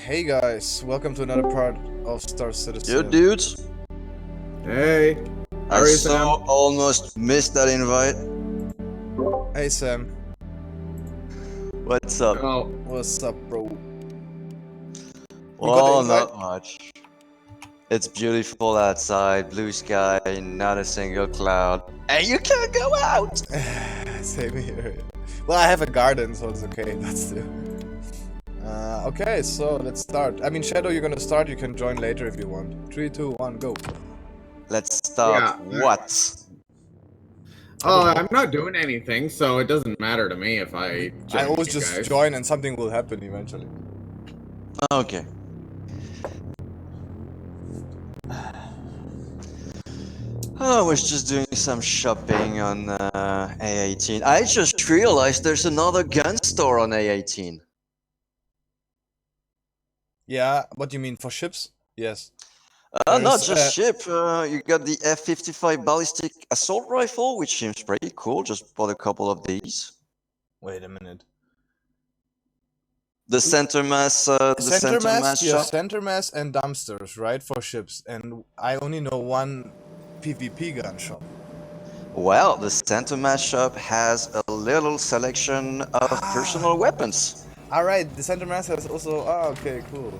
Hey guys, welcome to another part of Star Yo, Citizen. dudes. Hey, how I are you, so Sam? almost missed that invite. Hey Sam, What's up? Oh, what's up, bro? You got the Well, invite? not much. It's beautiful outside, blue sky, not a single cloud, and you can't go out! Same here. Well, I have a garden, so it's okay, but still. Okay, so let's start. I mean, Shadow, you're gonna start. You can join later if you want. 3, 2, 1, go. Let's start yeah. what? I'm not doing anything, so it doesn't matter to me if I I join always you just guys. join and something will happen eventually. Okay. I was just doing some shopping on A18. I just realized there's another gun store on A18. Yeah, what do you mean, for ships? Yes. Not There's, just ship. You got the F-55 ballistic assault rifle, which seems pretty cool. Just bought a couple of these. wait a minute. The center mass You have shop. center mass and dumpsters, right, for ships, and I only know one PvP gun shop. Well, the center mass shop has a little selection of personal weapons, Alright, the center mass has also... Oh, okay, cool.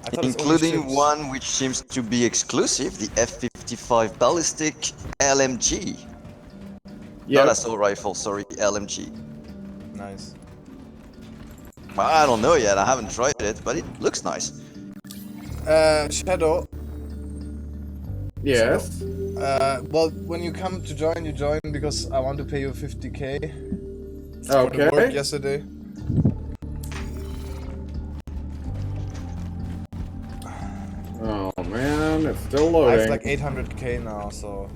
I thought it's only including ships. one which seems to be exclusive, the F-55 ballistic LMG. Not Yep. assault rifle, sorry, LMG. Nice. I don't know yet, I haven't tried it, but it looks nice. Shadow. Yes. Well, when you come to join, you join because I want to pay you 50k for the work Okay. yesterday. Oh man, it's still I have loading. like 800k now, so...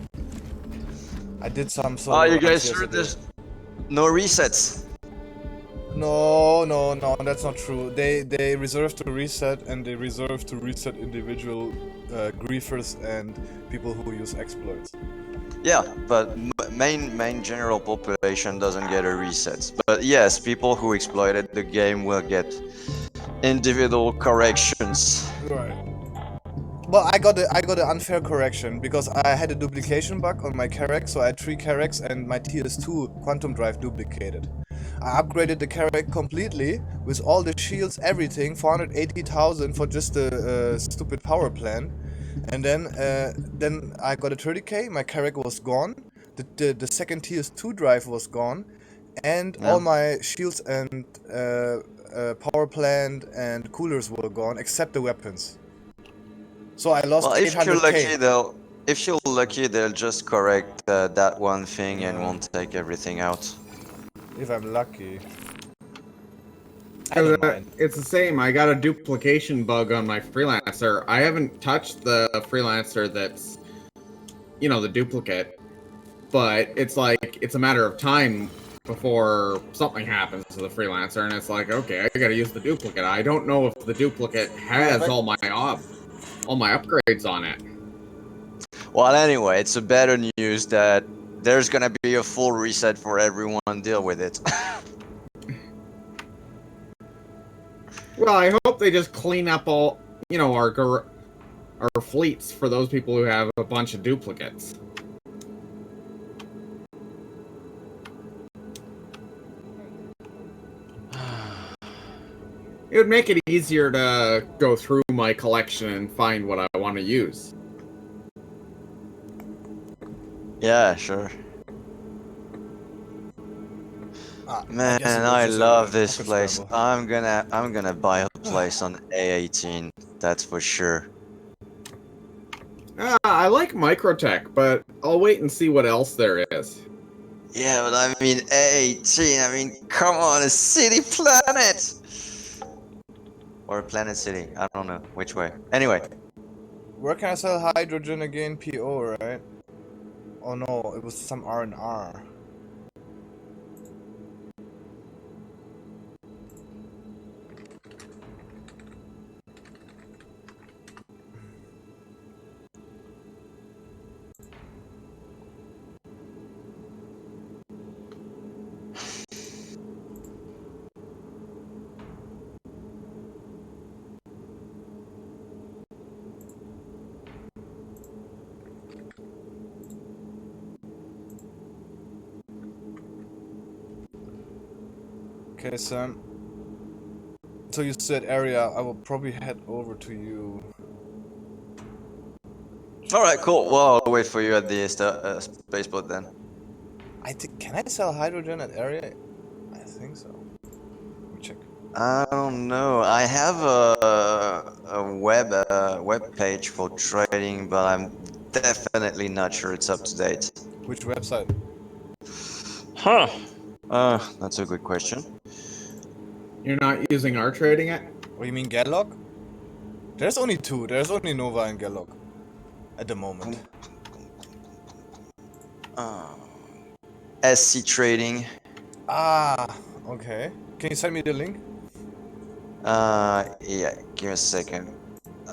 I did some solo Oh, you runs guys sure yesterday. there's no resets? No, that's not true. They reserve to reset, and they reserve to reset individual griefers and people who use exploits. Yeah, but main general population doesn't get a reset. But yes, people who exploited the game will get individual corrections. Right. Well, I got an unfair correction because I had a duplication bug on my Carrack, so I had 3 Carracks and my TS2 Quantum Drive duplicated. I upgraded the Carrack completely with all the shields, everything, 480,000 for just the stupid power plant, and then I got a 30k. My Carrack was gone. The second TS2 drive was gone, and Yeah. all my shields and power plant and coolers were gone except the weapons. So I lost Well, if you're 800k. lucky, they'll just correct that one thing and won't take everything out. If I'm lucky. I don't mind. It's the same. I got a duplication bug on my freelancer. I haven't touched the freelancer that's, the duplicate, but it's like it's a matter of time before something happens to the freelancer, and it's like, okay, I gotta use the duplicate. I don't know if the duplicate has all my upgrades on it. Well, anyway, it's a better news that there's gonna be a full reset for everyone. Deal with it. Well, I hope they just clean up all, our fleets for those people who have a bunch of duplicates. It would make it easier to go through my collection and find what I want to use. Yeah, sure. Man, guess it was I just a love this pocket place. scramble. I'm gonna buy a place on A18. That's for sure. I like Microtech, but I'll wait and see what else there is. Yeah, but I mean A18. I mean, come on, a city planet. Or a planet city. I don't know which way. Anyway. Where can I sell hydrogen again? PO, right? Oh no, it was some R&R. Okay, Sam. So you said area, I will probably head over to you. Alright, cool. Well, I'll wait for you at the spaceport then. I think, can I sell hydrogen at area? I think so. Let me check. I don't know. I have a web page for trading, but I'm definitely not sure it's up to date. Which website? Huh. That's a good question. You're not using our trading app? What you mean, Gadlock? There's only two. There's only Nova and Gadlock at the moment. SC Trading. Ah, okay. Can you send me the link? Yeah, give me a second.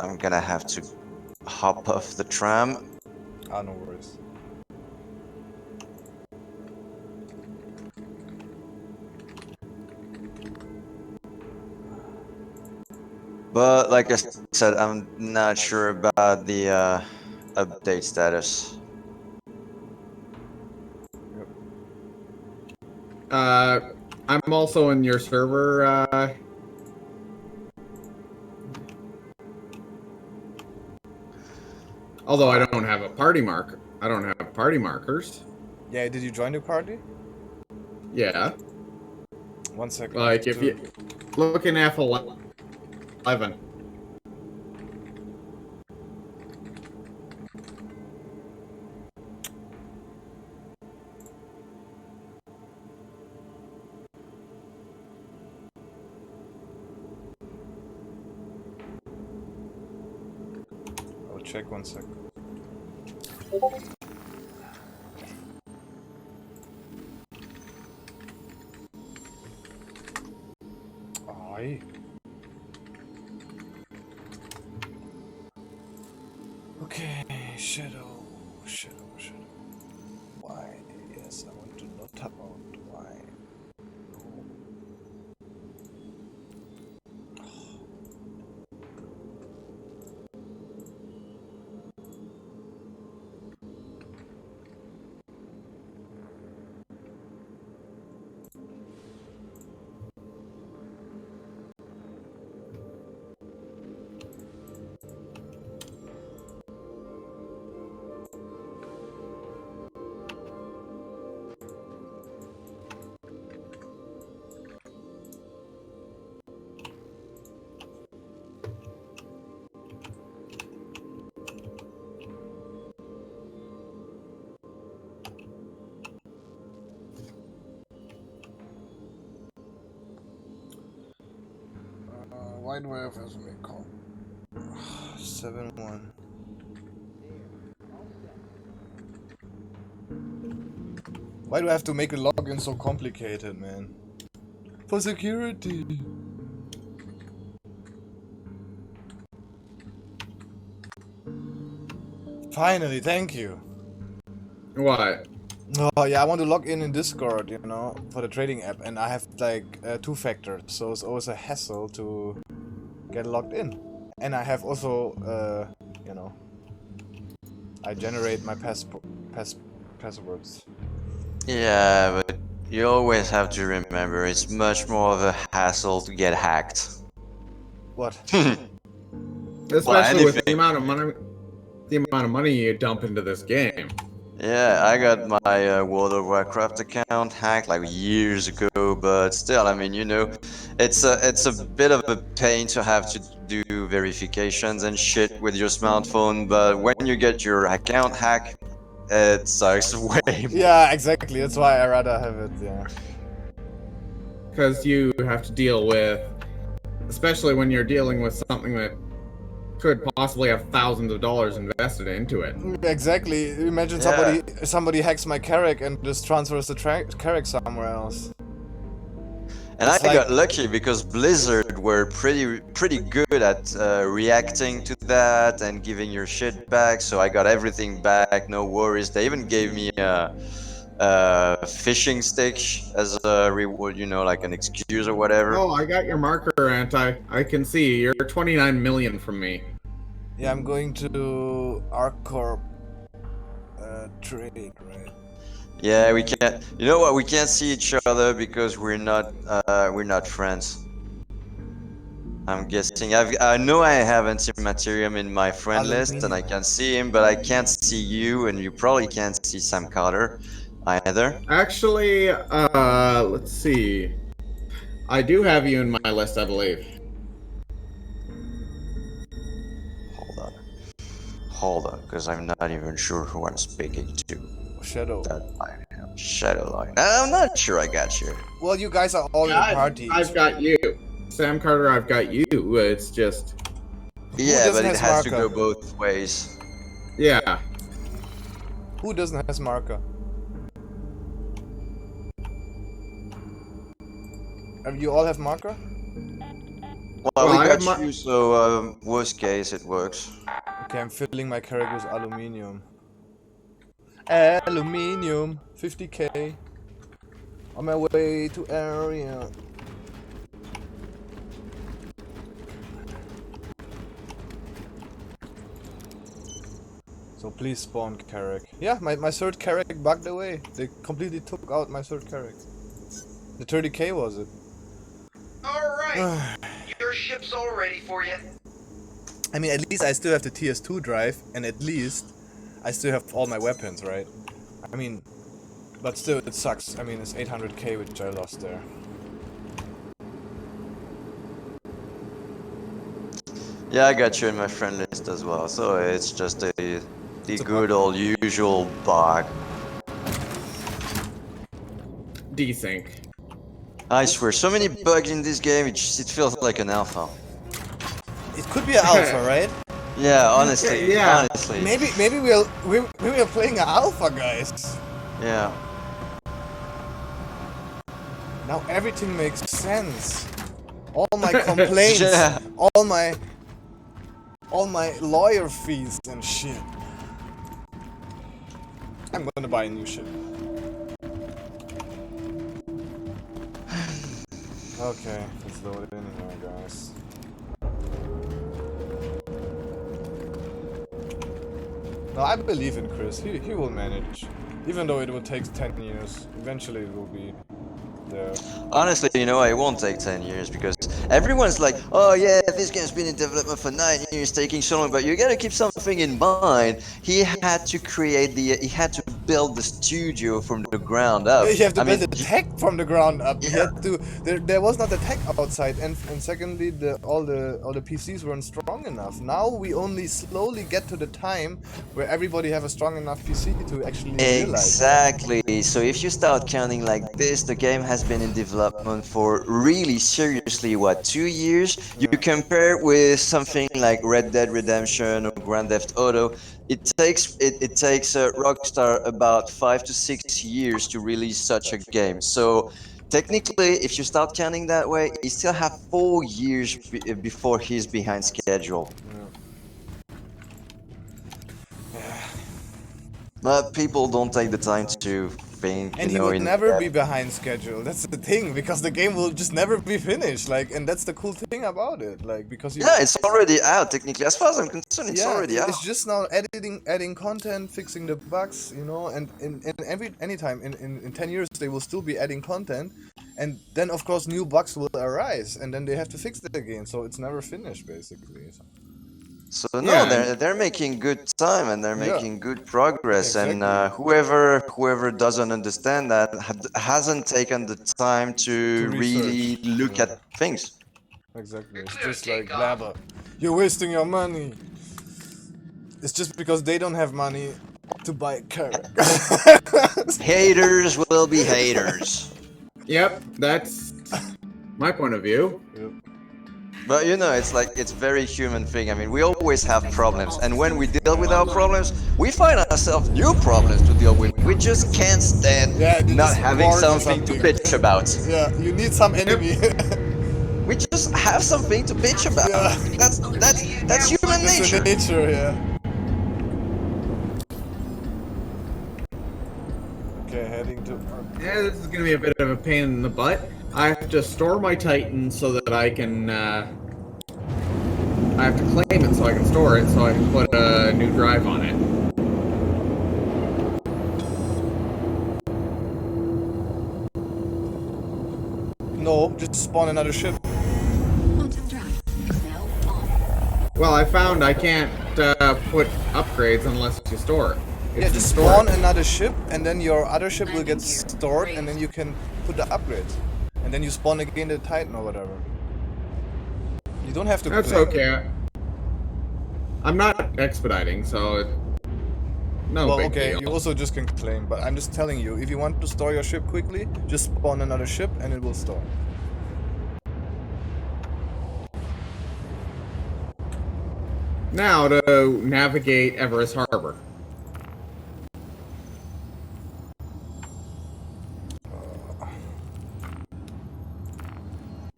I'm gonna have to hop off the tram. Ah, no worries. But like I said, I'm not sure about the update status. I'm also in your server, although I don't have a party marker. I don't have party markers. Yeah, did you join the party? Yeah. 1 second. Like, if you look in F11. I'll check 1 second. Aye. Okay, shadow. Why? Yes, I want to not tap out. Why? Why do I have as a call? 7-1. Why do I have to make a login so complicated, man? For security. Finally, thank you. What? Oh yeah, I want to log in Discord, you know, for the trading app, and I have like 2-factor, so it's always a hassle to get logged in. And I have also, you know, I generate my passwords. Yeah, but you always have to remember it's much more of a hassle to get hacked. What? Especially with the amount of money you dump into this game. Yeah, I got my World of Warcraft account hacked like years ago, but still, I mean, you know, it's a bit of a pain to have to do verifications and shit with your smartphone, but when you get your account hacked, it sucks way more. Yeah, exactly. That's why I rather have it. Yeah. Because you have to deal with, especially when you're dealing with something that could possibly have thousands of dollars invested into it. Exactly. Imagine somebody hacks my Carrack and just transfers the Carrack somewhere else. And I got lucky because Blizzard were pretty good at reacting to that and giving your shit back, so I got everything back, no worries. They even gave me a fishing stick as a reward, you know, like an excuse or whatever. Oh, I got your marker, I can see you're 29 million from me. Yeah, I'm going to ArcCorp trade, right? Yeah, we can't. You know what? We can't see each other because we're not friends. I'm guessing. I know I have Antimaterium in my friend list, and I Aluminium. can see him, but I can't see you, and you probably can't see Sam Carter either. Actually, let's see. I do have you in my list, I believe. Hold on, because I'm not even sure who I'm speaking to. Shadow. That I am Shadowline. I'm not sure I got you. Well, you guys are all in the party. I've got you. Sam Carter, I've got you. It's just... Yeah, doesn't but it has has to marker? go both ways. Yeah. Who doesn't has marker? You all have marker? Well, Well, I we have got you, so worst case it works. Okay, I'm filling my carrick with aluminium. Aluminium, 50k. On my way to area. So please spawn carrick. Yeah, my third carrick bugged away. They completely took out my third carrick. The 30k was it? Alright, your ship's all ready for you. I mean, at least I still have the TS2 drive, and at least I still have all my weapons, right? I mean, but still, it sucks. I mean, it's 800k which I lost there. Yeah, I got you in my friend list as well, so it's just the good old usual bug. Desync. I swear, so many bugs in this game, it feels like an alpha. It could be an alpha, right? Yeah, honestly, Yeah. honestly. Maybe we are playing an alpha, guys. Yeah. Now everything makes sense. All my complaints, Yeah. all my lawyer fees and shit. I'm gonna buy a new ship. Okay, let's load it in here, guys. No, I believe in Chris. He will manage. Even though it will take 10 years, eventually it will be there. Honestly, you know, it won't take 10 years because everyone's like, oh yeah, this game's been in development for 9 years, taking so long, but you gotta keep something in mind. He had to build the studio from the ground up. You have to I build mean, the tech from the ground up. You Yeah. had to. There was not the tech outside, and secondly, all the PCs weren't strong enough. Now we only slowly get to the time where everybody have a strong enough PC to actually realize. Exactly. So if you start counting like this, the game has been in development for really seriously, what, 2 years? You compare with something like Red Dead Redemption or Grand Theft Auto, it takes Rockstar about 5 to 6 years to release such a game. So technically, if you start counting that way, you still have 4 years before he's behind schedule. But people don't take the time to think, And you he know, would in never depth. be behind schedule. That's the thing, because the game will just never be finished. Like, and that's the cool thing about it. Like, because you. Yeah, it's already out technically. As far as I'm concerned, it's already out. It's just now adding content, fixing the bugs, you know, and in anytime in 10 years they will still be adding content, and then of course new bugs will arise, and then they have to fix it again. So it's never finished basically. So no, Yeah. they're making good time and they're Yeah. making good progress. And Exactly. whoever doesn't understand that hasn't taken the time to really research. look Yeah. at things. Exactly. It's Clear just like takeoff. blabber. You're wasting your money. It's just because they don't have money to buy a carrot. Haters will be haters. Yep, that's my point of view. But you know, it's very human thing. I mean, we always have problems, and when we deal with our problems, we find ourselves new problems to deal with. We just can't stand you not just having bored or something to something. bitch about. Yeah, you need some enemy. We just have something to bitch about. Yeah. That's human That's nature. the nature, yeah. Okay, heading to. Yeah, this is gonna be a bit of a pain in the butt. I have to store my Titan so that I can, I have to claim it so I can store it, so I can put a new drive on it. No, just spawn another ship. Quantum drive is now on. Well, I found I can't put upgrades unless you store it. Yeah, It's just in storage. spawn another ship, and then your other ship will get stored, and then you can put the upgrades. And then you spawn again the Titan or whatever. You don't have to That's claim. okay. I'm not expediting, so no Well, big okay, deal. you also just can claim, but I'm just telling you, if you want to store your ship quickly, just spawn another ship and it will store. Now to navigate Everest Harbor.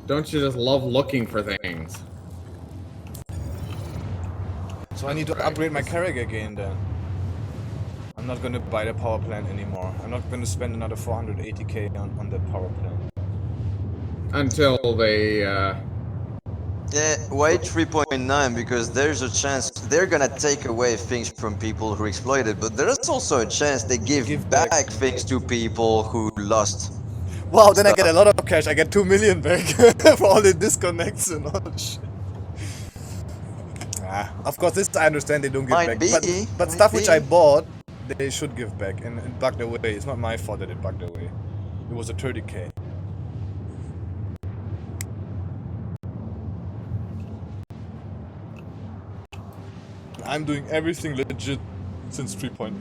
Don't you just love looking for things? So I need to Right. upgrade my Carrack again then. I'm not gonna buy the power plant anymore. I'm not gonna spend another 480k on that power plant. Until they, Yeah, wait 3.9 because there's a chance they're gonna take away things from people who exploited, but there's also a chance they give back. back things to people who lost. Wow, then I get a lot of cash. I get 2 million back for all the disconnects and all the shit. Ah, of course, this I understand they don't give Might back. be, But might stuff which be. I bought, they should give back. And it bugged away. It's not my fault that it bugged away. It was a 30k. I'm doing everything legit since 3.8.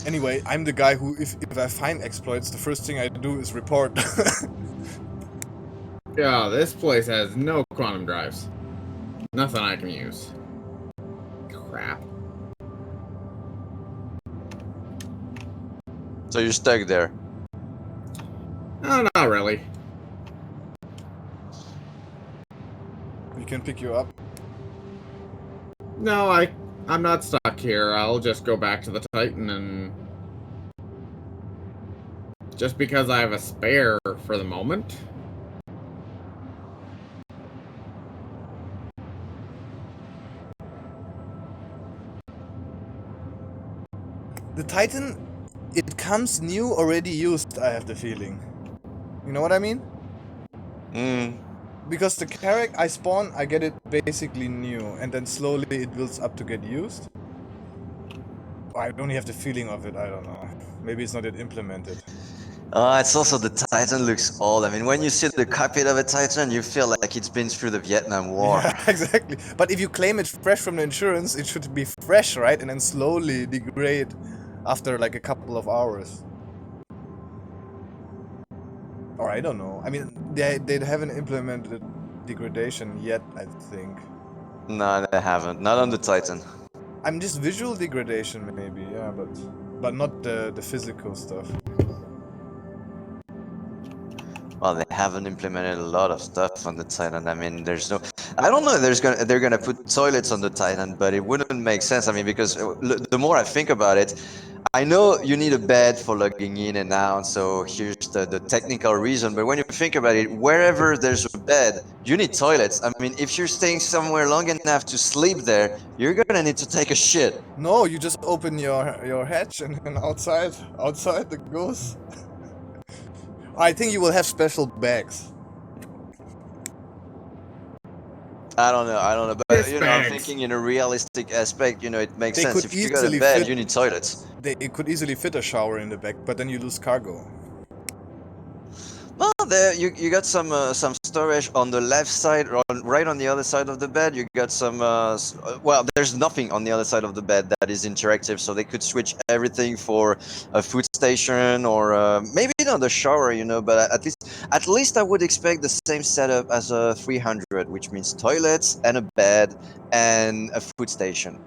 Anyway, I'm the guy who, if I find exploits, the first thing I do is report. yeah, this place has no quantum drives. Nothing I can use. Crap. So you're stuck there. No, not really. We can pick you up. No, I'm not stuck here. I'll just go back to the Titan and... Just because I have a spare for the moment. The Titan, it comes new already used, I have the feeling. You know what I mean? Because the Carrack I spawn, I get it basically new, and then slowly it builds up to get used. I only have the feeling of it, I don't know. Maybe it's not yet implemented. It's also the Titan looks old. I mean, when you see the cockpit of a Titan, you feel like it's been through the Vietnam War. Yeah, exactly. But if you claim it fresh from the insurance, it should be fresh, right? And then slowly degrade after like a couple of hours. Or I don't know. I mean, they haven't implemented degradation yet, I think. No, they haven't. Not on the Titan. I'm just visual degradation maybe, yeah, but not the physical stuff. Well, they haven't implemented a lot of stuff on the Titan. I mean, there's no. I don't know if they're gonna put toilets on the Titan, but it wouldn't make sense. I mean, because the more I think about it, I know you need a bed for logging in and out, so here's the technical reason. But when you think about it, wherever there's a bed, you need toilets. I mean, if you're staying somewhere long enough to sleep there, you're gonna need to take a shit. No, you just open your hatch and then outside the goes. I think you will have special bags. I don't know, but Piss you know, I'm bags. thinking in a realistic aspect, you know, it makes They sense. could If you got a easily bed, fit- you need toilets. It could easily fit a shower in the back, but then you lose cargo. Well, there you got some storage on the left side, right on the other side of the bed. You got some. Well, there's nothing on the other side of the bed that is interactive, so they could switch everything for a food station or maybe not the shower, you know. But at least I would expect the same setup as a 300, which means toilets and a bed and a food station.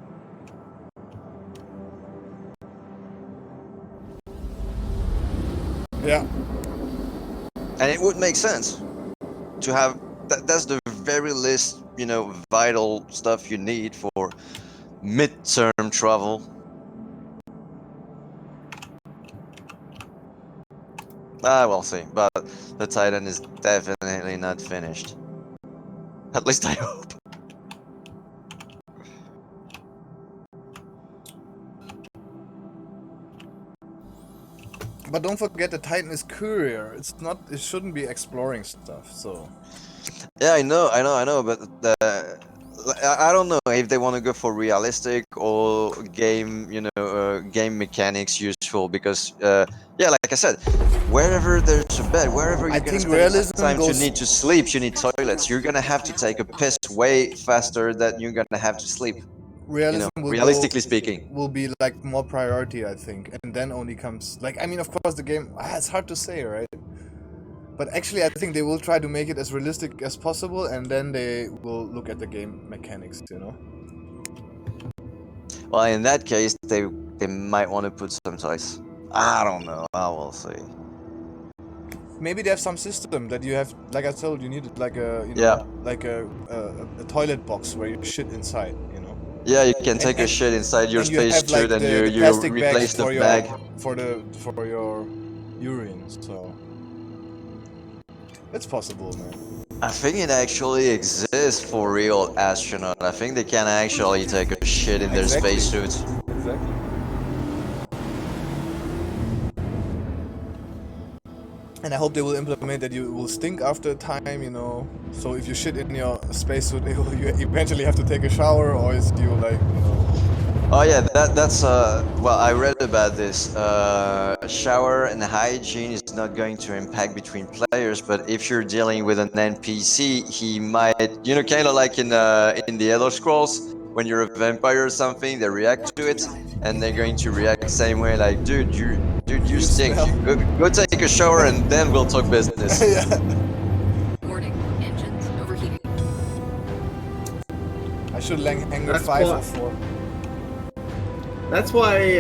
Yeah. And it would make sense to have that's the very least, you know, vital stuff you need for mid-term travel. We'll see, but the Titan is definitely not finished. At least I hope. But don't forget the Titan is courier. It's not. It shouldn't be exploring stuff. So Yeah, I know, but I don't know if they want to go for realistic or game, game mechanics useful because, yeah, like I said, wherever there's a bed, wherever I you're gonna think spend enough realism time to goes. need to sleep, you need toilets. You're gonna have to take a piss way faster than you're gonna have to sleep. Realism Realistically speaking. will be like more priority, I think, and then only comes like, I mean, of course the game, it's hard to say, right? But actually I think they will try to make it as realistic as possible, and then they will look at the game mechanics, you know. Well, in that case, they might want to put some toys. I don't know. I will see. Maybe they have some system that you have, like I told you, need like a, Yeah. like a toilet box where you shit inside, you know. Yeah, you can take a and- shit inside your And you have spacesuit like and the you plastic replace bags the for your bag. for your urine, so it's possible, man. I think it actually exists for real astronaut. I think they can actually take a shit in their Exactly. spacesuits. Exactly. And I hope they will implement that you will stink after a time, you know. So if you shit in your spacesuit, you eventually have to take a shower, or is you like, you know. Oh yeah, that's well, I read about this. Shower and hygiene is not going to impact between players, but if you're dealing with an NPC, he might, kind of like in the Elder Scrolls, when you're a vampire or something, they react to it, and they're going to react same way, like, dude, you stink. smell. Go take a shower, and then we'll talk business. Yeah. Warning, engines overheating. I should hang with That's 5 or what- 4. That's why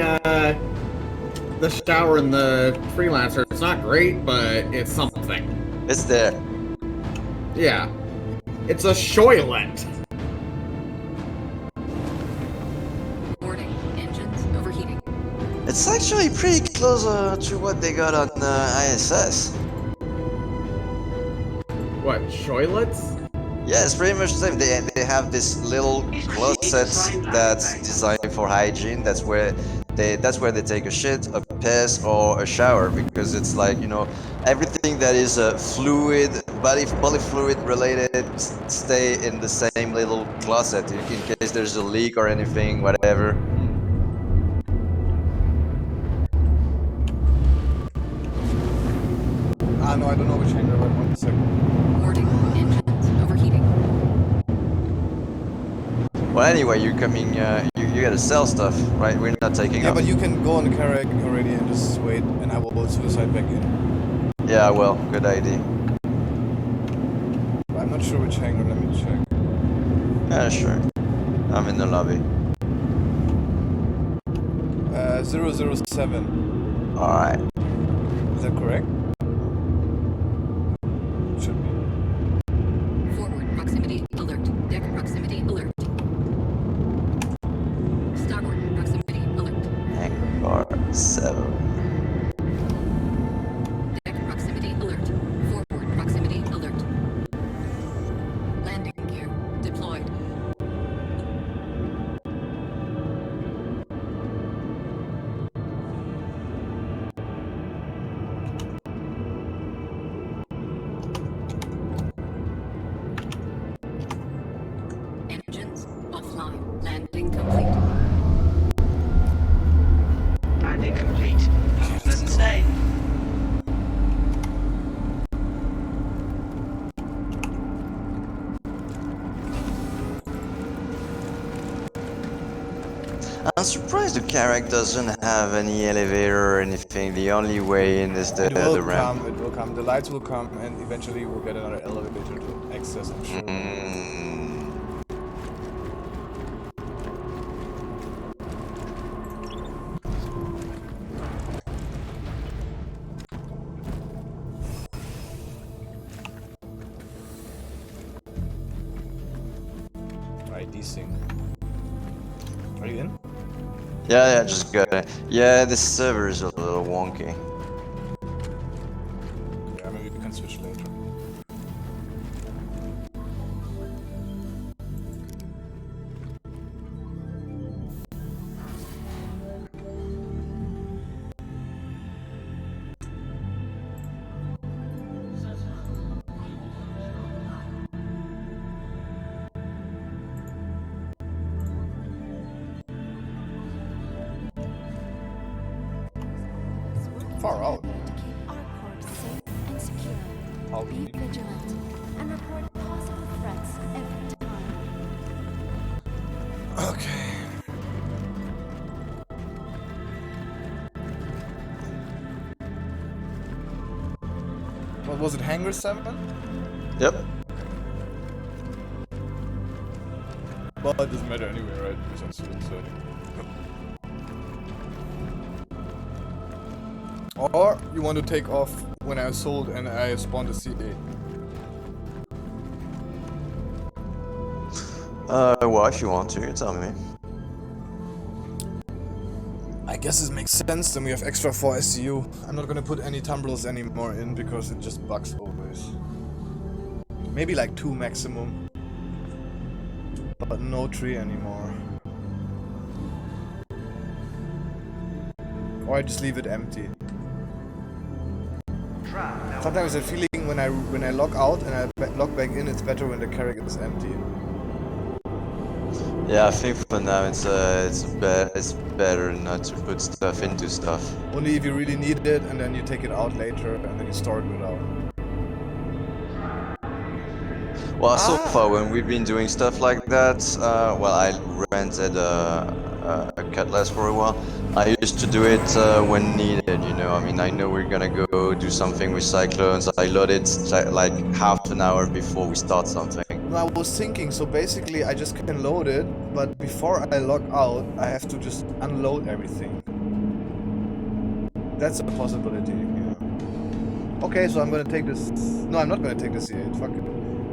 the shower in the freelancer, it's not great, but it's something. It's there. Yeah. It's a shoilet. Warning, engines overheating. It's actually pretty close to what they got on ISS. What, shoilets? Yeah, it's pretty much the same. They have this little closet that's designed for hygiene. That's where they take a shit, a piss, or a shower, because it's like, everything that is fluid, body fluid related, stay in the same little closet in case there's a leak or anything, whatever. No, I don't know which hanger, but 1 second. Warning, engines overheating. Well, anyway, you're coming. You gotta sell stuff, right? We're not taking Yeah, off. but you can go on the Carrack already and just wait, and I will suicide back in. Yeah, well, good idea. But I'm not sure which hanger, let me check. Yeah, sure. I'm in the lobby. 007. Alright. Is that correct? Should be. Forward proximity alert. Deck proximity alert. Starboard proximity alert. Hangar 7. Deck proximity alert. Forward proximity alert. Landing gear deployed. Engines offline. Landing complete. Landing complete. Pleasant stay. I'm surprised the Carrack doesn't have any elevator or anything. The only way in is the ramp. It will come. The lights will come, and eventually we'll get another elevator to access, I'm sure. Mm. Right, these things. Are you in? Yeah, just got it. Yeah, this server is a little wonky. Yeah, maybe we can switch later. far out. To keep our port safe and secure. How Be unique. vigilant and report possible threats every time. Okay. What was it, Hangar 7? Yep. But it doesn't matter anyway, right? Because I'm still inside. Or you want to take off when I sold and I spawned a C8. Well, if you want to, you tell me. I guess it makes sense, then we have extra 4 SCU. I'm not gonna put any tumbrils anymore in because it just bugs always. Maybe like 2 maximum. But no 3 anymore. Or I just leave it empty. Sometimes I feeling when I log out and I log back in, it's better when the character is empty. Yeah, I think for now it's better not to put stuff into stuff. Only if you really need it, and then you take it out later, and then you store it without. Well, so far when we've been doing stuff like that, well, I rented a cutlass for a while. I used to do it when needed, you know. I mean, I know we're gonna go do something with Cyclones. I load it like half an hour before we start something. No, I was thinking, so basically I just can load it, but before I log out, I have to just unload everything. That's a possibility, yeah. Okay, so I'm gonna take this... No, I'm not gonna take this C8, fuck it.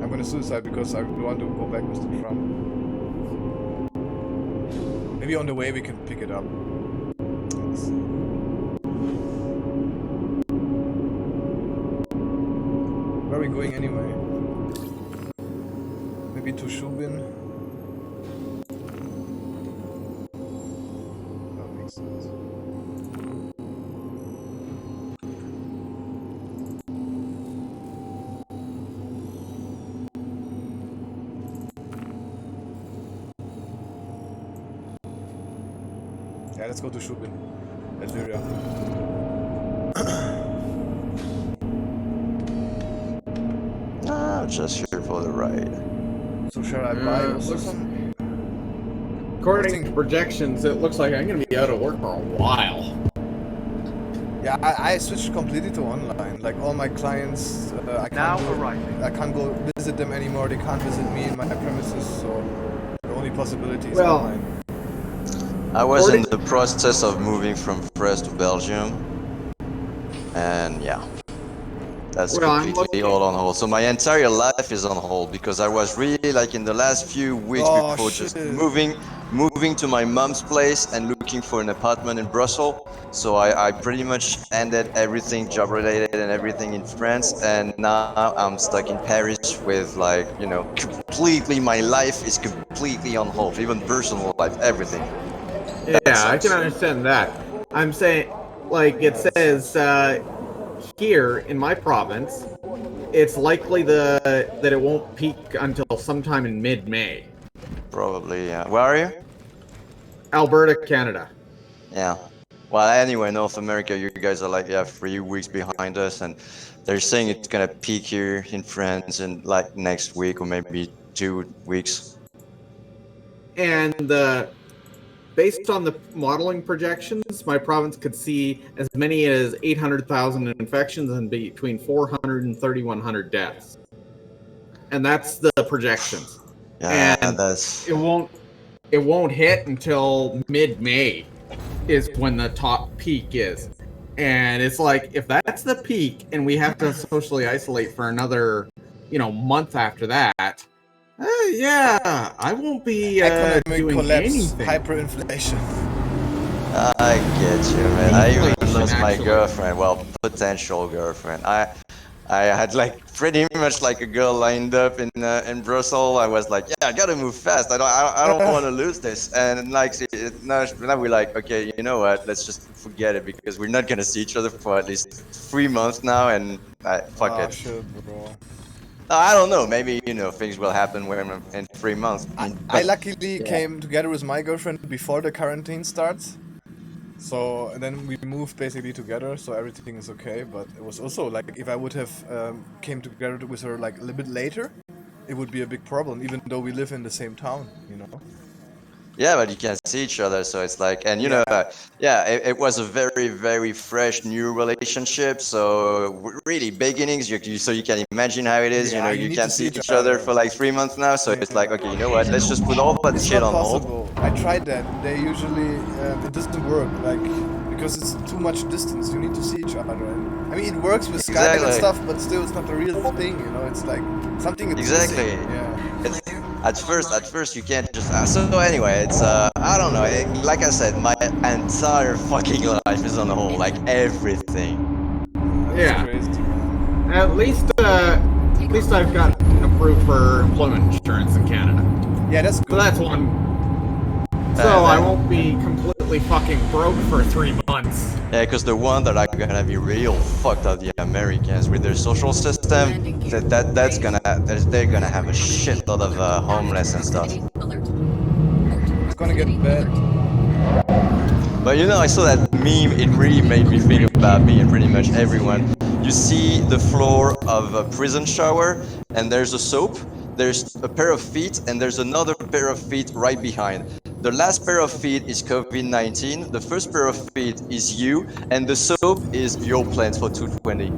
I'm gonna suicide because I want to go back with the drum. Maybe on the way we can pick it up. Let's see. Where are we going anyway? Maybe to Shubin? That makes sense. Yeah, let's go to Shubin. Illyria. Ah, just here for the ride. So shall I buy also looks- some? According to projections, it looks like I'm gonna be out of work for a while. Yeah, I switched completely to online. Like all my clients, I can't go visit them anymore. They can't visit me in my premises. So the only possibility is Well, online. I was in the process of moving from France to Belgium, and yeah, that's Well, I'm completely looking- all on hold. So my entire life is on hold because I was really like in the last few weeks Oh, before just shit. moving to my mom's place and looking for an apartment in Brussels. So I pretty much ended everything job related and everything in France, and now I'm stuck in Paris with like, you know, completely my life is completely on hold, even personal life, everything. Yeah, I sucks. can understand that. I'm saying, like it says here in my province, it's likely that it won't peak until sometime in mid-May. Probably, yeah. Where are you? Alberta, Canada. Yeah. Well, anyway, North America, you guys are like, yeah, 3 weeks behind us, and they're saying it's gonna peak here in France in like next week or maybe 2 weeks. And based on the modeling projections, my province could see as many as 800,000 infections and between 400 and 3,100 deaths. And that's the projections. Yeah, And that's it won't hit until mid-May is when the top peak is. And it's like, if that's the peak and we have to socially isolate for another, month after that, yeah, I won't be Economic doing collapse, anything. hyperinflation. I get you, man. I even Inflation, lost my actually. girlfriend. Well, potential girlfriend. I had like pretty much like a girl lined up in Brussels. I was like, yeah, I gotta move fast. I don't want to lose this. And like now we're like, okay, you know what? Let's just forget it because we're not gonna see each other for at least 3 months now. And fuck Oh it. shit, bro. I don't know. Maybe things will happen when in 3 months. I luckily came together with my girlfriend before the quarantine starts. So and then we moved basically together, so everything is okay. But it was also like if I would have came together with her like a little bit later, it would be a big problem, even though we live in the same town, you know. Yeah, but you can see each other, so it's like, and you Yeah. know, it was a very, very fresh new relationship. So really beginnings, so you can imagine how it is. Yeah, you know, you you need can to see see each other for like 3 months now. So it's like, okay, you know what? Let's just put all that It's shit not on hold. possible. I tried that. They usually it doesn't work, like because it's too much distance. You need to see each other. And, I mean, it works with Skype and Exactly. stuff, but still, it's not the real thing. You know, it's like something is Exactly. missing. Yeah. It's, at first you can't just. So anyway, it's I don't know. Like I said, my entire fucking life is on hold. Like everything. That's Yeah. crazy. At least I've gotten approved for employment insurance in Canada. Yeah, that's So good. that's one. So I won't be completely fucking broke for 3 months. Yeah, because the one that are gonna be real fucked are the Americans with their social system. They're gonna have a shitload of homeless and stuff. It's gonna get bad. But you know, I saw that meme. It really made me think about me and pretty much everyone. You see the floor of a prison shower, and there's a soap. There's a pair of feet, and there's another pair of feet right behind. The last pair of feet is COVID-19. The first pair of feet is you, and the soap is your plans for 2020.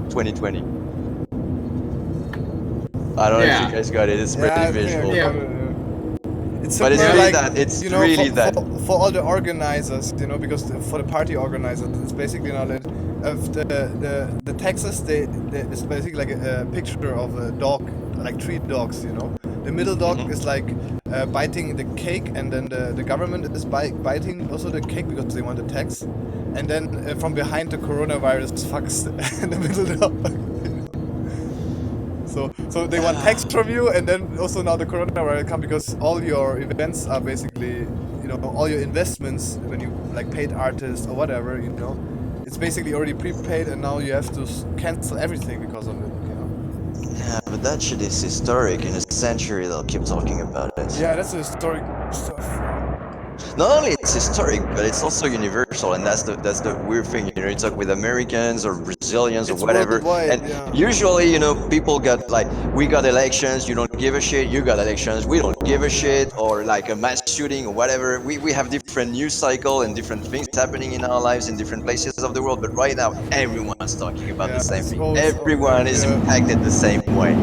I don't know if you guys got it. It's Yeah, pretty I think I visual. got Yeah. it, yeah. It's But it's similar, really like, that. It's you know, really for, that. for all the organizers, you know, because for the party organizers, it's basically not that of the Texas, it's basically like a picture of a dog, like 3 dogs, you know. The middle dog is like biting the cake, and then the government is biting also the cake because they want the tax, and then from behind the coronavirus fucks the middle dog. So they want text from you, and then also now the coronavirus come because all your events are basically, you know, all your investments when you like paid artists or whatever, you know, it's basically already prepaid, and now you have to cancel everything because of it, you know. Yeah, but that shit is historic. In a century, they'll keep talking about it. Yeah, that's a historic stuff. Not only it's historic, but it's also universal, and that's the weird thing. You know, you talk with Americans or Brazilians or It's whatever, worldwide, and yeah. usually, you know, people got like, we got elections, you don't give a shit. You got elections, we don't give a shit, or like a mass shooting or whatever. We have different news cycle and different things happening in our lives in different places of the world. But right now, everyone's talking about the same it's thing. always- Everyone is yeah. impacted the same way.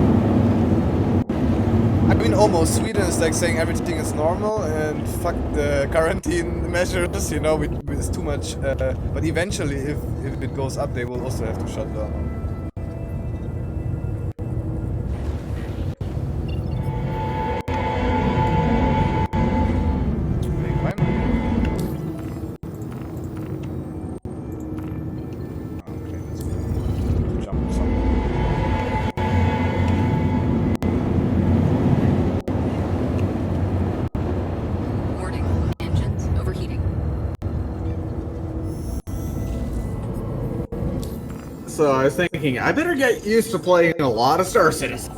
I mean, almost. Sweden is like saying everything is normal and fuck the quarantine measures, you know, it's too much. But eventually, if it goes up, they will also have to shut down. Wait, when? Okay, let's go. Jump somewhere. Warning. Engines overheating. So I was thinking, I better get used to playing a lot of Star Citizen.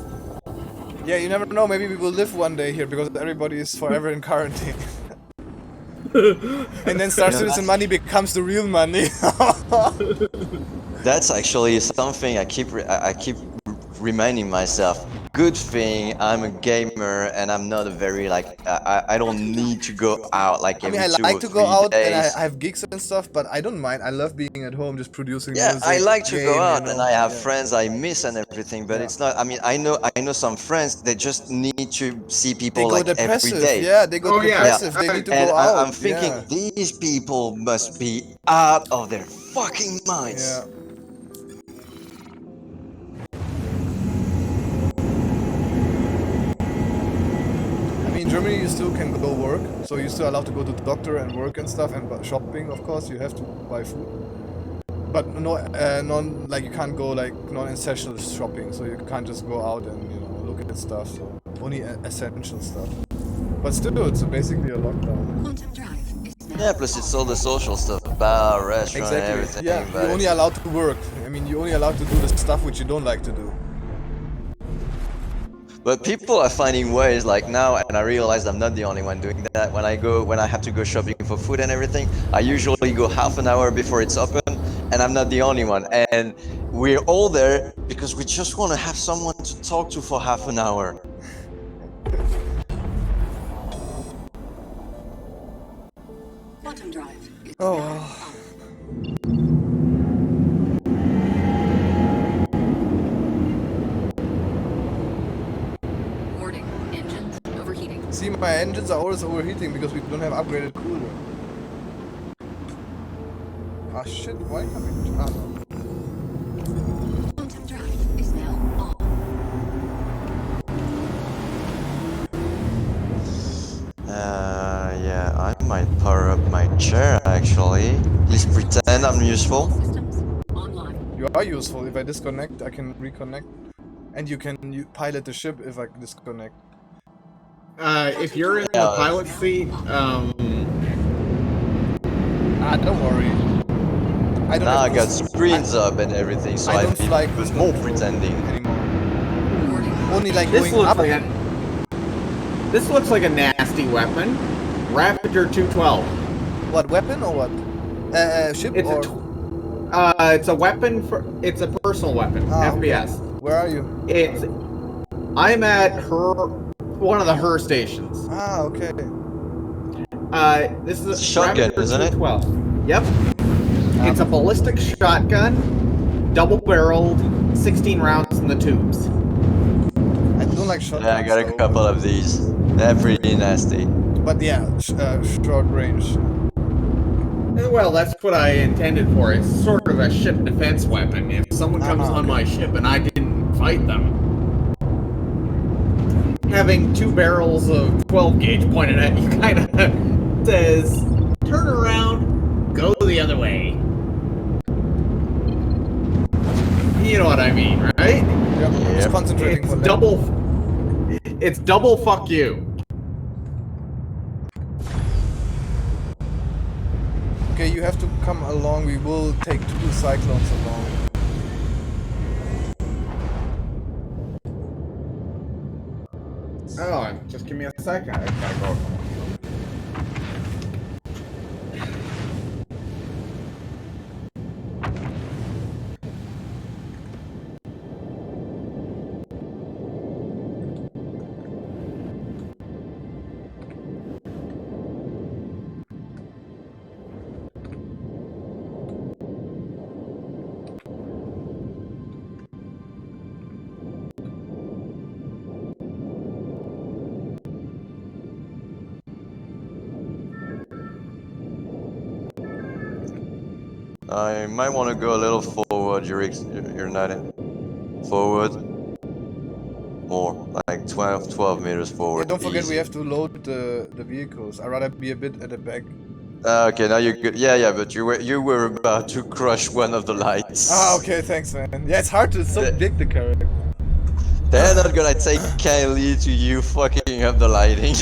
Yeah, you never know. Maybe we will live one day here because everybody is forever in quarantine. And then Star Citizen money becomes the real money. That's actually something I keep reminding myself. Good thing I'm a gamer and I'm not a very like I don't need to go out like I every mean, I 2 like or to 3 go out days. and I have gigs and stuff, but I don't mind. I love being at home, just producing Yeah, music. I like to game, go you out know, and I have yeah. friends I miss and everything, but Yeah. it's not. I mean, I know some friends they just need to see They people go like every depressive. day. Yeah, they go Oh, yeah. depressive. They need to And go out. I'm thinking yeah. these people must be out of their fucking minds. Yeah. I mean, in Germany you still can go work, so you're still allowed to go to the doctor and work and stuff, and shopping, of course, you have to buy food. But no, like you can't go like non-essential shopping, so you can't just go out and, you know, look at stuff. So only essential stuff. But still, it's basically a lockdown. Quantum drive is now Yeah, plus it's all the social stuff, bar, restaurant, and everything. Yeah, but you're only allowed to work. I mean, you're only allowed to do the stuff which you don't like to do. But people are finding ways like now, and I realize I'm not the only one doing that. When I have to go shopping for food and everything, I usually go half an hour before it's open, and I'm not the only one. And we're all there because we just want to have someone to talk to for half an hour. Quantum drive is Oh, now well. on. Warning, engines overheating. See, my engines are always overheating because we don't have upgraded cooler. Ah shit, why can't we? Ah, no. Quantum drive is now on. Yeah, I might power up my chair actually. At least pretend I'm useful. Systems online. You are useful. If I disconnect, I can reconnect. And you can pilot the ship if I disconnect. If you're in the pilot seat, Ah, don't worry. I don't Now I have got this- screens up and everything, so I I don't feel fly it was cruise more control pretending. anymore. Warning. Only like this going looks up. like a nasty weapon. Raptor 212. What, weapon or what? Ship It's or? it's a weapon for. It's a personal weapon. Ah, FPS. Where are you? I'm at one of the her stations. Ah, okay. This is a Shotgun, Raptor isn't it? 212. Yep. It's a ballistic shotgun, double-barreled, 16 rounds in the tubes. I don't like shotguns. Yeah, I got a though. couple of these. They're pretty nasty. But yeah, short range. Well, that's what I intended for. It's sort of a ship defense weapon. If someone comes on my ship and I didn't fight them, having two barrels of 12 gauge pointed at you kind of says, turn around, go the other way. You know what I mean, right? Yep. Just Yep. concentrating It's for land. double fuck you. Okay, you have to come along. We will take 2 cyclones along. Oh, just give me a second. I gotta go. I might want to go a little forward. You're not in. Forward. More, like 12 meters forward. Yeah, don't forget we Easy. have to load the vehicles. I'd rather be a bit at the back. Okay, now you're good. Yeah, but you were about to crush one of the lights. Ah, okay, thanks, man. Yeah, it's hard to. It's so big, the character. They're not gonna take kindly to you fucking up the lighting.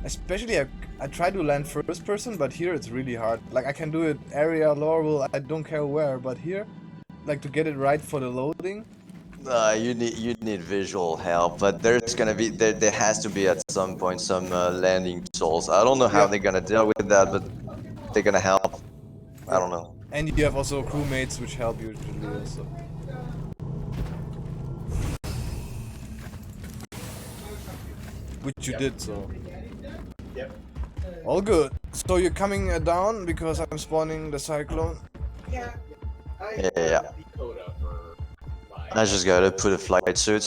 Especially, I try to land first person, but here it's really hard. Like, I can do it area, Laurel, I don't care where, but here, like, to get it right for the loading. You need visual help, but there's gonna be there has to be at some point some landing tools. I don't know how Yeah. they're gonna deal with that, but they're gonna help. I don't know. And you have also crewmates which help usually also. Which you did, so. Yep. All good. So you're coming down because I'm spawning the cyclone? Yeah. Yeah. I just gotta put a flight suit.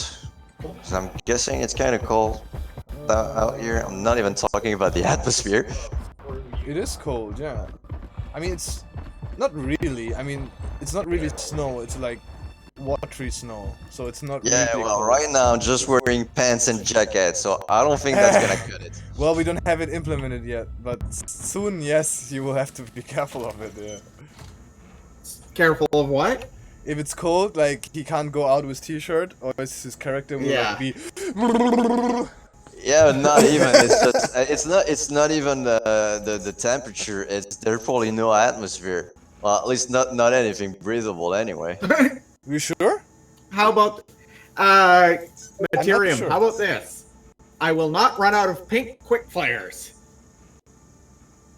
'Cause I'm guessing it's kind of cold out here. I'm not even talking about the atmosphere. It is cold, yeah. I mean, it's not really. I mean, it's not really snow. It's like watery snow. So it's not Yeah, really well, cold. right now I'm just wearing pants and jacket, so I don't think that's gonna cut it. Well, we don't have it implemented yet, but soon, yes, you will have to be careful of it, yeah. Careful of what? If it's cold, like, he can't go out with t-shirt, or his character will Yeah. like, be... Yeah, not even. It's just it's not even the temperature. It's there's probably no atmosphere. Well, at least not anything breathable anyway. You sure? How about Materium? sure. How about this? I will not run out of pink quick fires.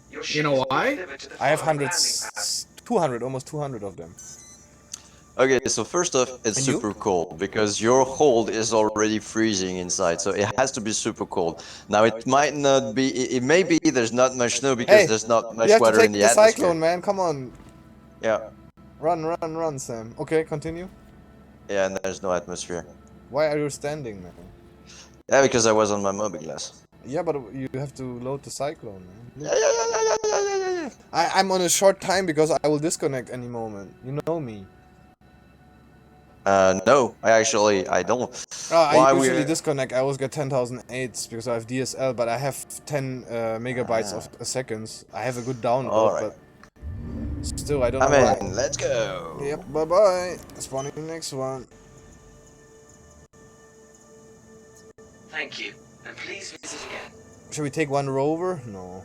Your You know ship has been why? delivered to the I have following landing pad. hundreds, 200, almost 200 of them. Okay, so first off, it's And you? super cold because your hold is already freezing inside, so it has to be super cold. Now it might not be, it may be there's not much snow because Hey, there's not much you have to weather take in the the atmosphere. cyclone, man. Come on. Yeah, Run, Sam. Okay, continue. yeah, and there's no atmosphere. Why are you standing, man? Yeah, because I was on my mobiGlas. Yeah, but you have to load the cyclone, man. Yeah, yeah, yeah, yeah, yeah, yeah, yeah, yeah. I'm on a short time because I will disconnect any moment. You know me. No, I don't. I Why usually we? disconnect. I always get 10,008 because I have DSL, but I have 10 megabytes of seconds. I have a good download, Alright. but still, I don't I'm know why. in. Let's go. Yep, bye bye. Spawning the next one. Thank you, and please visit again. Should we take one rover? No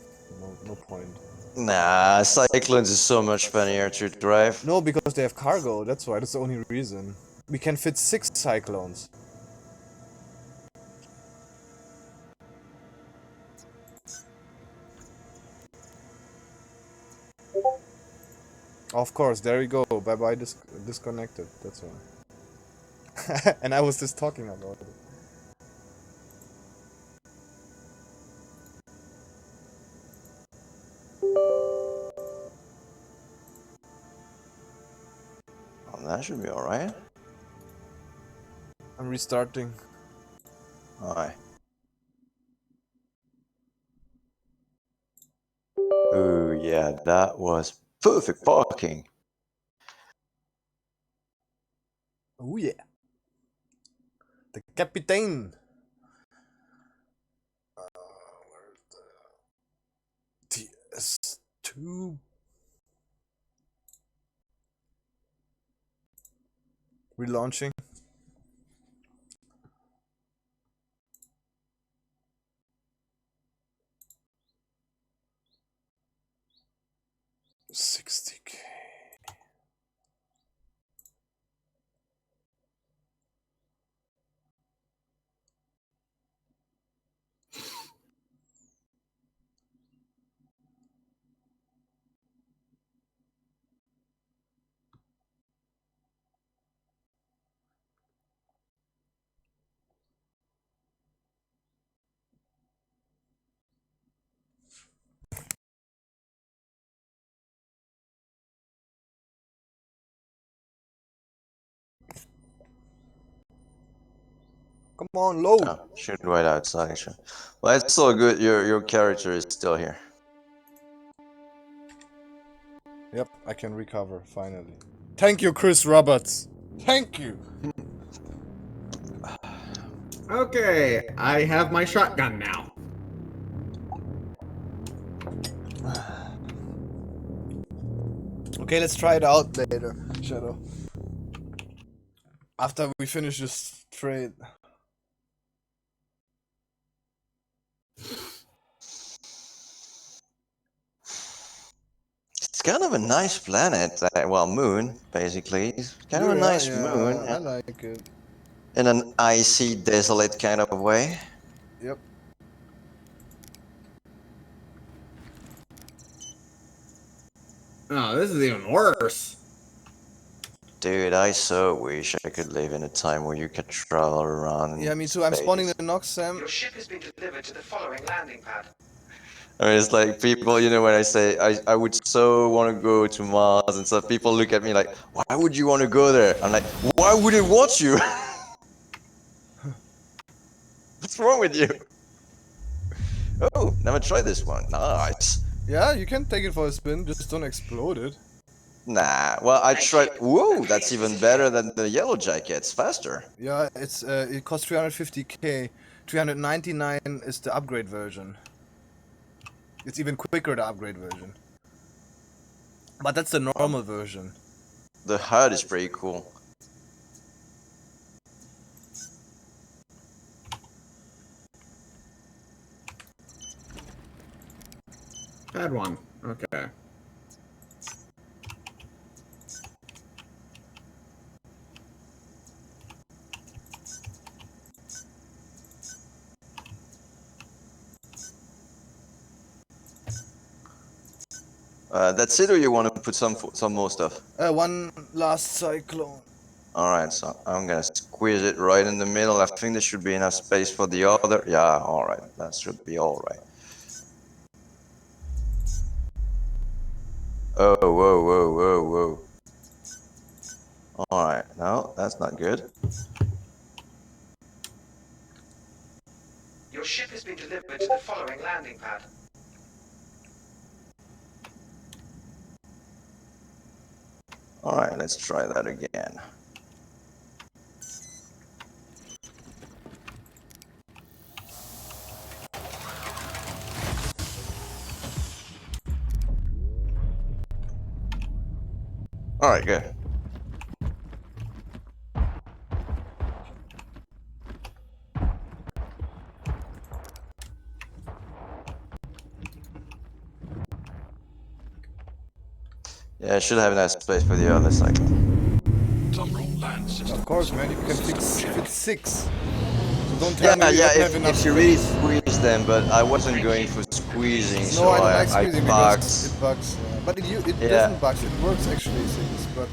point. Nah, Cyclones is so much funnier to drive. No, because they have cargo. That's why. That's the only reason. We can fit 6 cyclones. Of course, there we go. Bye bye, disconnected. That's why. And I was just talking about it. Oh, that should be alright. I'm restarting. Alright. Ooh, yeah, that was perfect parking. Oh yeah. The Captain. Where's the TS2? Relaunching. $60K. Come on, load. Oh, shoot right outside, actually. Well, it's all good. Your character is still here. Yep, I can recover finally. Thank you, Chris Roberts. Thank you. Okay, I have my shotgun now. Okay, let's try it out later, Shadow. After we finish this trade. It's kind of a nice planet. Well, moon, basically. It's kind of a Yeah, nice yeah, moon. I like it. In an icy, desolate kind of way. Yep. Oh, this is even worse. Dude, I so wish I could live in a time where you could travel around. In Yeah, me too. I'm space. spawning the Nox, Sam. Your ship has been delivered to the following landing pad. I mean, it's like people, you know, when I say I would so want to go to Mars and stuff, people look at me like, why would you want to go there? I'm like, why would it want you? What's wrong with you? Oh, never tried this one. Nice. Yeah, you can take it for a spin, just don't explode it. Nah, well, I tried. Whoa, that's even better than the yellow jackets. Faster. Yeah, it costs 350k. 399 is the upgrade version. It's even quicker, the upgrade version. But that's the normal version. The HUD is pretty cool. Had one. Okay. That's it, or you want to put some more stuff? One last cyclone. Alright, so I'm gonna squeeze it right in the middle. I think there should be enough space for the other. Yeah, alright, that should be alright. Oh, whoa, whoa, whoa, whoa. Alright, no, that's not good. Your ship has been delivered to the following landing pad. Alright, let's try that again. Alright, good. Yeah, I should have enough space for the other cycle. Of course, man, you can fit 6. So don't tell me you Yeah, don't have enough if you really space. squeeze them, but I wasn't going for squeezing, No, so I don't like squeezing parked. because it bugs. But it Yeah. doesn't bug, it works actually, things. But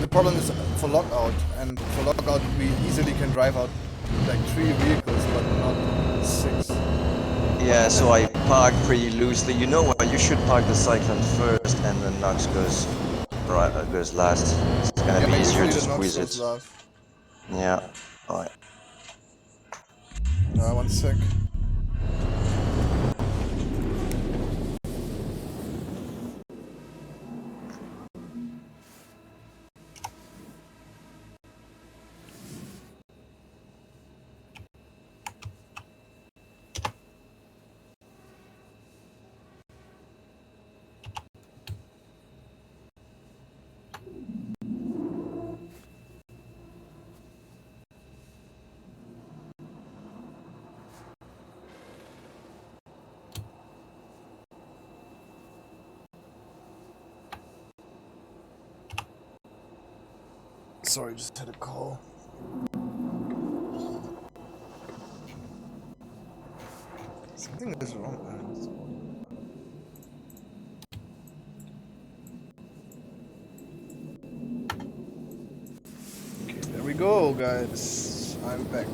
the problem is for lockout, and for lockout we easily can drive out like 3 vehicles, but not 6. Yeah, so I parked pretty loosely. You know what? You should park the Cyclone first, and then Nox goes goes last. It's gonna be easier to squeeze it. Yeah. Alright. 1 sec. Sorry, just had a call. Something is wrong. Okay, there we go, guys. I'm back.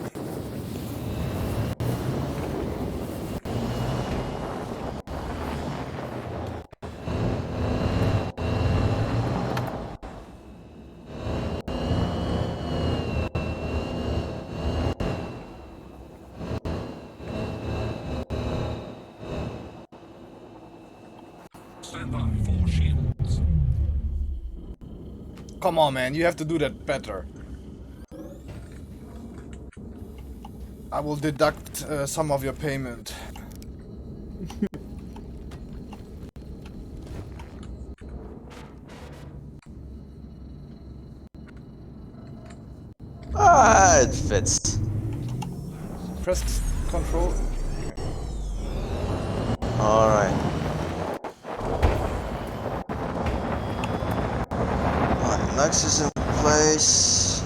Come on, man, you have to do that better. I will deduct some of your payment. Ah, it fits. Press control. Alright. Alright, Nox is in place.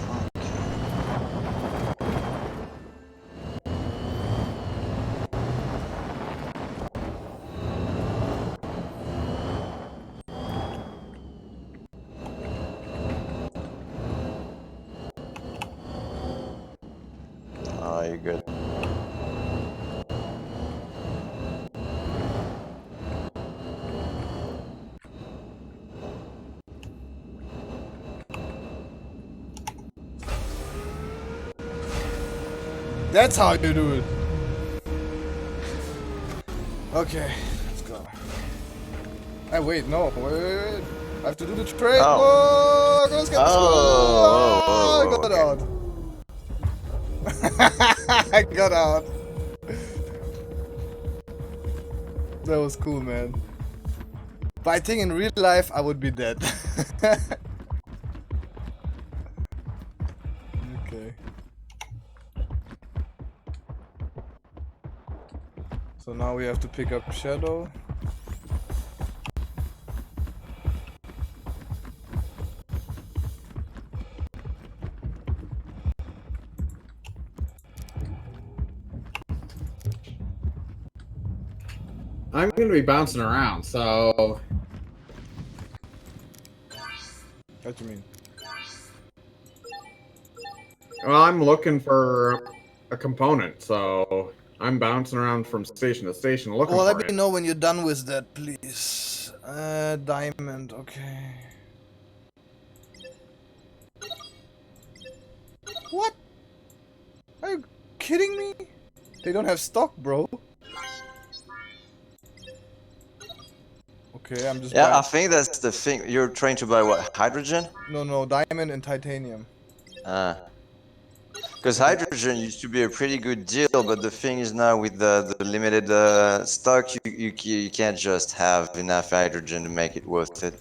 Oh, you're good. That's how you do it. Okay, let's go. Hey, wait, no, wait. I have to do the trade. Oh. Whoa, let's get Oh, I got out. I got out. That was cool, man. But I think in real life I would be dead. Okay. So now we have to pick up Shadow. I'm gonna be bouncing around, so What do you mean? Well, I'm looking for a component, so I'm bouncing around from station to station looking Well, let for me it. know when you're done with that, please. Diamond, okay. What? Are you kidding me? They don't have stock, bro. Okay, I'm just Yeah, I buying. think that's the thing. You're trying to buy what? Hydrogen? No, diamond and titanium. Because hydrogen used to be a pretty good deal, but the thing is now with the limited stock, you can't just have enough hydrogen to make it worth it.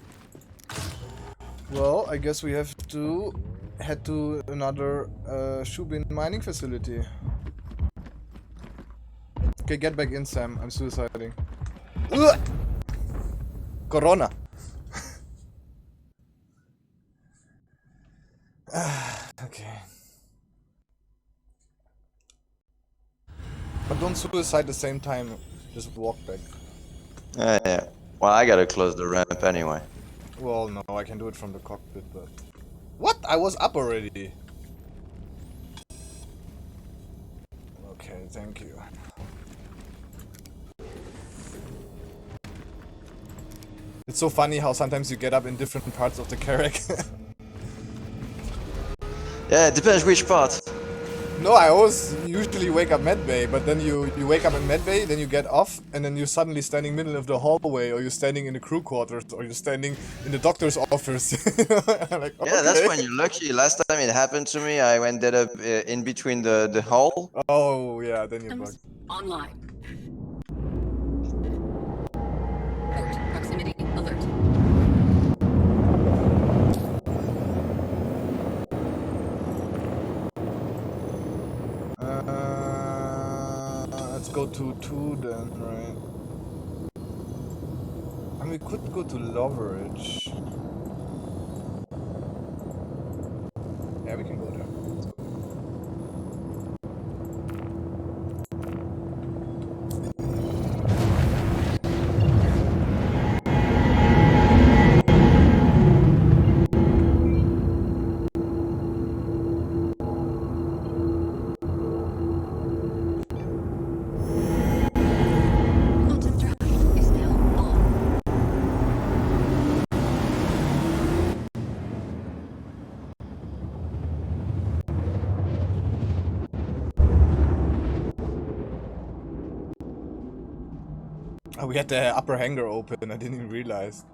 Well, I guess we have to head to another Shubin mining facility. Okay, get back in, Sam. I'm suiciding. Ugh! Corona. Okay. But don't suicide at the same time. Just walk back. Yeah. Well, I gotta close the ramp anyway. Well, no, I can do it from the cockpit, but... What? I was up already. Okay, thank you. It's so funny how sometimes you get up in different parts of the Carrack. Yeah, it depends which part. No, I always usually wake up medbay, but then you wake up in medbay, then you get off, and then you're suddenly standing middle of the hallway, or you're standing in the crew quarters, or you're standing in the doctor's office. Like, Yeah, that's okay. when you're lucky. Last time it happened to me, I ended up in between the hall. Oh yeah, then you're bugged. Systems online. Port proximity alert. Let's go to 2 then, right? I mean, we could go to Loveridge. Yeah, we can go there. Let's go. Quantum drive is now on. Oh, we had the upper hangar open. I didn't even realize.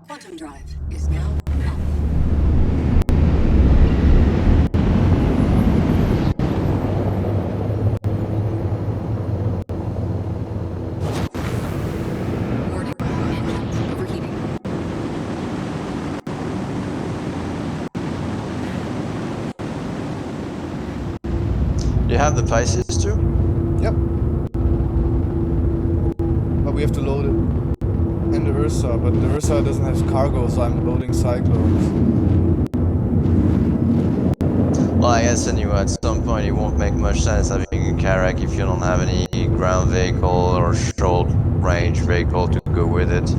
Quantum drive is now on. Warning. Engines overheating. You have the Pisces too? Yep. But we have to load it. And the Ursa, but the Ursa doesn't have cargo, so I'm loading Cyclones. Well, I guess anyway, at some point it won't make much sense having a Carrack if you don't have any ground vehicle or short range vehicle to go with it.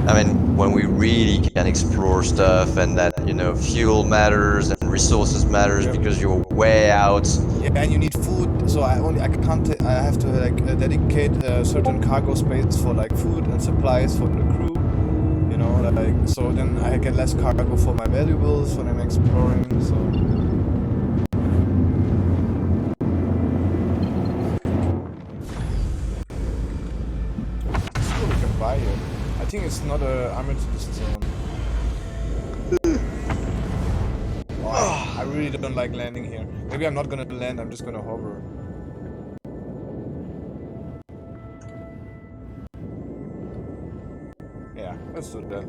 I mean, when we really can explore stuff and that, you know, fuel matters and resources matters because you're way out. Yeah, and you need food, so I can't. I have to like dedicate a certain cargo space for like food and supplies for the crew. You know, like so then I get less cargo for my valuables when I'm exploring. So. Let's see what we can buy here. I think it's not a armored zone. Oh, I really don't like landing here. Maybe I'm not gonna land, I'm just gonna hover. Yeah, let's do that.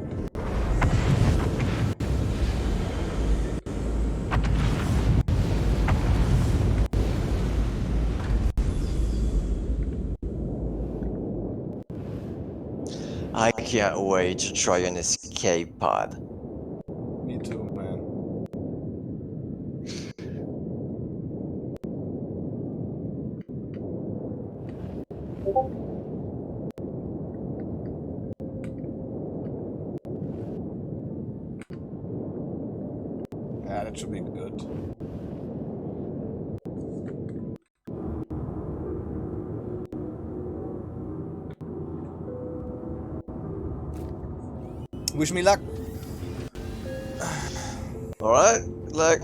I can't wait to try an escape pod. Me too, man. that should be good. Wish me luck. Alright, good luck.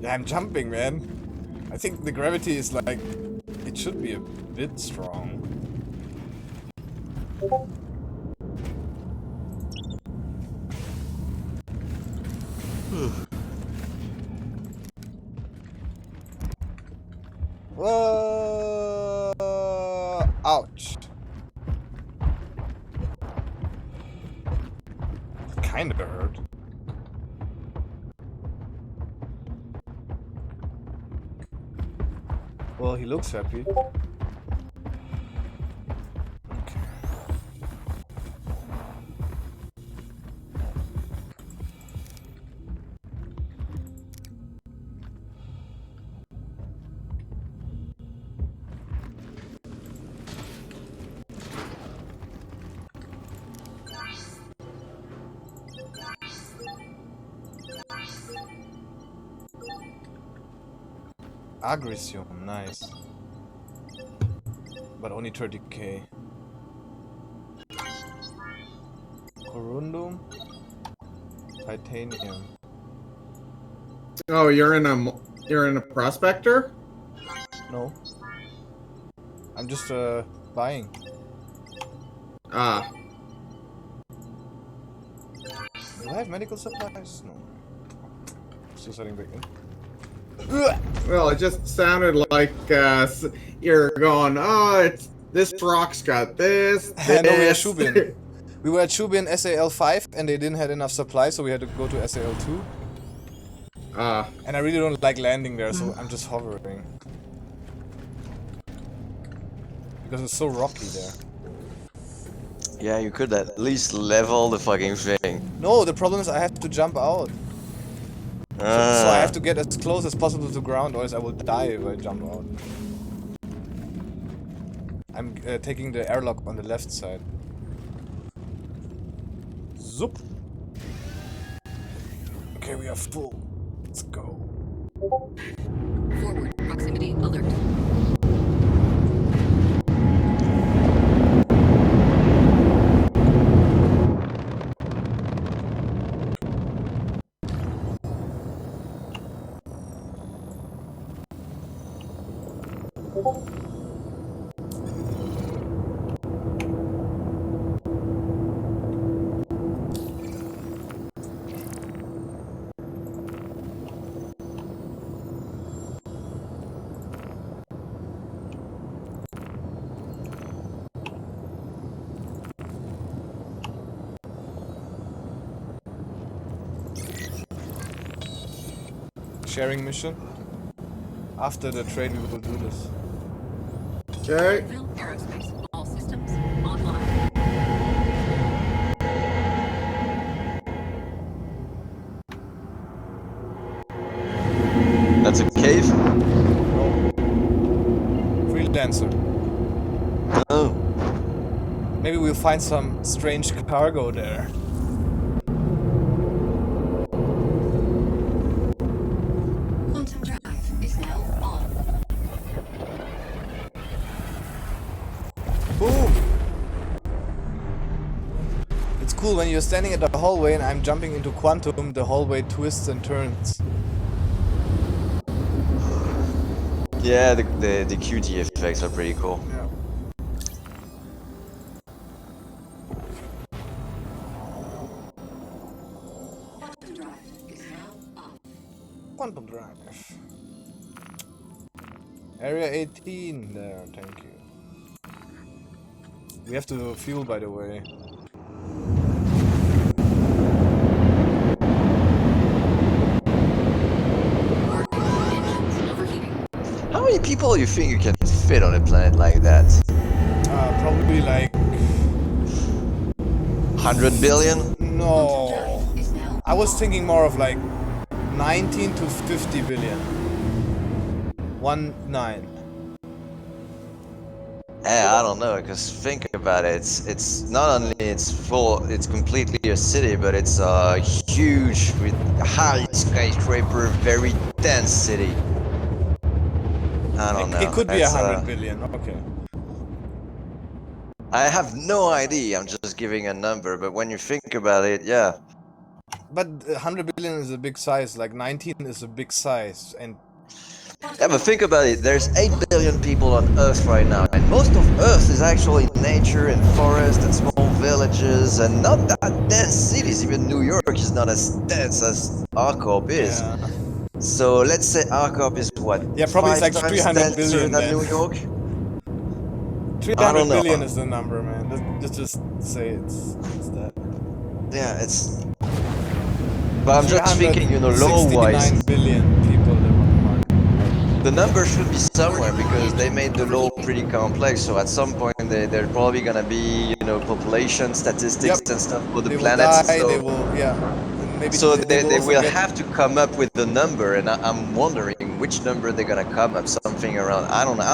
Yeah, I'm jumping, man. I think the gravity is like... It should be a bit strong. Ouch. Kinda hurt. Well, he looks happy. Okay. Aggression, nice. But only 30k. Corundum. Titanium. Oh, you're in a prospector? No. I'm just buying. Ah. Do I have medical supplies? No. Still setting back in. Well, it just sounded like you're going, oh, this rock's got this. No, we are this." Shubin. We were at Shubin SAL5 and they didn't have enough supply, so we had to go to SAL2. And I really don't like landing there, so I'm just hovering. Because it's so rocky there. Yeah, you could at least level the fucking thing. No, the problem is I have to jump out. So I have to get as close as possible to ground, or else I will die if I jump out. I'm taking the airlock on the left side. Zoop. Okay, we are full. Let's go. Forward proximity alert. Sharing mission. After the trade, we will do this. Okay. Phil Aerospace. All systems online. That's a cave? No. Freelancer. Oh. Maybe we'll find some strange cargo there. Quantum drive is now on. Boom! It's cool when you're standing at the hallway and I'm jumping into quantum, the hallway twists and turns. Yeah, the QT effects are pretty cool. Yeah. Quantum drive is now on. Quantum drive. Area 18 there, thank you. We have to fuel, by the way. Engines overheating. How many people you think you can fit on a planet like that? Probably like... 100 billion? No. Is now I was thinking more of like 19 to 50 billion. 19. I don't know, because think about it. It's not only it's completely a city, but it's a huge with high skyscraper, very dense city. I don't It know. could be It's 100 billion. Okay. I have no idea. I'm just giving a number, but when you think about it, yeah. But 100 billion is a big size. Like 19 is a big size, and Yeah, but think about it. There's 8 billion people on Earth right now, and most of Earth is actually nature and forest and small villages and not that dense cities. Even New York is not as dense as Arcorp is. yeah, So let's say Arcorp is what, yeah, probably it's five like times 300 denser billion than then. New York? I 300 don't know. billion is the number, man. Let's just say it's that. Yeah, it's. But I'm just thinking, law-wise, 369 billion people live on Mars. the number should be somewhere because they made the law pretty complex. So at some point, they're probably gonna be, population statistics Yep. and stuff for the They will planet. die. So, They will, yeah. And maybe so they will they also will get. have to come up with the number, and I'm wondering which number they're gonna come up. Something around, I don't know.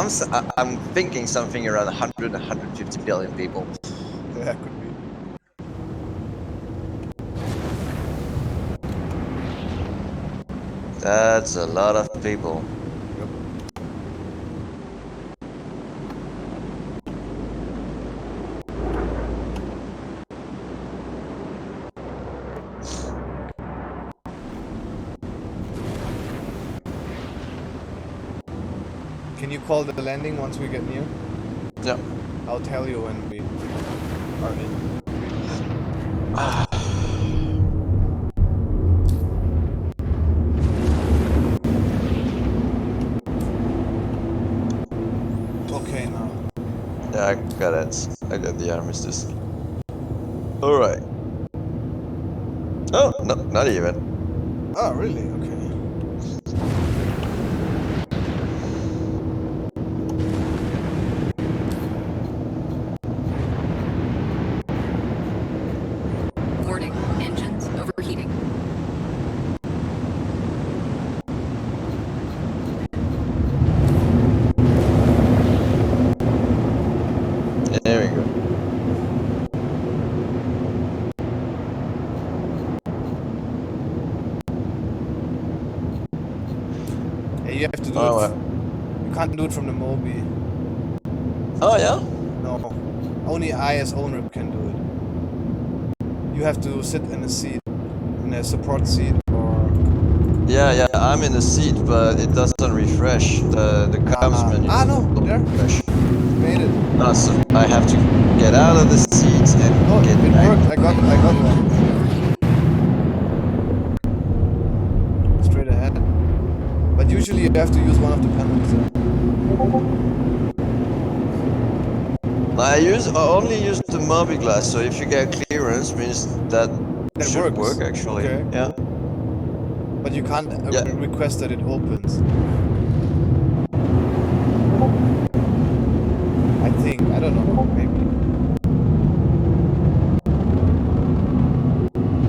I'm thinking something around 100, 150 billion people. Yeah, could be. That's a lot of people. Can you call the landing once we get near? Yeah. I'll tell you when we are in. Okay, now. Yeah, I got it. I got the armistice. Alright. Oh, no, not even. Oh, really? Okay. Warning, engines overheating. There we go. Yeah, you have to do Oh, it. You can't do it from the Mobi. oh yeah? No. Only I as owner can do it. You have to sit in a seat, in a support seat, or Yeah, I'm in the seat, but it doesn't refresh. The comms menu no, doesn't there. refresh. Made it. No, so I have to get out of the seat and Oh, get it back. worked. I got one. Straight ahead. But usually you have to use one of the panels. I only use the Mobi glass, so if you get clearance, means that That should works. work actually. Okay. Yeah. But you can't Yeah. request that it opens. I think. I don't know. Maybe.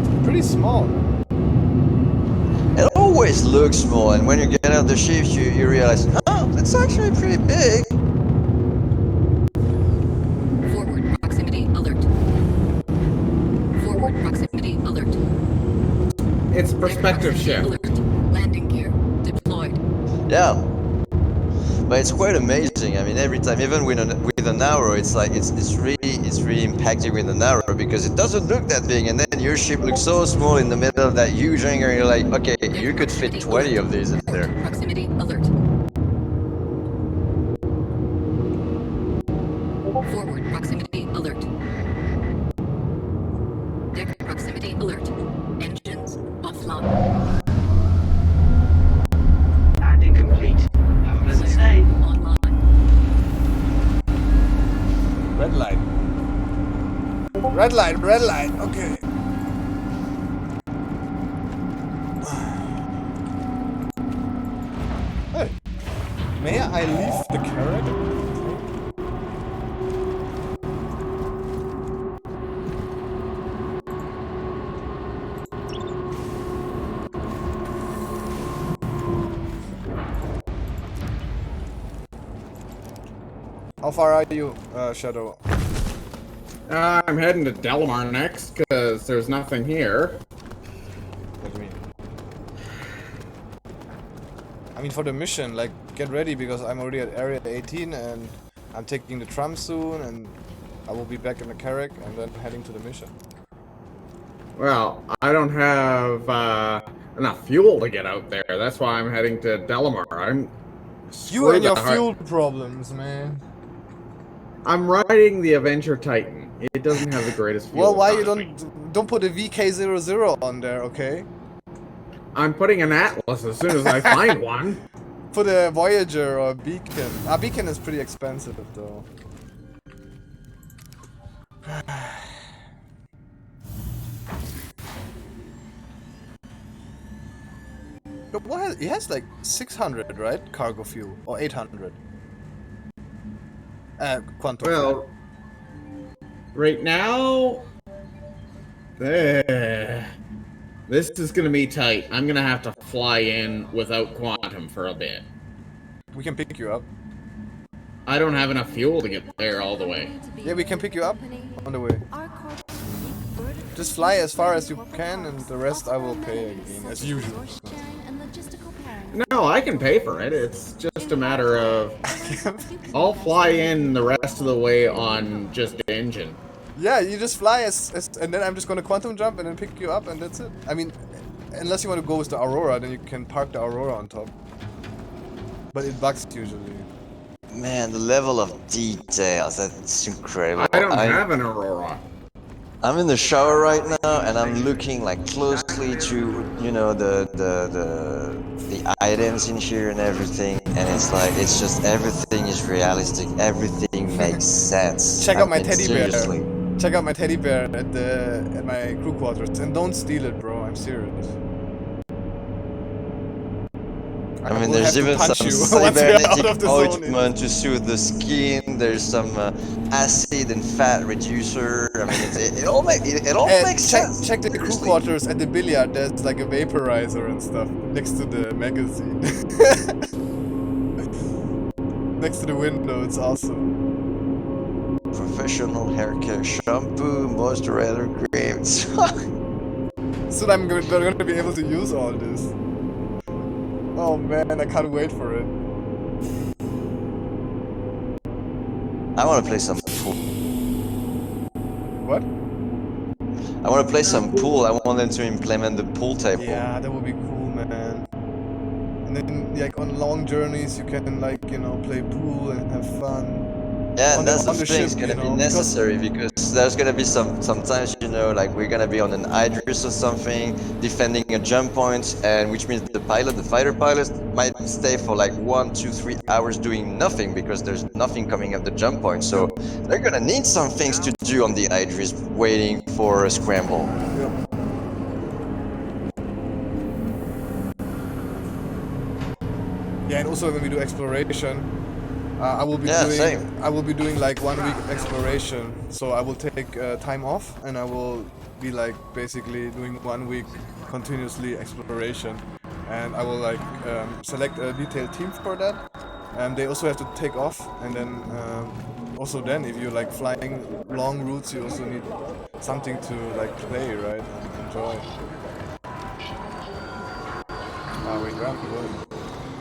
It's pretty small. It always looks small, and when you get out the ship, you realize, oh, it's actually pretty big. Forward proximity alert. Forward proximity alert. It's perspective Proximity shift. alert. Landing gear deployed. Yeah. But it's quite amazing. I mean, every time, even with an arrow, it's like it's really impacting with an arrow because it doesn't look that big, and then your ship looks so small in the middle of that huge hangar. And you're like, okay, you could fit 20 of these in there. Proximity alert. Forward proximity alert. Deck proximity alert. Engines offline. Landing complete. Have a pleasant stay. Online. Red light. Red light. Red light. Okay. Hey. May I leave the carrot? How far are you, Shadow? I'm heading to Delamar next, because there's nothing here. What do you mean? I mean for the mission, like, get ready because I'm already at area 18 and I'm taking the tram soon and I will be back in the Carrack and then heading to the mission. Well, I don't have enough fuel to get out there. That's why I'm heading to Delamar. You and your fuel problems, man. I'm riding the Avenger Titan. It doesn't have the greatest fuel. Well, why you economy. don't put a VK00 on there, okay? I'm putting an Atlas as soon as I find one. Put a Voyager or a Beacon. Beacon is pretty expensive though. But what? It has like 600, right? Cargo fuel or 800. Quantum. Well, right now, this is gonna be tight. I'm gonna have to fly in without Quantum for a bit. We can pick you up. I don't have enough fuel to get there all the way. Yeah, we can pick you up on the way. Just fly as far as you can, and the rest I will pay again, as usual. No, I can pay for it. It's just a matter of I'll fly in the rest of the way on just engine. Yeah, you just fly and then I'm just gonna quantum jump and then pick you up and that's it. I mean, unless you want to go with the Aurora, then you can park the Aurora on top. But it bugs usually. Man, the level of details, that's incredible. I don't have an Aurora. I'm in the shower right now and I'm looking like closely to, you know, the items in here and everything, and it's like, it's just everything is realistic, everything makes sense. Check out my I mean, teddy bear. seriously. Check out my teddy bear at my crew quarters and don't steal it, bro. I'm serious. I mean, will there's have to even punch some you once you're out cybernetic of the zone. ointment to soothe the skin. There's some acid and fat reducer. I mean, it all makes sense. Check the crew Seriously. quarters at the billiard. There's like a vaporizer and stuff next to the magazine. Next to the window. It's awesome. Professional hair care shampoo, moisturizer creams. Soon I'm going to be able to use all this. Oh man, I can't wait for it. I want to play some pool. What? I want to play some pool. I want them to implement the pool table. Yeah, that would be cool, man. And then, like, on long journeys, you can, like, you know, play pool and have fun. Yeah, on that's the the thing. It's ship, gonna you be know, necessary because there's gonna be sometimes, you know, like we're gonna be on an Idris or something, defending a jump point, and which means the fighter pilot, might stay for like 1, 2, 3 hours doing nothing because there's nothing coming at the jump point. So they're gonna need some things to do on the Idris, waiting for a scramble. Yeah, and also when we do exploration, I will be doing like 1 week exploration. So I will take time off and I will be like basically doing 1 week continuously exploration, and I will like select a detailed team for that. They also have to take off, and then also then if you're like flying long routes, you also need something to like play, right, and enjoy. Wait, where am I going?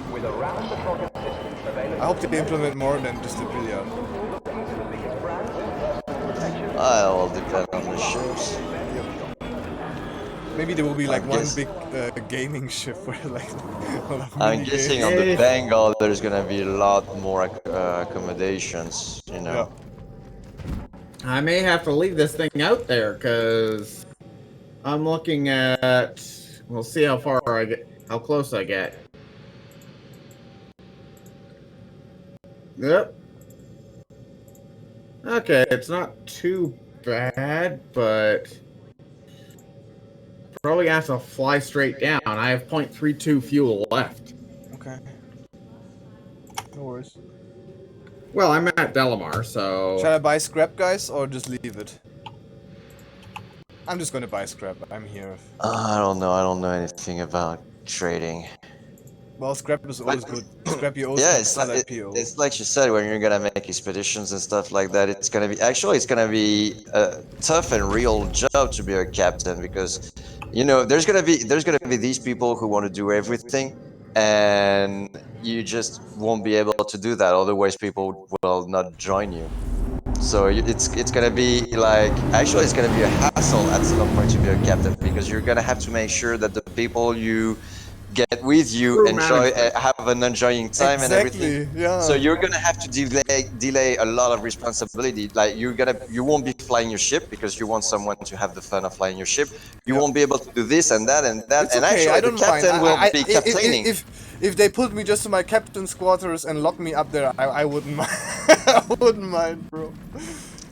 With a round-the-clock assistance available. I hope they implement more than just a billiard. I will depend on the ships. Maybe there will be like I one guess- big gaming ship where like I'm guessing on the Bengal there's gonna be a lot more accommodations, you know. I may have to leave this thing out there because I'm looking at. We'll see how far I get, how close I get. Yep. Okay, it's not too bad, but probably have to fly straight down. I have 0.32 fuel left. Okay. No worries. Well, I'm at Delamar, so Shall I buy scrap, guys, or just leave it? I'm just gonna buy scrap. I'm here. I don't know anything about trading. Well, scrap is always good. Scrap you always Yeah, can it's sell like, at PO. it's like you said, when you're gonna make expeditions and stuff like that, it's gonna be it's gonna be a tough and real job to be a captain, because there's gonna be these people who want to do everything, and you just won't be able to do that. Otherwise, people will not join you. So it's gonna be like, actually it's gonna be a hassle at some point to be a captain, because you're gonna have to make sure that the people you get with you Crew enjoy management. have an enjoying time and everything. Exactly. Yeah. So you're gonna have to delay a lot of responsibility. Like you won't be flying your ship because you want someone to have the fun of flying your ship. You Yeah. won't be able to do this and that and that. It's And okay. actually, I the don't mind. captain will be I- captaining. if they put me just to my captain's quarters and lock me up there, I wouldn't mind. I wouldn't mind, bro.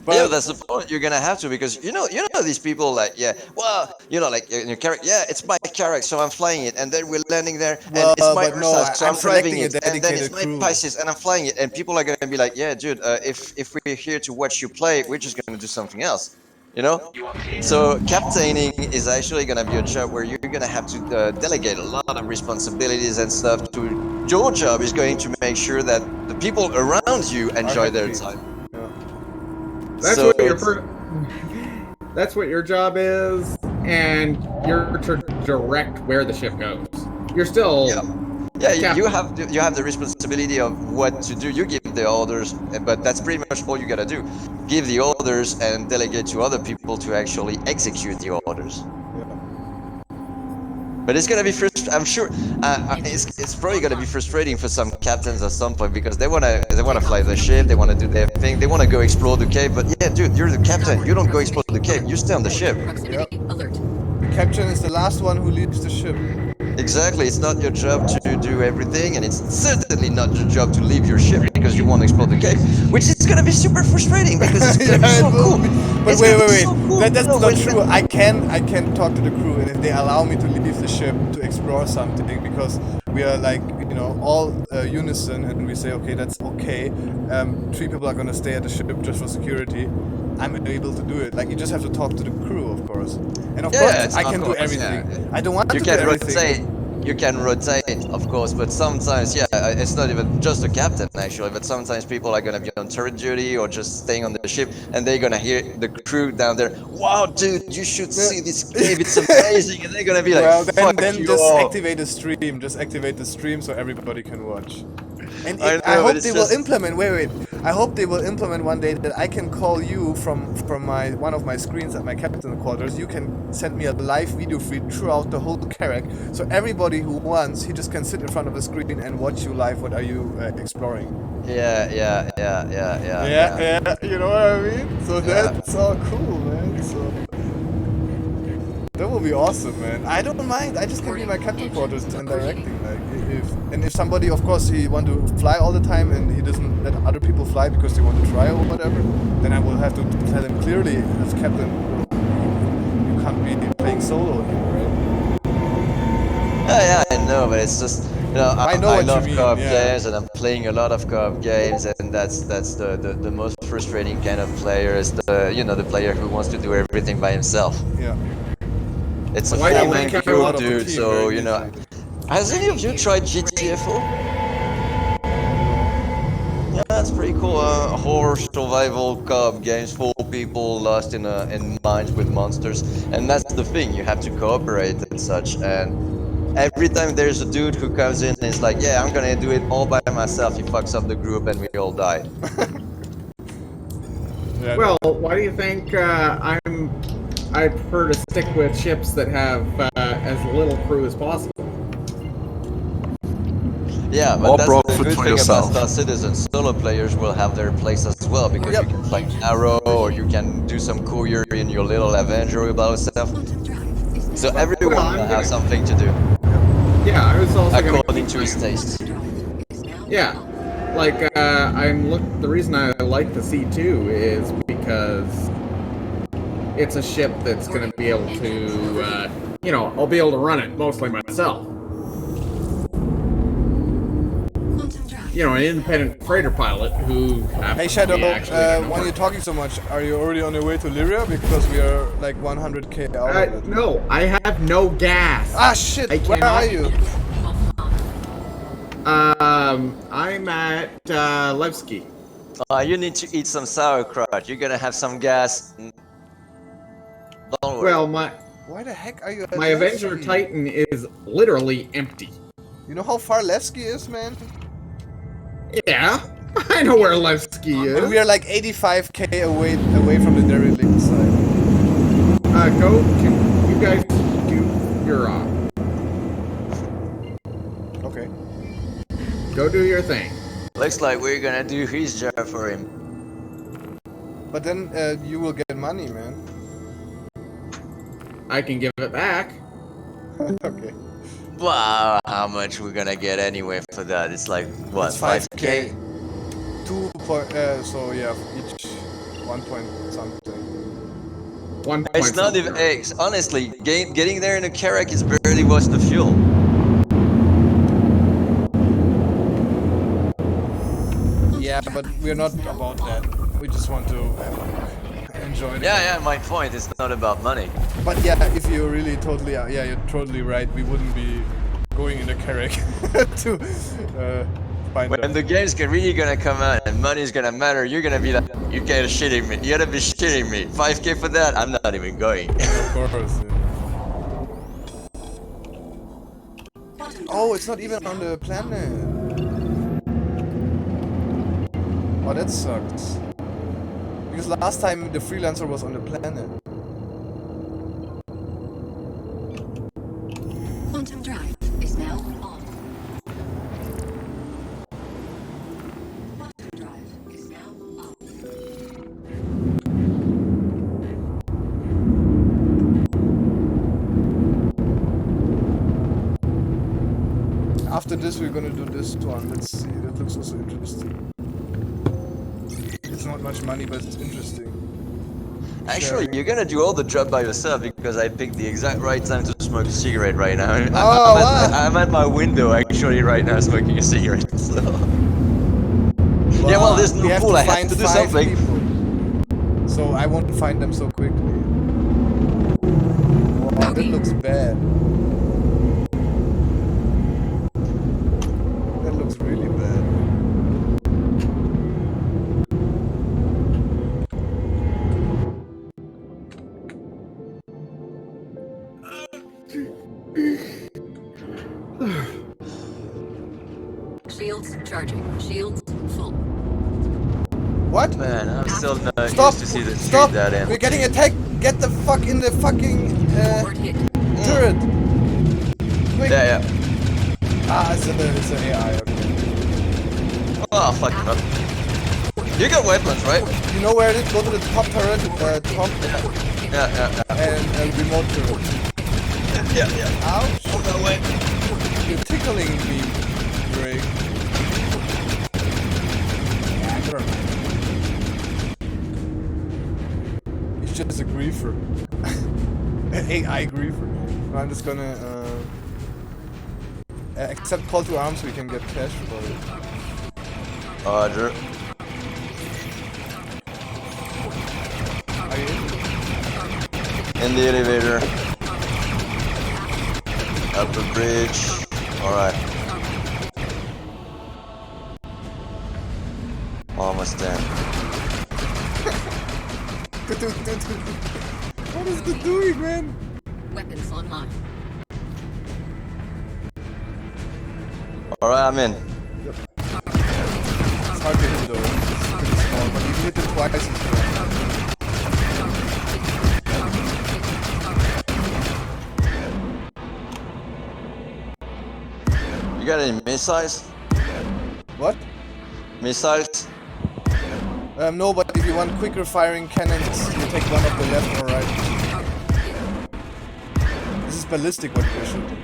But Yeah, that's the point. You're gonna have to, because you know these people, like, yeah, well, like in your character, yeah, it's my character, so I'm flying it, and then we're landing there, and it's Well, my but no, Ursa, so I'm I'm driving selecting a it, and then it's dedicated my crew. Pisces, and I'm flying it, and people are gonna be like, yeah, dude, if we're here to watch you play, we're just gonna do something else, you know? So captaining is actually gonna be a job where you're gonna have to delegate a lot of responsibilities and stuff. To your job is going to make sure that the people around you enjoy their happy. time. Yeah. That's So what your it's- first. That's what your job is, and you're to direct where the ship goes. You're still. Yeah. Yeah, captain. you have the responsibility of what to do. You give the orders, but that's pretty much all you gotta do. Give the orders and delegate to other people to actually execute the orders. But it's gonna be I'm sure it's probably gonna be frustrating for some captains at some point, because they wanna fly the ship, they wanna do their thing, they wanna go explore the cave. But yeah, dude, you're the captain. You don't go explore the cave. You stay on the ship. Proximity alert. The captain is the last one who leaves the ship. Exactly, it's not your job to do everything, and it's certainly not your job to leave your ship because you want to explore the cave, which is gonna be super frustrating, because it's gonna be Yeah, so it will cool. be. But It's wait, gonna be wait, so wait. cool, That's you know, not when- true. I can talk to the crew, and if they allow me to leave the ship to explore something, because we are like, all unison, and we say, okay, that's okay. 3 people are gonna stay at the ship just for security. I'm able to do it. Like, you just have to talk to the crew, of course. And of Yeah, course, it's I of can do course, everything. yeah. I don't want You to do can everything. rotate. You can rotate, of course, but sometimes, yeah, it's not even just the captain actually. But sometimes people are gonna be on turret duty or just staying on the ship, and they're gonna hear the crew down there. Wow, dude, you should see this cave. It's amazing, and they're gonna be like, Well, "Fuck then you just all." activate the stream. Just activate the stream so everybody can watch. And I I know, but hope it's they will just- implement. Wait. I hope they will implement one day that I can call you from one of my screens at my captain quarters. You can send me a live video feed throughout the whole carrack, so everybody who wants, he just can sit in front of the screen and watch you live. What are you exploring? Yeah. Yeah. You know what I mean? So that's all cool, man. So. That will be awesome, man. I don't mind. I just can be in my captain quarters and directing. Like, if somebody, of course, he want to fly all the time and he doesn't let other people fly because they want to try or whatever, then I will have to tell him clearly as captain, you can't be playing solo here, right? Yeah, I know, but it's just, I know what you love mean, co-op yeah. games, and I'm playing a lot of co-op games, and that's the most frustrating kind of player, is the player who wants to do everything by himself. Yeah. It's a Why do you full-man think crew, out of the dude. team So very easily. has any of you tried GTA 4? Yeah, that's pretty cool. Horror survival co-op games, 4 people lost in mines with monsters, and that's the thing. You have to cooperate and such. And every time there's a dude who comes in and is like, "Yeah, I'm gonna do it all by myself," he fucks up the group and we all die. Yeah, Well, why do you think I prefer to stick with ships that have as little crew as possible? Yeah, but More that's the profit good for thing yourself. about Star Citizen. Solo players will have their place as well, because Yep. you can fly Arrow, or you can do some courier in your little Avenger about stuff. Quantum drive is So now everyone Well, I'm will have gonna- something to do, Yeah, I was also gonna according to his taste. drive is now Yeah, like the reason I like the C2 is because it's a ship that's going to be able to, I'll be able to run it mostly myself. quantum drive. An independent freighter pilot who happens Hey to Shadow, be actually when you're talking so much, are you already on your way to Lyria? Because we are like 100k out of it. no, I have no gas. Ah shit, I where cannot- are you? I'm at Levski. You need to eat some sauerkraut. You're gonna have some gas. Don't worry. Well, Why the heck are you at my Avenger Levski? Titan is literally empty. You know how far Levski is, man? Yeah, I know where Levski And we is. are like 85k away from the derelict side. You guys do your Okay. go do your thing. Looks like we're gonna do his job for him. But then you will get money, man. I can give it back. Okay. Wow, how much we're gonna get anyway for that? It's like what, It's 5k? 2 point, so yeah, each 1 point something. 1 point. It's not even. Honestly, getting there in a Karak is barely worth the fuel. Yeah, but we're not about that. We just want to enjoy it. Yeah, my point is not about money. But yeah, if you're really totally, yeah, you're totally right. We wouldn't be going in the Carrack to find When out. the game's really gonna come out and money's gonna matter, you're gonna be like, you gotta shitting me. You gotta be shitting me. 5k for that? I'm not even going. Of course. Yeah. Oh, it's not even on the planet. Oh, that sucks. Because last time the freelancer was on the planet. Quantum drive is now on. Quantum drive is now on. After this, we're gonna do this one. Let's see. That looks also interesting. It's not much money, but it's interesting. Actually, you're gonna do all the job by yourself because I picked the exact right time to smoke a cigarette right now. I'm at my window actually right now smoking a cigarette. So. Yeah, well, there's we no have pool. to I have find to do 5 something. people. So I won't find them so quickly. Wow, that looks bad. That looks really bad. Shields charging. Shields full. What? Man, I'm still not Stop! used to see the Stop! street that We're end. getting attacked! Get the fuck in the fucking Forward hit. turret! Quick! Yeah. Ah, it's an AI, okay. Oh, fuck it up. You got weapons, right? You know where it is? Go to the top turret, top Yeah. and remote turret. Yeah. Ouch! Oh, no way. You're tickling me, Drake. He's just a griefer. An AI griefer. No, I'm just gonna accept call to arms so we can get cash for it. Roger. Are you in? In the elevator. Up the bridge. Alright. Almost there. What is it doing, man? Weapons online. Alright, I'm in. It's hard to hit though. It's pretty small, but you hit it twice. It's fine. You got any missiles? What? Missiles? No, but if you want quicker firing cannons, you take one of the left or right. This is ballistic what you're shooting.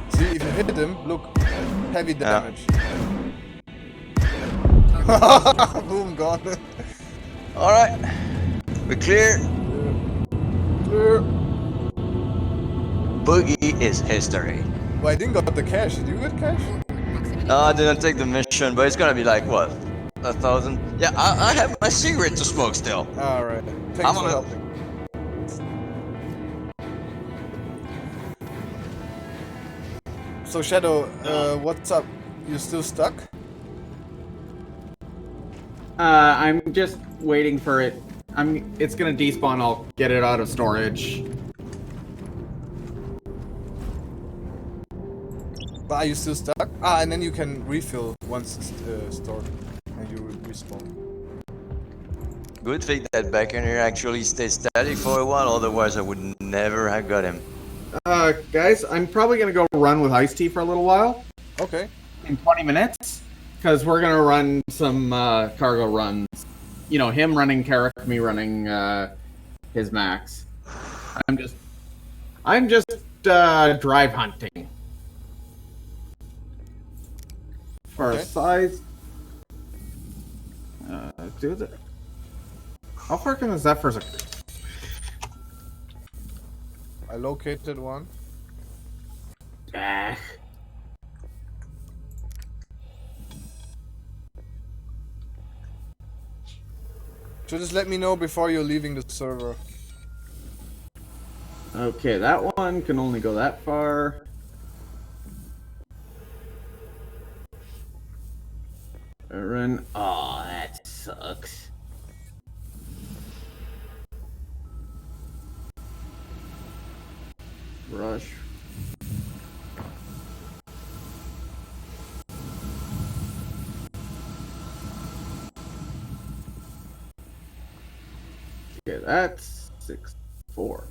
See, if you hit him, look, heavy damage. Boom, gone. Alright. We're clear. Clear. Boogie is history. Well, I didn't got the cash. Did you get cash? Proximity. No, I didn't take the mission, but it's gonna be like, what? 1,000? Yeah, I have my cigarette to smoke still. Alright. Thanks I'm for gonna- helping. So Shadow, what's up? You still stuck? I'm just waiting for it. It's gonna despawn. I'll get it out of storage. But are you still stuck? Ah, and then you can refill once it's stored, and you respawn. Good thing that Beckon here actually stayed static for a while, otherwise I would never have got him. Guys, I'm probably gonna go run with Ice Tea for a little while. Okay. In 20 minutes. Because we're gonna run some cargo runs. You know, him running Carrick, me running his max. I'm just drive hunting. For Okay. a size. Do the. How far can the Zephyrs? I located one. Ah. So just let me know before you're leaving the server. Okay, that one can only go that far. Run. Oh, that sucks. Rush. Okay, that's 6-4.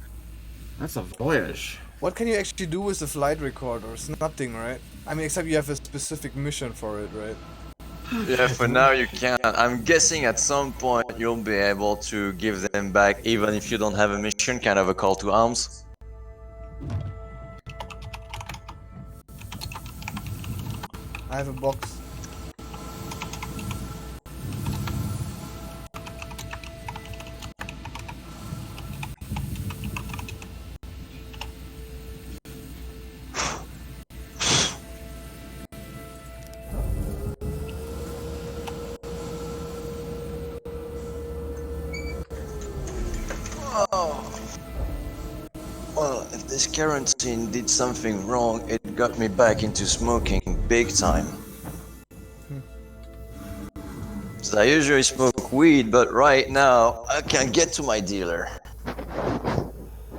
That's a voyage. What can you actually do with the flight recorders? Nothing, right? I mean, except you have a specific mission for it, right? Yeah, for now you can't. I'm guessing at some point you'll be able to give them back even if you don't have a mission, kind of a call to arms. I have a box. Well, if this quarantine did something wrong, it got me back into smoking big time. So I usually smoke weed, but right now I can't get to my dealer.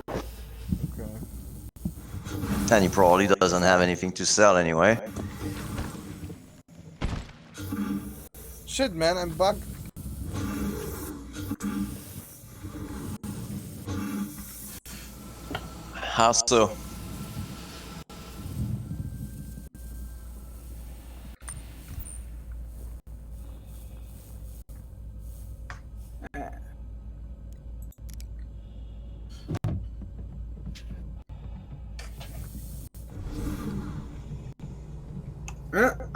Okay. And he probably doesn't have anything to sell anyway. Shit, man, I'm bugged. How so?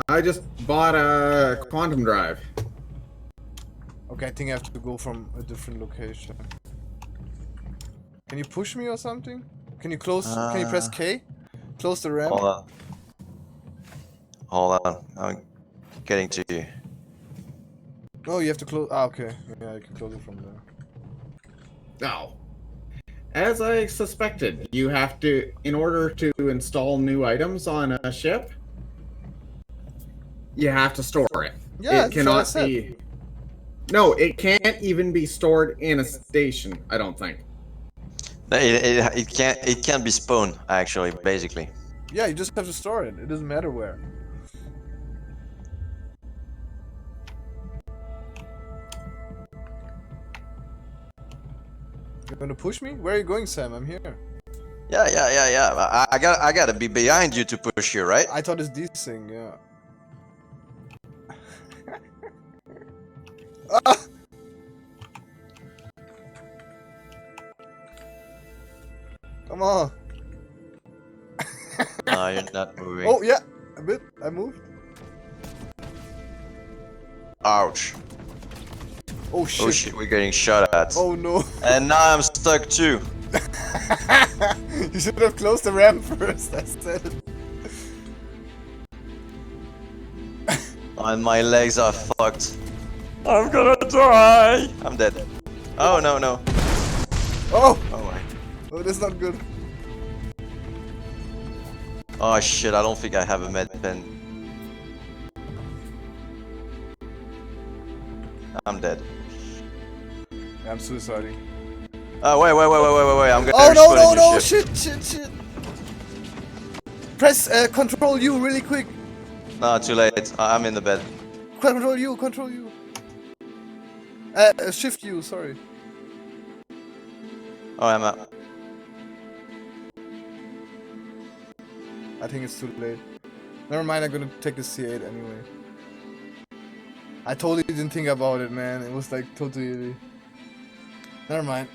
I just bought a quantum drive. Okay, I think I have to go from a different location. Can you push me or something? Can you close? Can you press K? Close the ramp. Hold on. Hold on. I'm getting to you. Oh, you have to close. Ah, okay. Yeah, I can close it from there. No. As I suspected, you have to, in order to install new items on a ship, you have to store it. Yeah, It cannot be. No, it can't even be stored in a station, I don't think. No, it can't be spawned actually, basically. Yeah, you just have to store it. It doesn't matter where. You gonna push me? Where are you going, Sam? I'm here. Yeah. I gotta be behind you to push you, right? I thought it's this thing, yeah. Ah! Come on. No, you're not moving. Oh, yeah. A bit. I moved. Ouch. Oh, shit. Oh shit, we're getting shot at. Oh, no. And now I'm stuck too. You should have closed the ramp first, I said. And my legs are fucked. I'm gonna die. I'm dead. Oh no. Oh! Oh my. Oh, that's not good. Oh shit, I don't think I have a med pen. I'm dead. I'm suiciding. Oh, wait. I'm gonna Oh no, respawn no, in your no, ship. shit. Press Control U really quick. No, too late. I'm in the bed. Control U. Shift U, sorry. Oh, I'm out. I think it's too late. Never mind, I'm gonna take the C8 anyway. I totally didn't think about it, man. It was like totally... Never mind.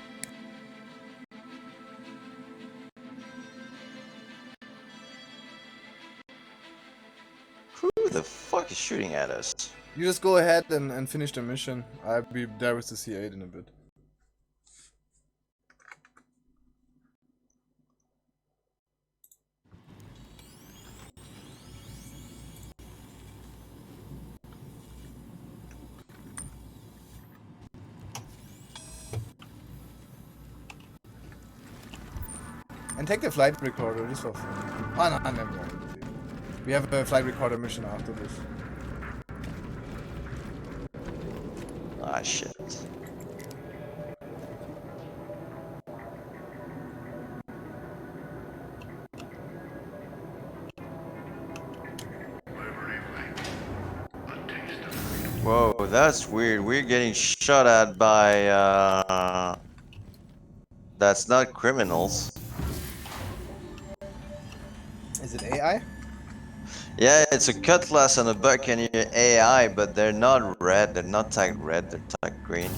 Who the fuck is shooting at us? You just go ahead and finish the mission. I'll be there with the C8 in a bit. And take the flight recorder, just for fun. Oh no, never mind. We have a flight recorder mission after this. Ah, shit. Whoa, that's weird. We're getting shot at by, that's not criminals. Is it AI? Yeah, it's a cutlass and a buccaneer AI, but they're not red. They're not tagged red. They're tagged green.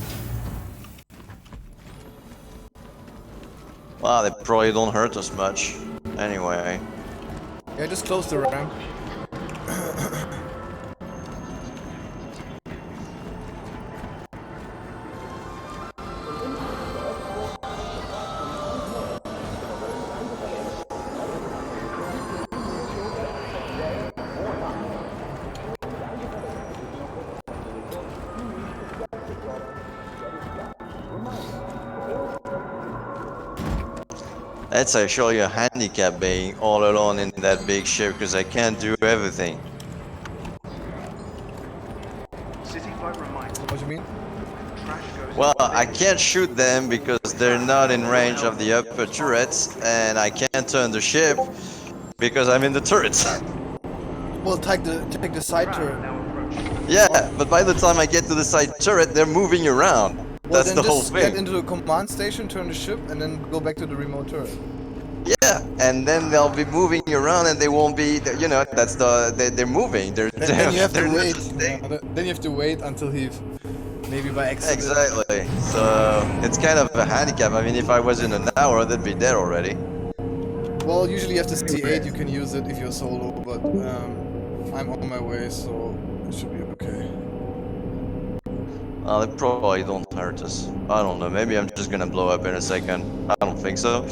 Wow, they probably don't hurt us much. Anyway. Yeah, just close the ramp. That's actually a handicap being all alone in that big ship because I can't do everything. City Folk reminds What do you mean? trash goes Well, I can't shoot them because they're not in range of the upper turrets, and I can't turn the ship because I'm in the turrets. Well, take the side turret. now approaching. Yeah, but by the time I get to the side turret, they're moving around. Well, That's then the whole just get thing. into the command station, turn the ship, and then go back to the remote turret. Yeah, and then they'll be moving around, and they won't be. You know, that's they're moving. Then you have to they're not wait. staying. Then you have to wait until he, maybe by accident. Exactly. So it's kind of a handicap. I mean, if I was in an hour, they'd be dead already. Well, usually you have the C8, you can use it if you're solo, but I'm on my way, so it should be okay. They probably don't hurt us. I don't know. Maybe I'm just gonna blow up in a second. I don't think so.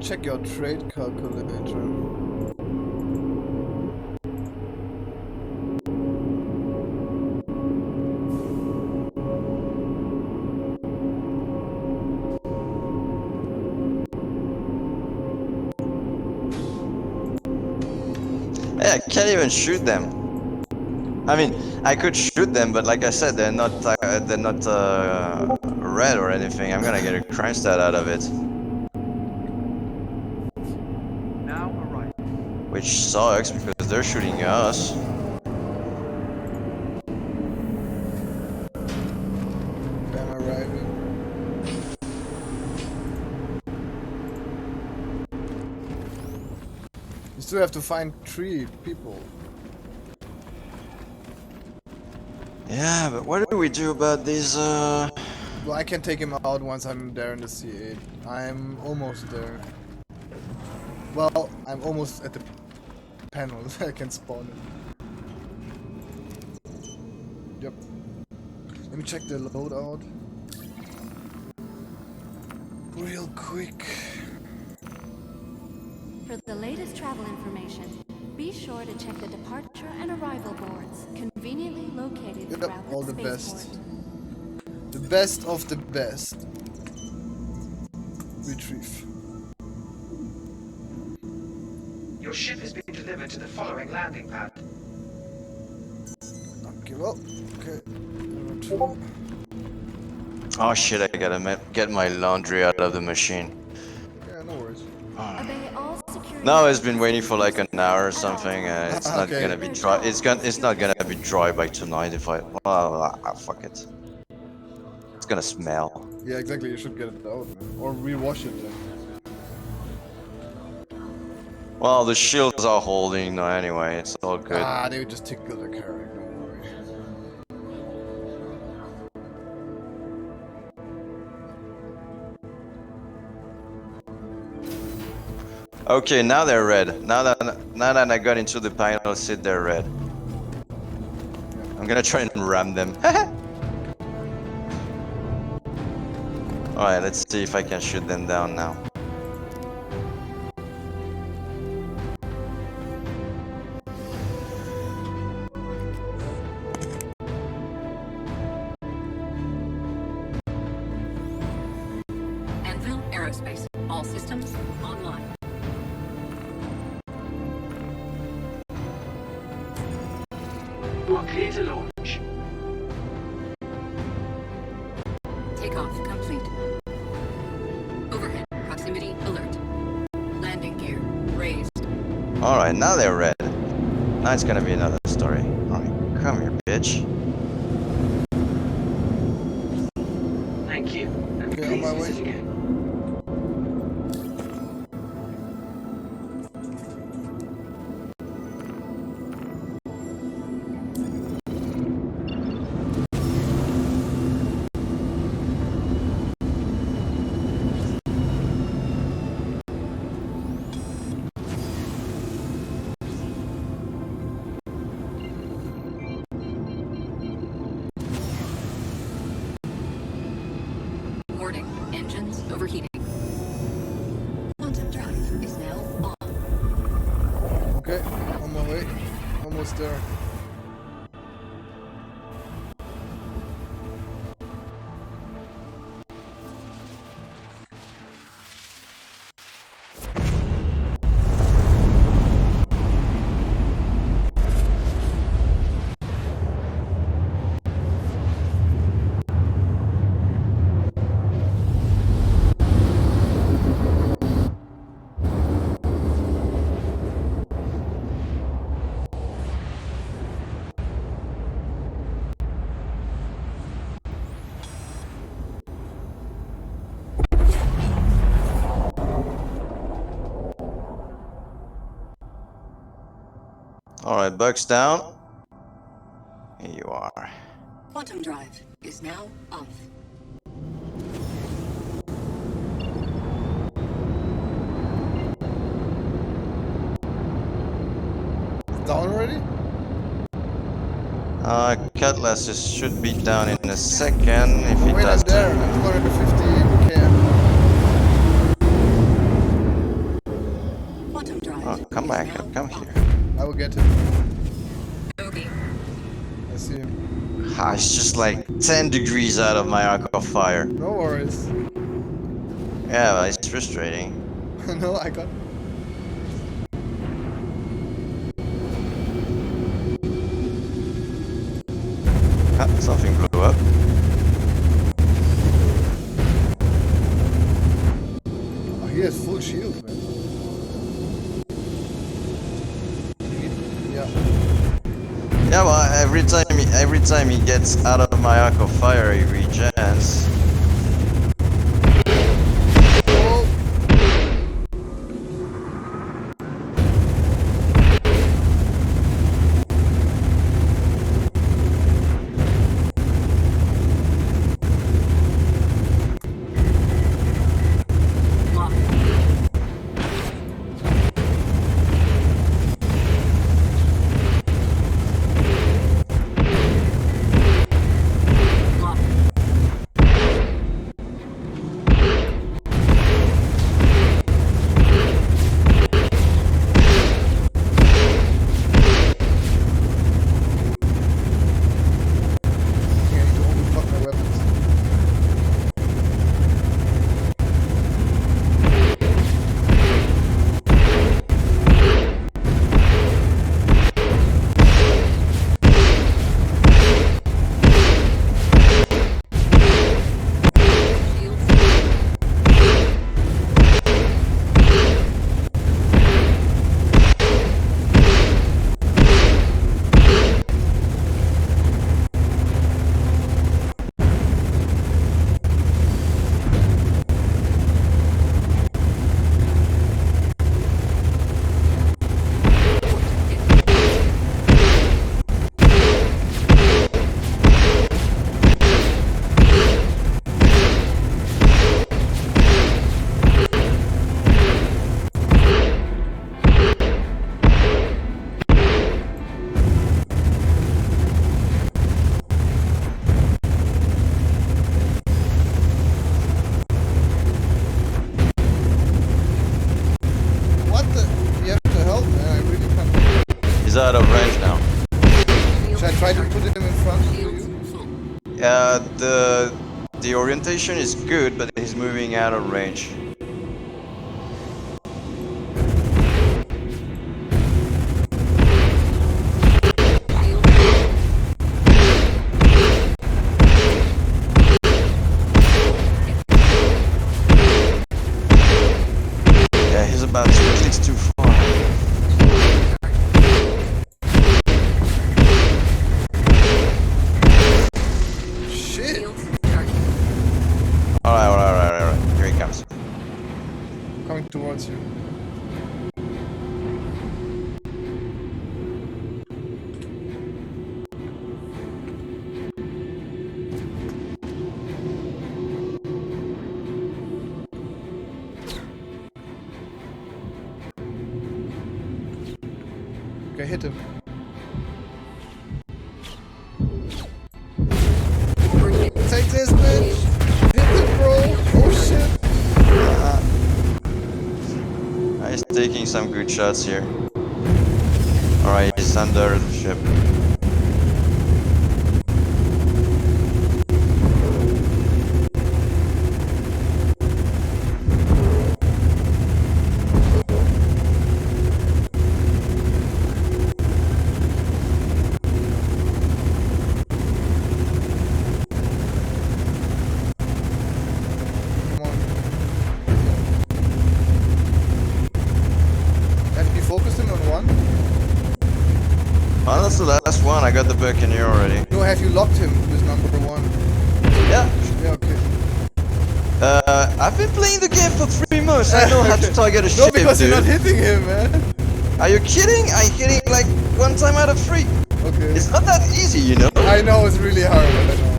Check your trade calculator. Yeah, I can't even shoot them. I mean, I could shoot them, but like I said, they're not red or anything. I'm gonna get a crime stat out of it, Now arriving. which sucks because they're shooting us. I'm arriving. You still have to find 3 people. Yeah, but what do we do about these? Well, I can take him out once I'm there in the C8. I'm almost there. Well, I'm almost at the panel. I can spawn it. Yep. Let me check the loadout. Real quick. For the latest travel information, be sure to check the departure and arrival boards, conveniently located Yep, throughout all the the best. spaceport. The best of the best. Retrieve. Your ship has been delivered to the following landing pad. Okay, well, okay. Oh shit, I gotta get my laundry out of the machine. Yeah, no worries. Obey all security. No, it's been waiting for like an hour or something, and it's not Okay. gonna be dry. It's not gonna be dry by tonight if I. Fuck it. It's gonna smell. Yeah, exactly. You should get it out, man. Or rewash it then. Well, the shields are holding now anyway. It's all good. Ah, they would just tickle the carrot. Don't worry. Okay, now they're red. Now that I got into the panel seat, they're red. I'm gonna try and ram them. Alright, let's see if I can shoot them down now. Anvil Aerospace. All systems online. You are clear to launch. Takeoff complete. Overhead proximity alert. Landing gear raised. Alright, now they're red. Now it's gonna be another story. Alright, come here, bitch. Thank you. And Okay, on please my visit way. again. Warning. Engines overheating. Quantum drive is now on. Okay, on my way. Almost there. Alright, Bugs down. Here you are. Quantum drive is now off. Down already? Cutlass should be down in a second if he Wait, I'm does. there. I'm 250 km. Quantum drive. Oh, come is back, now come off. here. I will get him. Bogey. I see him. Ah, it's just like 10 degrees out of my arc of fire. No worries. Yeah, but it's frustrating. No, I got. Ah, something blew up. Oh, he has full shield, man. Yeah. Yeah, well, every time he gets out of my arc of fire, he regens. Oh. Lock. the orientation is good, but he's moving out of range. Yeah, he's about 2 clicks too far. Shit! Field target. Alright. Here he comes. Coming towards you. Okay, hit him. Take this, bitch! Hit him, bro! Oh shit! He's taking some good shots here. Alright, he's under the ship. Come on. Have you focused him on one? Oh, that's the last one. I got the Buccaneer already. No, have you locked him with number one? Yeah. Yeah, okay. I've been playing the game for 3 months. I know how to target a No, ship, because dude. you're not hitting him, man. Are you kidding? I hit it like 1 time out of 3. Okay. It's not that easy, you know. I know it's really hard, I know.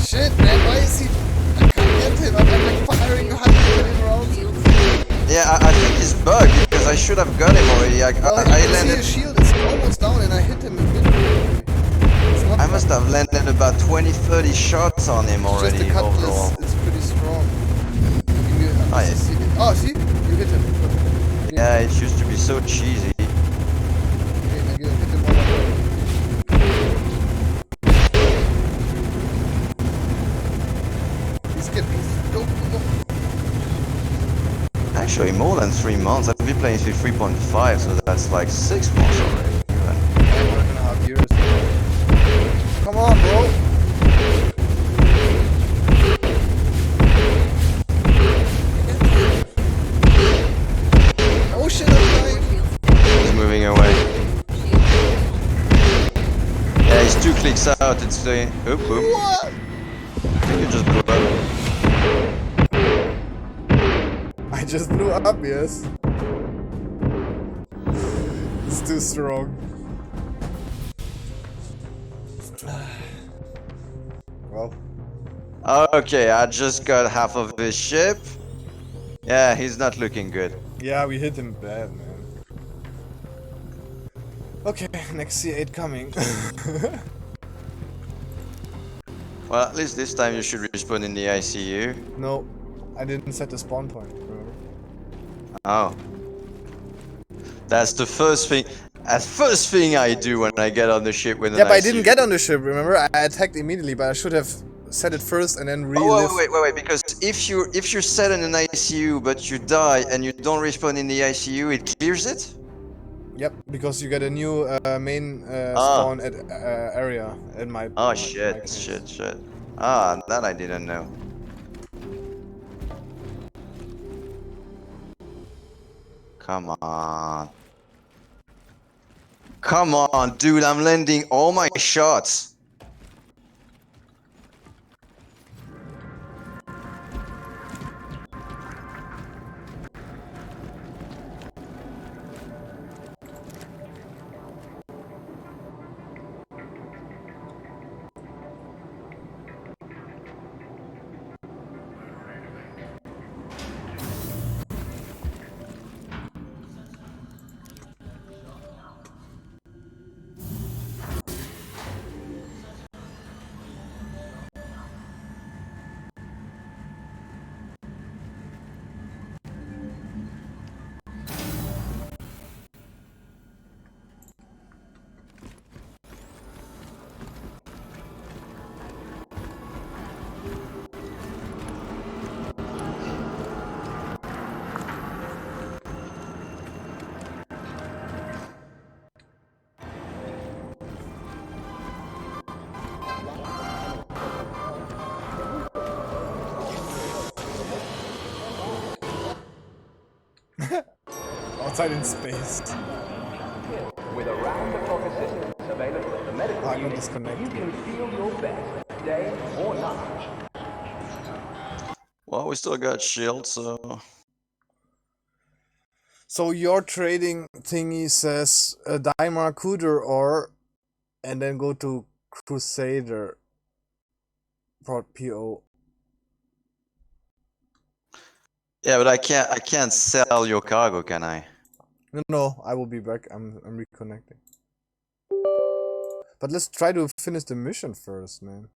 Shit, man, why is he... I can't get him, I'm like firing 100 rounds. Field Yeah, I think it's bugged because I should have got him already. I Well, you I can see landed. his shield is almost down and I hit him immediately. It's not I must have landed about 20-30 shots on him just already the overall. cutlass, it's pretty strong. You, Oh, yeah. see, see? You hit him. Okay. Yeah, it used to be so cheesy. Okay, now hit him one more time. He's getting... Go, go. Actually, more than 3 months. I've been playing with 3.5, so that's like 6 months already. Even. 1.5 years. Come on, bro. Oh shit, I'm dying. He's moving away. Yeah, he's 2 clicks out. It's the. Oop, oop. What? I think you just blew up. I just blew up, yes. It's too strong. Well, Okay, I just got half of his ship. Yeah, he's not looking good. yeah, we hit him bad, man. Okay, next C8 coming. Well, at least this time you should respawn in the ICU. No, I didn't set the spawn point, remember? Oh. That's the first thing. First thing I do when I get on the ship with an Yeah, but I ICU. didn't get on the ship, remember? I attacked immediately, but I should have set it first and then Oh, relive. wait, because if you're set in an ICU but you die and you don't respawn in the ICU, it clears it? Yep, because you get a new main Ah. spawn at area in my. Oh my shit, case. shit. Ah, that I didn't know. Come on. Come on, dude, I'm landing all my shots. outside in space. With around-the-clock assistance available at the medical I got unit, disconnected. you can feel your best, day or night. Well, we still got shield, so So your trading thingy says Daimar Cooter ore, and then go to Crusader. Port PO. yeah, but I can't sell your cargo, can I? No, I will be back. I'm reconnecting. But let's try to finish the mission first, man.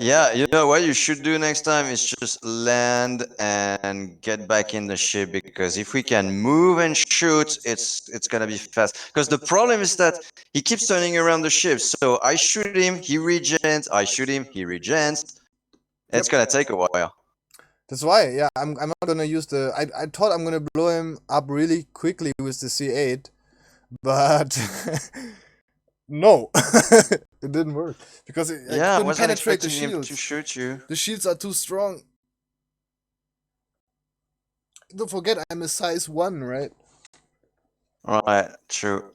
Yeah, you know what you should do next time is just land and get back in the ship, because if we can move and shoot, it's gonna be fast. Because the problem is that he keeps turning around the ship. So I shoot him, he regens. I shoot him, he regens. It's gonna take a while. That's why, yeah, I'm not gonna use the. I thought I'm gonna blow him up really quickly with the C8, but no, it didn't work because I Yeah, I couldn't wasn't penetrate the expecting him to shields. shoot you. The shields are too strong. Don't forget, I'm a size 1, right? Alright, true.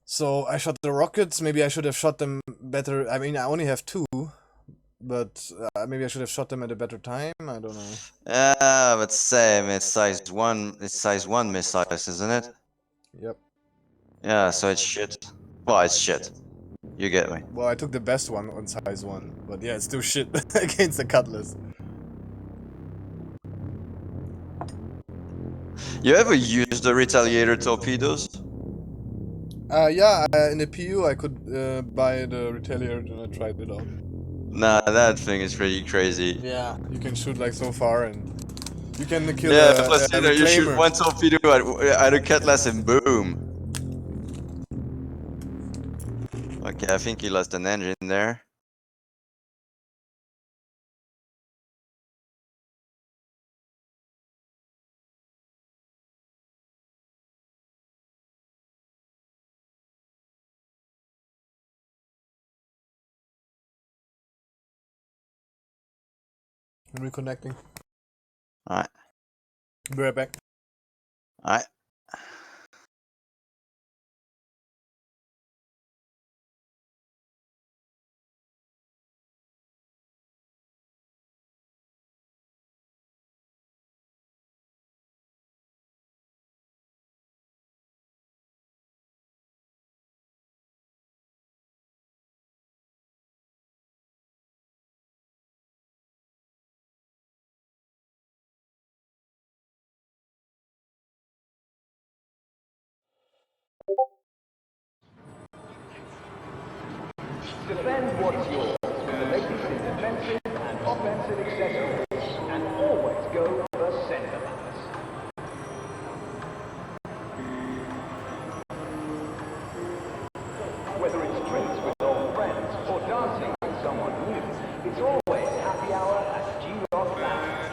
So I shot the rockets. Maybe I should have shot them better. I mean, I only have 2, but maybe I should have shot them at a better time. I don't know. Yeah, but same, it's size 1 missiles, isn't it? Yep. Yeah, so it's shit. Well, it's shit. You get me. Well, I took the best one on size 1, but yeah, it's still shit against the Cutlass. You ever use the Retaliator torpedoes? Yeah, in the PU I could buy the Retaliator and I tried it out. Nah, that thing is pretty crazy. Yeah, you can shoot like so far and you can kill Yeah, a, plus a you know, you shoot reclaimer. one torpedo at a Cutlass and boom. Okay, I think he lost an engine there. I'm reconnecting. Alright, Be right back. alright. Defend what's yours with the latest in defensive and offensive accessories, and always go for center mass. Whether it's drinks with old friends or dancing with someone new, it's always happy hour at G-Rock Lounge.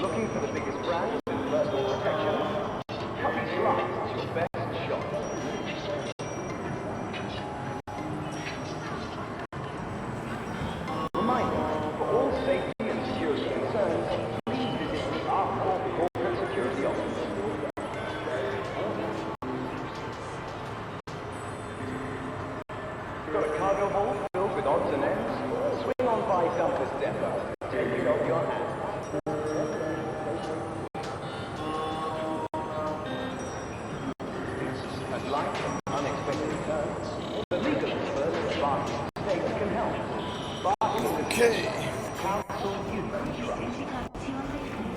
Looking for the biggest brands in personal protection? Cubby's Light is your best shot. Reminder, for all safety and security concerns, please visit the R4 Corporate Security Office. Got a cargo hold filled with odds and ends? Swing on by Dumpers Depot. Take it off your hands. At light and unexpected turns, the legal experts at Bargain States can help. Bargain Okay. counsel you can trust.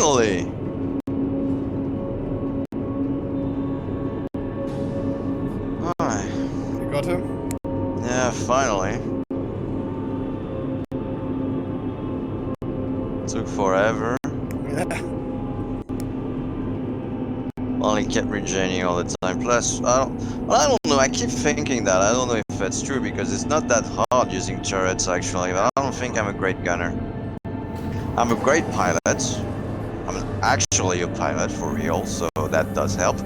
finally! Alright. You got him? Yeah, finally. Took forever. Yeah. Only kept regening all the time. Plus, I don't know. I keep thinking that. I don't know if that's true because it's not that hard using turrets actually. But I don't think I'm a great gunner. I'm a great pilot. I'm actually a pilot for real, so that does help.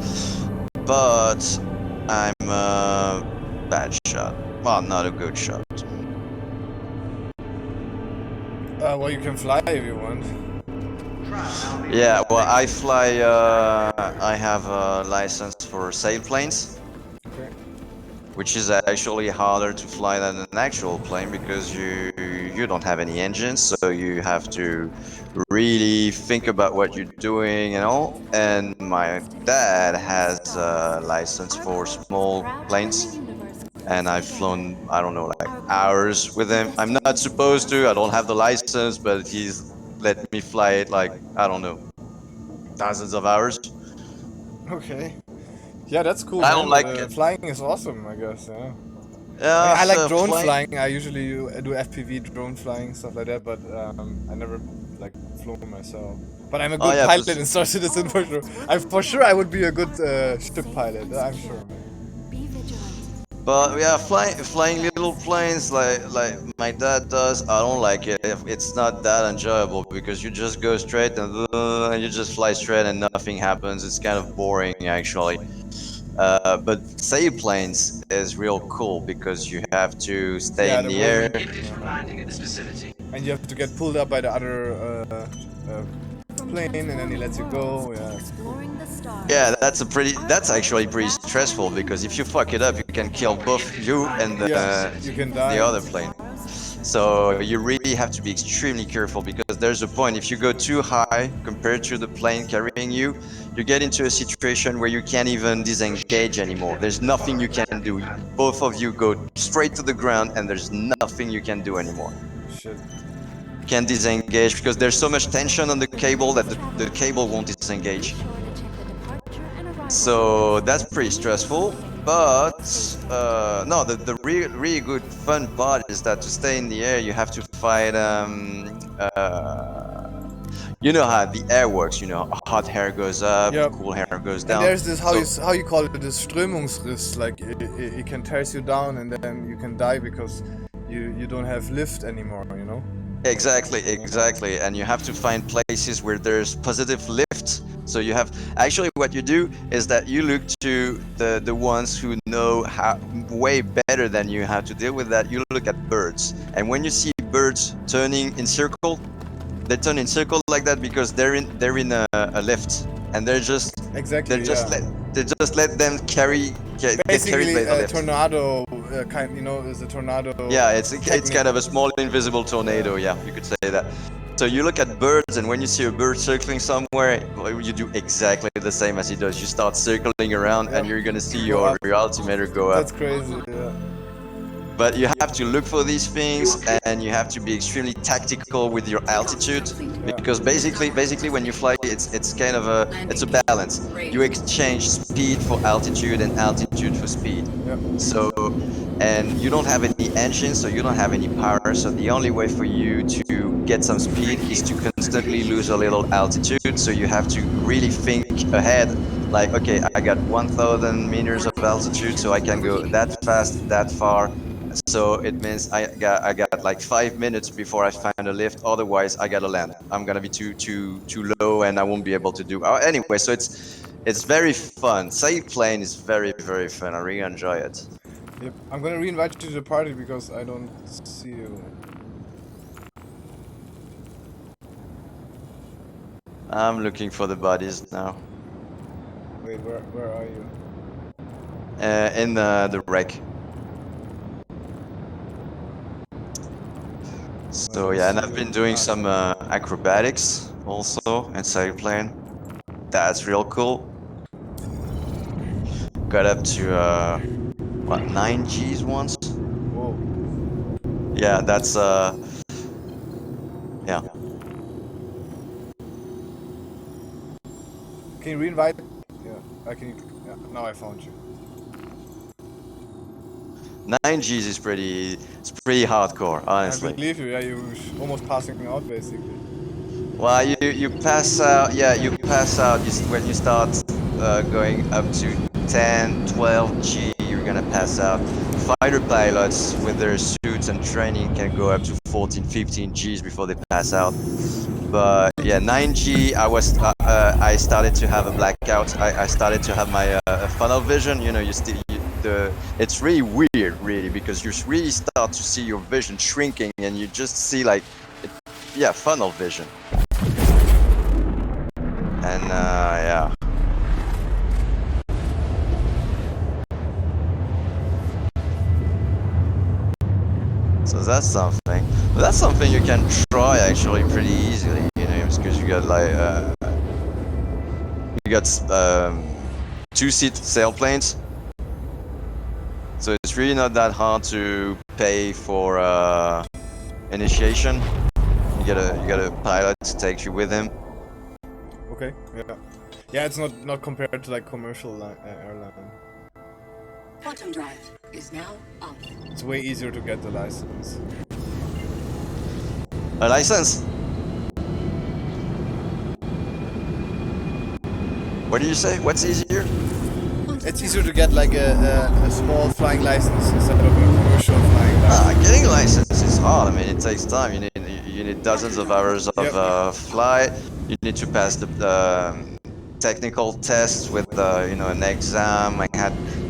But I'm a bad shot. Well, not a good shot. Well, you can fly if you want. Yeah, well, I fly. I have a license for sailplanes. Okay. Which is actually harder to fly than an actual plane because you don't have any engines, so you have to really think about what you're doing and all. And my dad has a license for small planes, and I've flown, I don't know, like hours with him. I'm not supposed to, I don't have the license, but he's let me fly it like, I don't know, thousands of hours. Okay. Yeah, that's cool. I don't man. like it. Flying is awesome, I guess. Yeah. Yeah, I like so drone flying. I usually do FPV drone flying stuff like that, but I never like flown myself. But I'm a good yeah, pilot but- in Star Citizen for sure. For sure I would be a good ship pilot. I'm sure, man. Be vigilant. But yeah, flying little planes like my dad does, I don't like it. It's not that enjoyable because you just go straight and you just fly straight and nothing happens. It's kind of boring actually. But sailplanes is real cool because you have to stay Yeah, in the the air. movement. Indicated for landing in this vicinity. And you have to get pulled up by the other From plane, and then he lets you go. transforming worlds Yeah. to exploring the stars. Yeah, that's actually pretty stressful because if you fuck it up, you can kill both you and Yeah, you can die. the other plane. So you really have to be extremely careful because there's a point if you go too high compared to the plane carrying you, you get into a situation where you can't even disengage anymore. There's nothing you can do. Both of you go straight to the ground and there's nothing you can do anymore. Shit. You can't disengage because there's so much tension on the cable that the cable won't disengage. Be sure to check the departure and arrival So that's pretty stressful. But no, the really good fun part is that to stay in the air, you have to fight. You know how the air works. You know, hot air goes up, Yep. cool air goes And down. there's this So- how you call it, this Strömungsriss, like it can tears you down and then you can die because you don't have lift anymore, you know? Exactly, and you have to find places where there's positive lift. So you have actually what you do is that you look to the ones who know how way better than you how to deal with that. You look at birds, and when you see birds turning in circle, they turn in circle like that because they're in a lift, and they're just Exactly. they just let them get carried Basically by the a lift. tornado kind, you know, is a tornado. Yeah, it's technique. kind of a small invisible tornado. Yeah, you could say that. So you look at birds, and when you see a bird circling somewhere, well, you do exactly the same as he does. You start circling around, and you're gonna see your altimeter go up. That's crazy. Yeah. But you have to look for these things, and you have to be extremely tactical with your altitude, because basically when you fly, it's kind of a balance. You exchange speed for altitude and altitude for speed. Yep. So, and you don't have any engine, so you don't have any power. So the only way for you to get some speed is to constantly lose a little altitude. So you have to really think ahead. Like, okay, I got 1,000 meters of altitude, so I can go that fast, that far. So it means I got like 5 minutes before I find a lift. Otherwise, I gotta land. I'm gonna be too low, and I won't be able to do. Anyway, so it's very fun. Sailplane is very fun. I really enjoy it. Yep. I'm gonna re-invite you to the party because I don't see you. I'm looking for the bodies now. Wait, where are you? In the wreck. So yeah, and I've been doing some acrobatics also in sailplane. That's real cool. Got up to what, 9 Gs once? Whoa. Yeah, that's yeah. Can you re-invite? Yeah, I can. Yeah, now I found you. 9Gs is it's pretty hardcore, I honestly. believe you. Yeah, you almost passing out basically. Well, you pass out, yeah, you pass out when you start going up to 10, 12G, you're gonna pass out. Fighter pilots with their suits and training can go up to 14, 15Gs before they pass out. But yeah, 9G, I started to have a blackout. I started to have my funnel vision. You know, it's really weird, really, because you really start to see your vision shrinking, and you just see like, yeah, funnel vision. And yeah. So that's something. But that's something you can try actually pretty easily, you know, because you got like you got 2-seat sailplanes. So it's really not that hard to pay for initiation. You got a pilot to take you with him. Okay. Yeah. Yeah, it's not compared to like commercial airline. Quantum drive is now on. It's way easier to get the license. A license? What do you say? What's easier? It's easier to get like a small flying license instead of a commercial flying license. Getting a license is hard. I mean, it takes time. You need dozens of hours of flight. You need to pass the technical tests with you know, an exam. I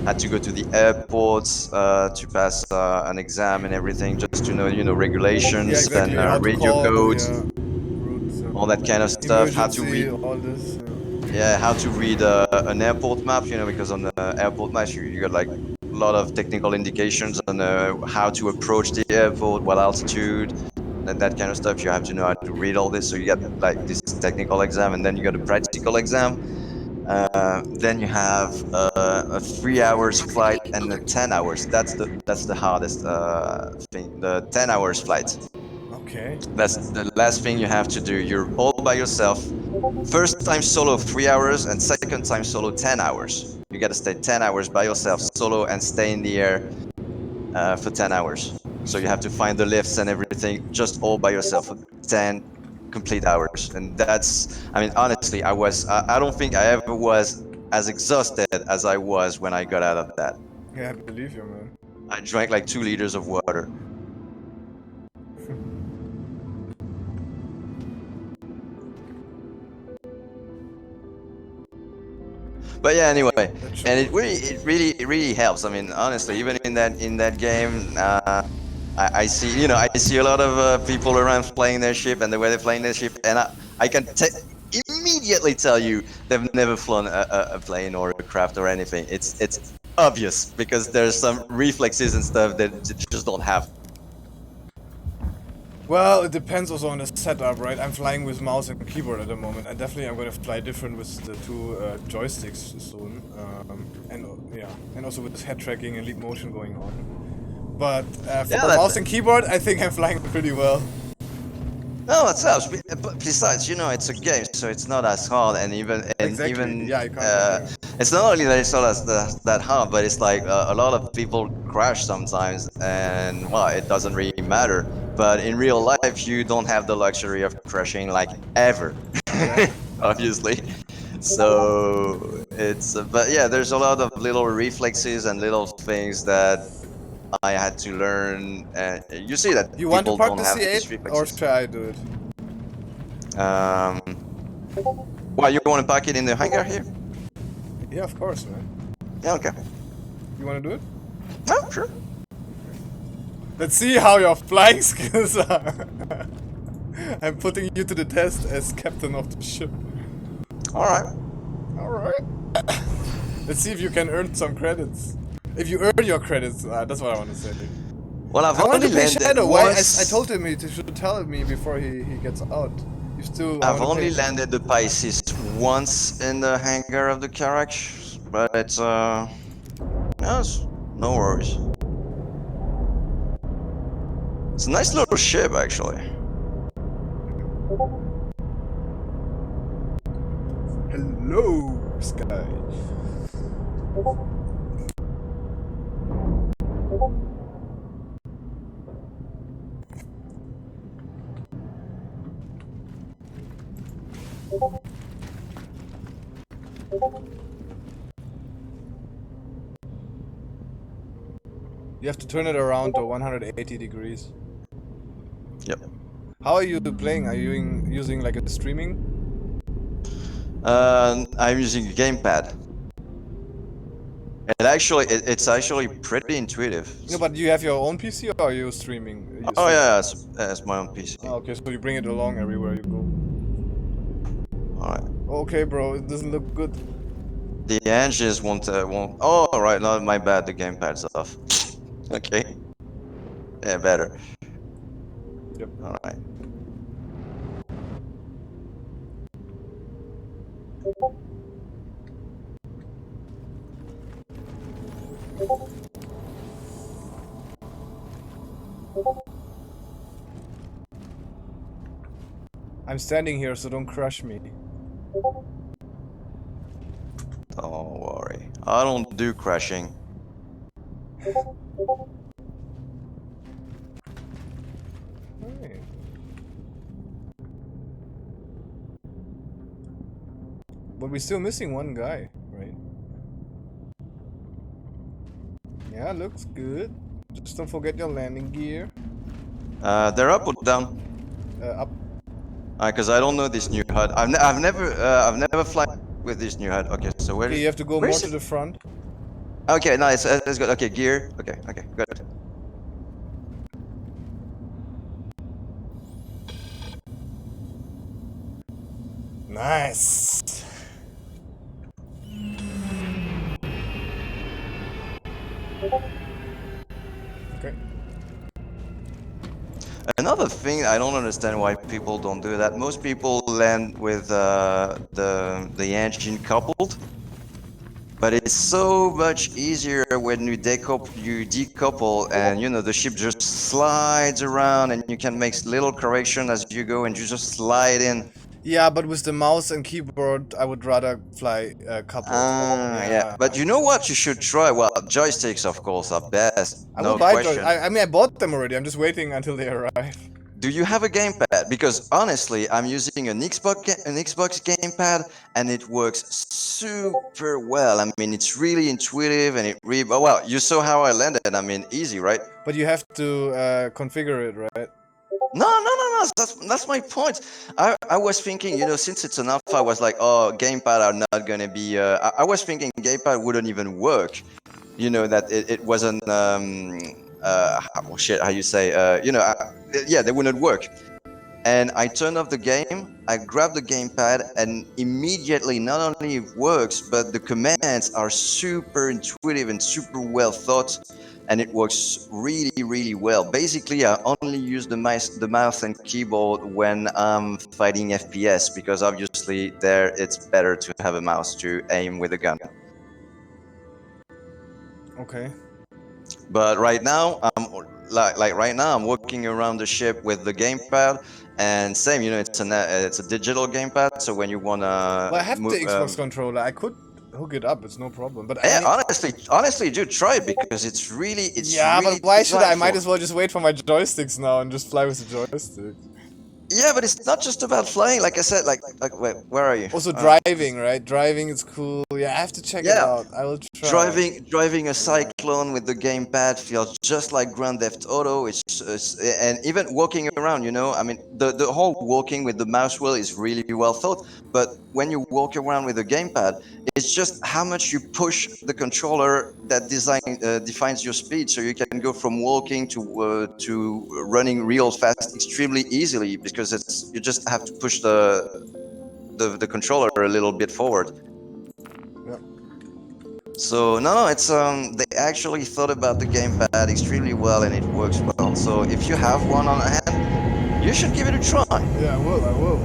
had to go to the airports to pass an exam and everything, just to know, you know, regulations Yeah, exactly. and How to radio call, codes, routes, all that kind of stuff. How to emergency, read. all this. Yeah, how to read an airport map, you know, because on the airport maps you got like a lot of technical indications on how to approach the airport, what altitude, and that kind of stuff. You have to know how to read all this. So you get like this technical exam, and then you got a practical exam. Then you have a 3 hours flight and a 10 hours. That's the hardest thing. The 10 hours flight. Okay. That's the last thing you have to do. You're all by yourself. First time solo 3 hours and second time solo 10 hours. You gotta stay 10 hours by yourself solo and stay in the air for 10 hours. So you have to find the lifts and everything just all by yourself for 10 complete hours. And that's, I mean, honestly, I don't think I ever was as exhausted as I was when I got out of that. Yeah, I believe you, man. I drank like 2 liters of water. But yeah, anyway, and it really helps. I mean, honestly, even in that game, I see, you know, I see a lot of people around playing their ship and the way they're playing their ship, and I can immediately tell you they've never flown a plane or a craft or anything. It's obvious because there's some reflexes and stuff that you just don't have. Well, it depends also on the setup, right? I'm flying with mouse and keyboard at the moment, and definitely I'm gonna fly different with the 2 joysticks soon, and also with this head tracking and leap motion going on. But for the mouse and keyboard, I think I'm flying pretty well. No, it helps. But besides, you know, it's a game, so it's not as hard, and even Yeah, you can't it's not only that it's not as that hard, but it's like a lot of people crash sometimes, and well, it doesn't really matter. But in real life, you don't have the luxury of crashing like ever, obviously. So it's, but yeah, there's a lot of little reflexes and little things that I had to learn. You see that You want to people park don't the have these C8, reflexes. or should I do it? Why, you want to park it in the hangar here? Yeah, of course, man. Yeah, okay. You want to do it? Oh, sure. Let's see how your flying skills are. I'm putting you to the test as captain of the ship. Alright. Alright. Let's see if you can earn some credits. If you earn your credits, that's what I want to say. Well, I've I want only to pay landed Shadow. Why? I once. told him he should tell me before he gets out. You still. I've only landed the Pisces once in the hangar of the Karak, but it's yes, no worries. It's a nice little ship, actually. Hello, Sky. You have to turn it around to 180 degrees. Yep. How are you playing? Are you using like a streaming? I'm using a gamepad. And actually, it's actually pretty intuitive. No, but you have your own PC or are you streaming? Oh yeah, it's my own PC. Oh, okay, so you bring it along everywhere you go. Alright. Okay, bro, it doesn't look good. The engines won't. Oh, right. No, my bad. The gamepad's off. Okay. Yeah, better. Yep. All right. I'm standing here, so don't crush me. Don't worry. I don't do crashing. Hey. But we're still missing one guy, right? Yeah, looks good. Just don't forget your landing gear. They're up or down? Up. Because I don't know this new HUD. I've never flight with this new HUD. Okay, so where? Okay, you have to go where more is to it? the front. Okay, nice. That's good. Okay, gear. Okay, good. Nice. Okay. Another thing I don't understand why people don't do that. Most people land with the engine coupled, but it's so much easier when you decouple, and you know the ship just slides around, and you can make little correction as you go, and you just slide in. Yeah, but with the mouse and keyboard, I would rather fly coupled. Yeah. But you know what you should try? Well, joysticks, of course, are best. I No will buy question. I mean, I bought them already. I'm just waiting until they arrive. Do you have a gamepad? Because honestly, I'm using an Xbox gamepad, and it works super well. I mean, it's really intuitive, and oh well, you saw how I landed. I mean, easy, right? But you have to configure it, right? No. That's my point. I was thinking, you know, since it's an alpha, I was like, oh, gamepad are not gonna be. I was thinking gamepad wouldn't even work. You know that it wasn't. How you say? Yeah, they wouldn't work. And I turned off the game, I grabbed the gamepad, and immediately not only it works, but the commands are super intuitive and super well thought, and it works really, really well. Basically, I only use the mouse and keyboard when I'm fighting FPS, because obviously there it's better to have a mouse to aim with a gun. Okay. But right now, right now, I'm walking around the ship with the gamepad, and same, you know, it's a digital gamepad. So when you wanna, Well, I have the Xbox controller. I could hook it up. It's no problem. But yeah, I honestly, dude, try it because it's really, yeah, really but why should I? I might delightful. as well just wait for my joysticks now and just fly with the joystick. Yeah, but it's not just about flying. Like I said, wait, where are you? Also driving, right? Driving is cool. Yeah, I have to check it Yeah. out. I will try. Driving a Cyclone with the gamepad feels just like Grand Theft Auto. And even walking around, you know, I mean, the whole walking with the mouse wheel is really well thought. But when you walk around with a gamepad, it's just how much you push the controller that defines your speed. So you can go from walking to running real fast extremely easily, because you just have to push the controller a little bit forward. Yeah. So no, it's they actually thought about the gamepad extremely well, and it works well. So if you have one on hand, you should give it a try. Yeah, I will.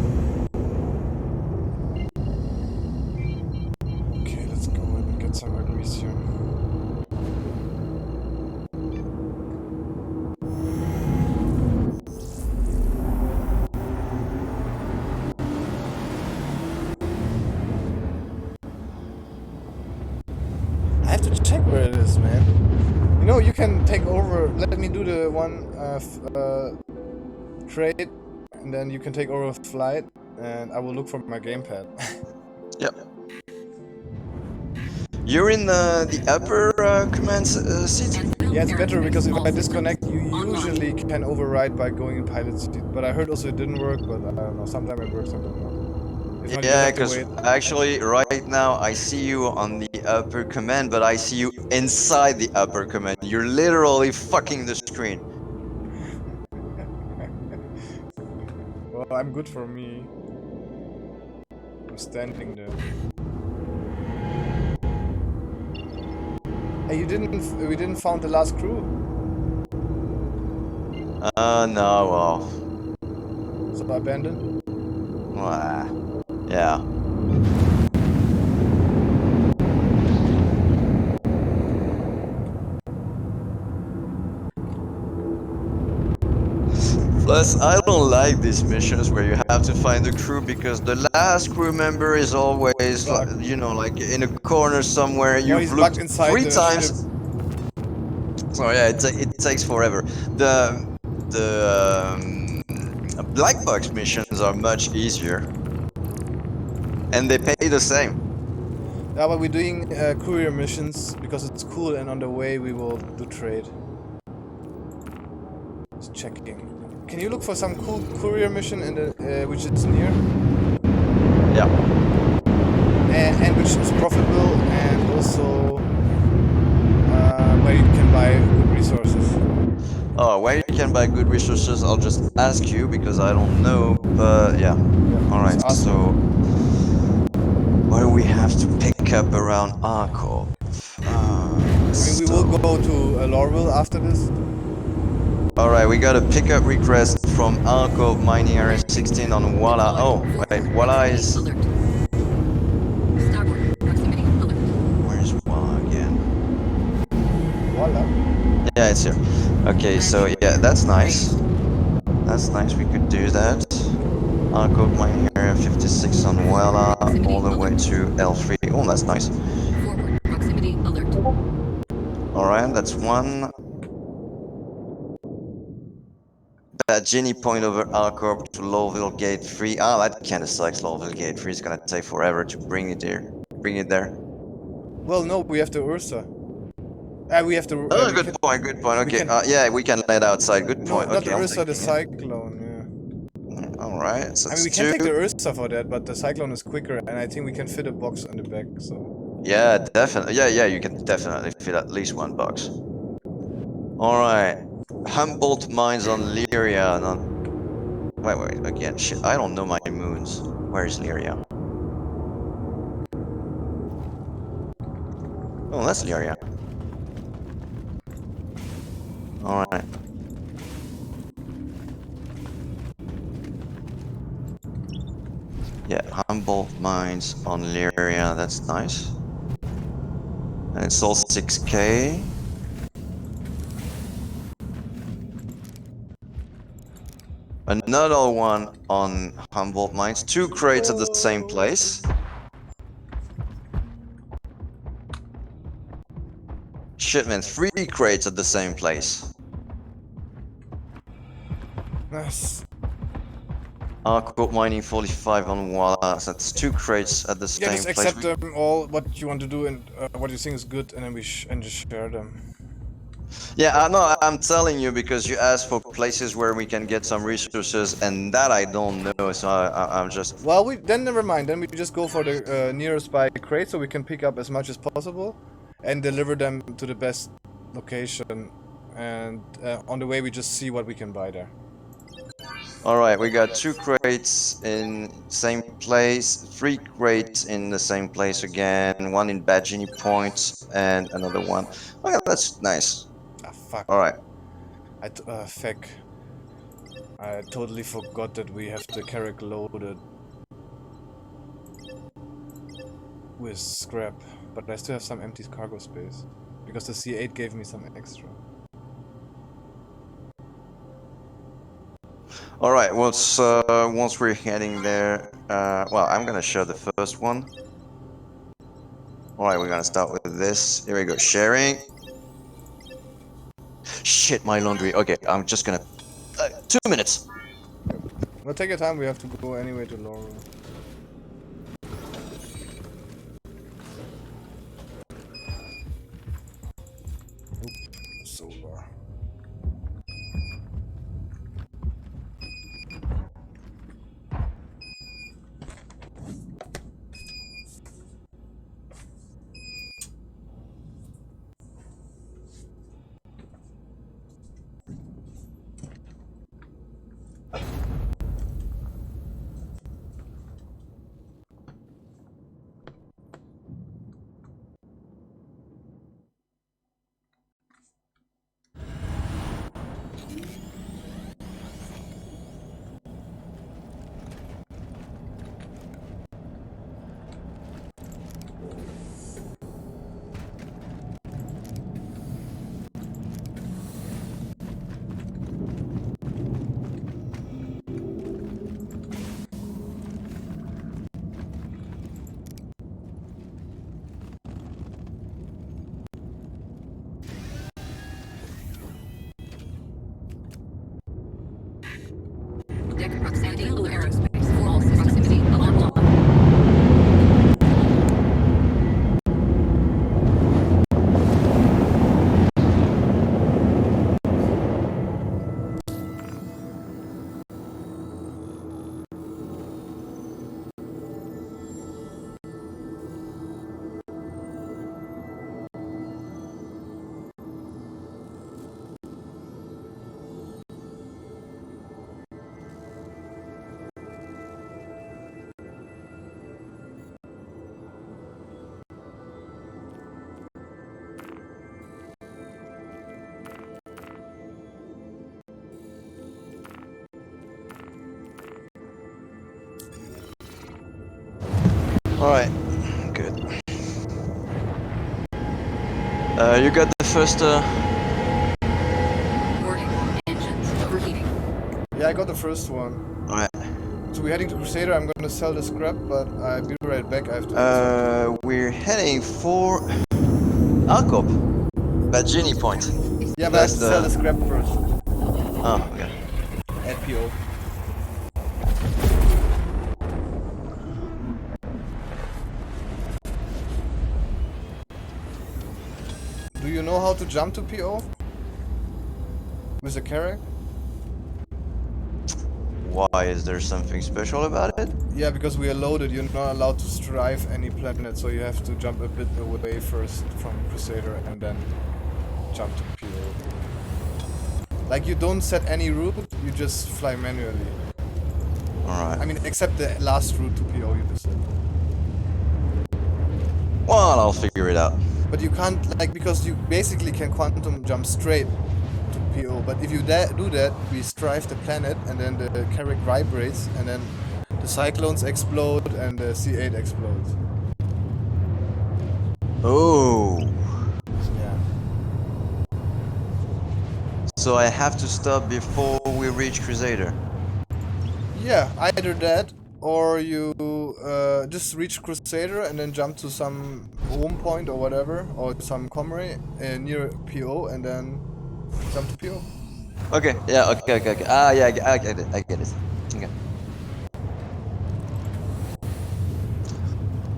Okay, let's go and get some grease here. you can take over. Let me do the one trade, and then you can take over flight, and I will look for my gamepad. Yep. You're in the upper command seat? Yeah, it's better because if I disconnect, you usually can override by going in pilot seat. But I heard also it didn't work, but I don't know. Sometimes it works, sometimes not. If not, you Yeah, have to because wait. actually right now I see you on the upper command, but I see you inside the upper command. You're literally fucking the screen. Well, I'm good for me. I'm standing there. Hey, we didn't found the last crew. No, well, So abandoned. yeah. Plus, I don't like these missions where you have to find the crew because the last crew member is always, like, Bugged. you know, like in a corner somewhere. He's You've bugged looked inside 3 the times. ship. So yeah, it takes forever. The black box missions are much easier, and they pay the same. Yeah, but we're doing courier missions because it's cool, and on the way we will do trade. Just checking. Can you look for some cool courier mission in the which is near Yeah. and which is profitable and also where you can buy good resources? Oh, where you can buy good resources, I'll just ask you because I don't know. But yeah. All right. Just ask So, what do we have to pick up around Arco? I mean, we will go to Lorville after this. Alright, we got a pickup request from Arco Mining Area 16 on Walla. Oh, wait, Walla is... Alert. Starboard. Proximity alert. Where's Walla again? Voila. Yeah, it's here. Okay, so yeah, that's nice. That's nice, we could do that. Arco Mining Area 56 on Walla, all the way to L3. Oh, that's nice. Forward. Proximity alert. Alright, that's one. That Genie point over Arco to Lowville Gate 3. Ah, that kinda sucks. Lowville Gate 3 is gonna take forever to bring it there. Well, no, we have the Ursa. We have the. Oh, we good can- point, good point. Okay, can- yeah, we can let outside. Good No, point. not Okay, the I'm Ursa, the taking it. Cyclone. Yeah. Alright, so I mean, we it's can take the two. Ursa for that, but the Cyclone is quicker, and I think we can fit a box on the back. So. Yeah, definitely. Yeah, you can definitely fit at least one box. Alright. Humboldt Mines on Lyria. Wait, again, shit, I don't know my moons. Where is Lyria? Oh, that's Lyria. Alright. Yeah, Humboldt Mines on Lyria, that's nice. And it's all 6k. Another one on Humboldt Mines. 2 crates at the same place. Shit, man, 3 crates at the same place. Nice. Arco Mining 45 on Walla. So that's 2 crates at the Yeah, same just place. accept them all. What you want to do and what you think is good, and then we just share them. Yeah, I know, I'm telling you because you asked for places where we can get some resources, and that I don't know, so I'm just... Well, then never mind. Then we just go for the nearest by crate, so we can pick up as much as possible, and deliver them to the best location. And on the way, we just see what we can buy there. Alright, we got 2 crates in same place, 3 crates in the same place again, 1 in Badgini Point, and another one. Okay, that's nice. Ah, fuck. Alright. Feck. I totally forgot that we have the Carrack loaded with scrap, but I still have some empty cargo space because the C8 gave me some extra. Alright, once we're heading there, well, I'm gonna show the first one. Alright, we're gonna start with this. Here we go, sharing. Shit, my laundry. Okay, I'm just gonna... 2 minutes! No, take your time, we have to go anyway to Laurel. Solar. Deck proximity, Blue Aerospace. Full proximity, alarm lock. Alright, good. You got the first, Warning. Engines overheating. Yeah, I got the first one. Alright. So we're heading to Crusader, I'm gonna sell the scrap, but I'll be right back, I have to... We're heading for... Alcop. Bagini Point. yeah, but I have to that's sell the- the scrap first. Oh, okay. At PO. Do you know how to jump to PO? With the Carrack? Why, is there something special about it? Yeah, because we are loaded, you're not allowed to strive any planet, so you have to jump a bit away first from Crusader and then jump to PO. Like, you don't set any route, you just fly manually. Alright. I mean, except the last route to PO you just said. Well, I'll figure it out. But you can't, like, because you basically can quantum jump straight to PO, but if you do that, we strive the planet, and then the Carrack vibrates, and then the Cyclones explode, and the C8 explodes. Oh. Yeah. So I have to stop before we reach Crusader. Yeah, either that, or you just reach Crusader and then jump to some home point or whatever, or some comrade near PO, and then jump to PO. Okay, yeah, okay. Ah, yeah, I get it. Okay.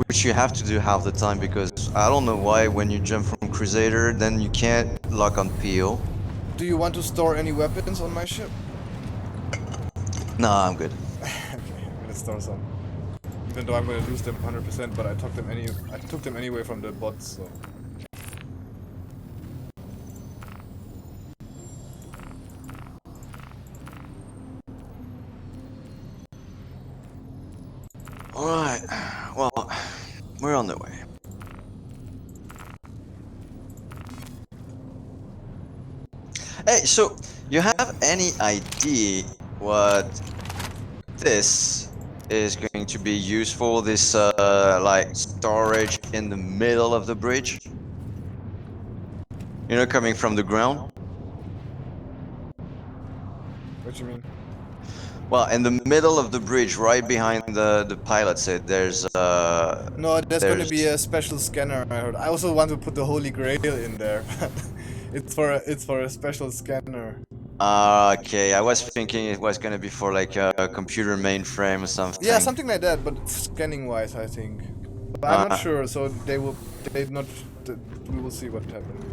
Which you have to do half the time, because I don't know why when you jump from Crusader, then you can't lock on PO. Do you want to store any weapons on my ship? Nah, I'm good. Okay, I'm gonna store some. Even though I'm gonna lose them 100%, but I took them anyway from the bots, so. Alright, well, we're on the way. Hey, so, you have any idea what this is going to be used for, this, like, storage in the middle of the bridge? You know, coming from the ground? What do you mean? Well, in the middle of the bridge, right behind the pilot seat, there's No, there's gonna be there's- a special scanner, I heard. I also want to put the Holy Grail in there, It's for a special scanner. Okay, I was thinking it was gonna be for like a computer mainframe or something. Yeah, something like that, but scanning wise, I think. But I'm not sure, so they not. We will see what happens.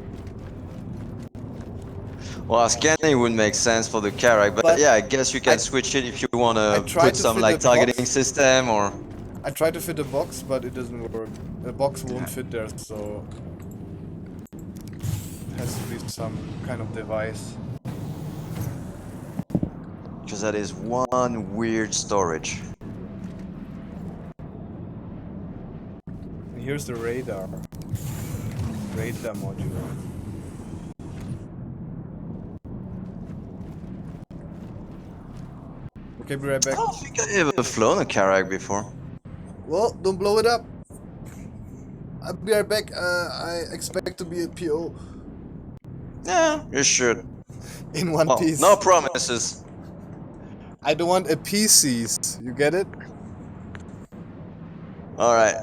Well, scanning would make sense for the Karak, but yeah, I guess you can switch it if you want I to tried put to some fit like a targeting box. system or. I tried to fit a box, but it doesn't work. The box won't fit there, so it has to be some kind of device. Because that is one weird storage. And here's the radar module. Okay, be right back. I don't think I ever flown a Karak before. Well, don't blow it up. I'll be right back. I expect to be a PO Yeah, you should. in one Well, piece. no promises. I don't want a PCs. You get it? Alright.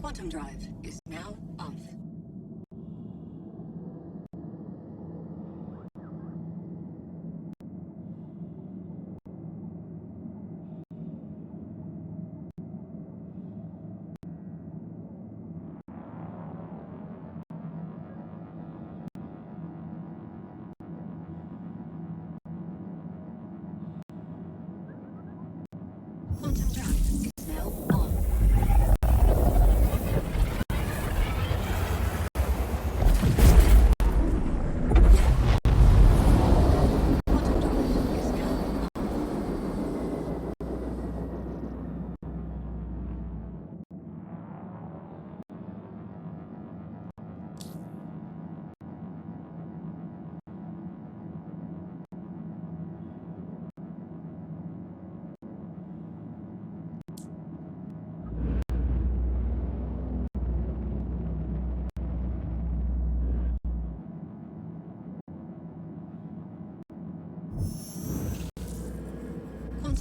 Quantum drive is now off. Quantum drive is now on. Quantum drive is now on.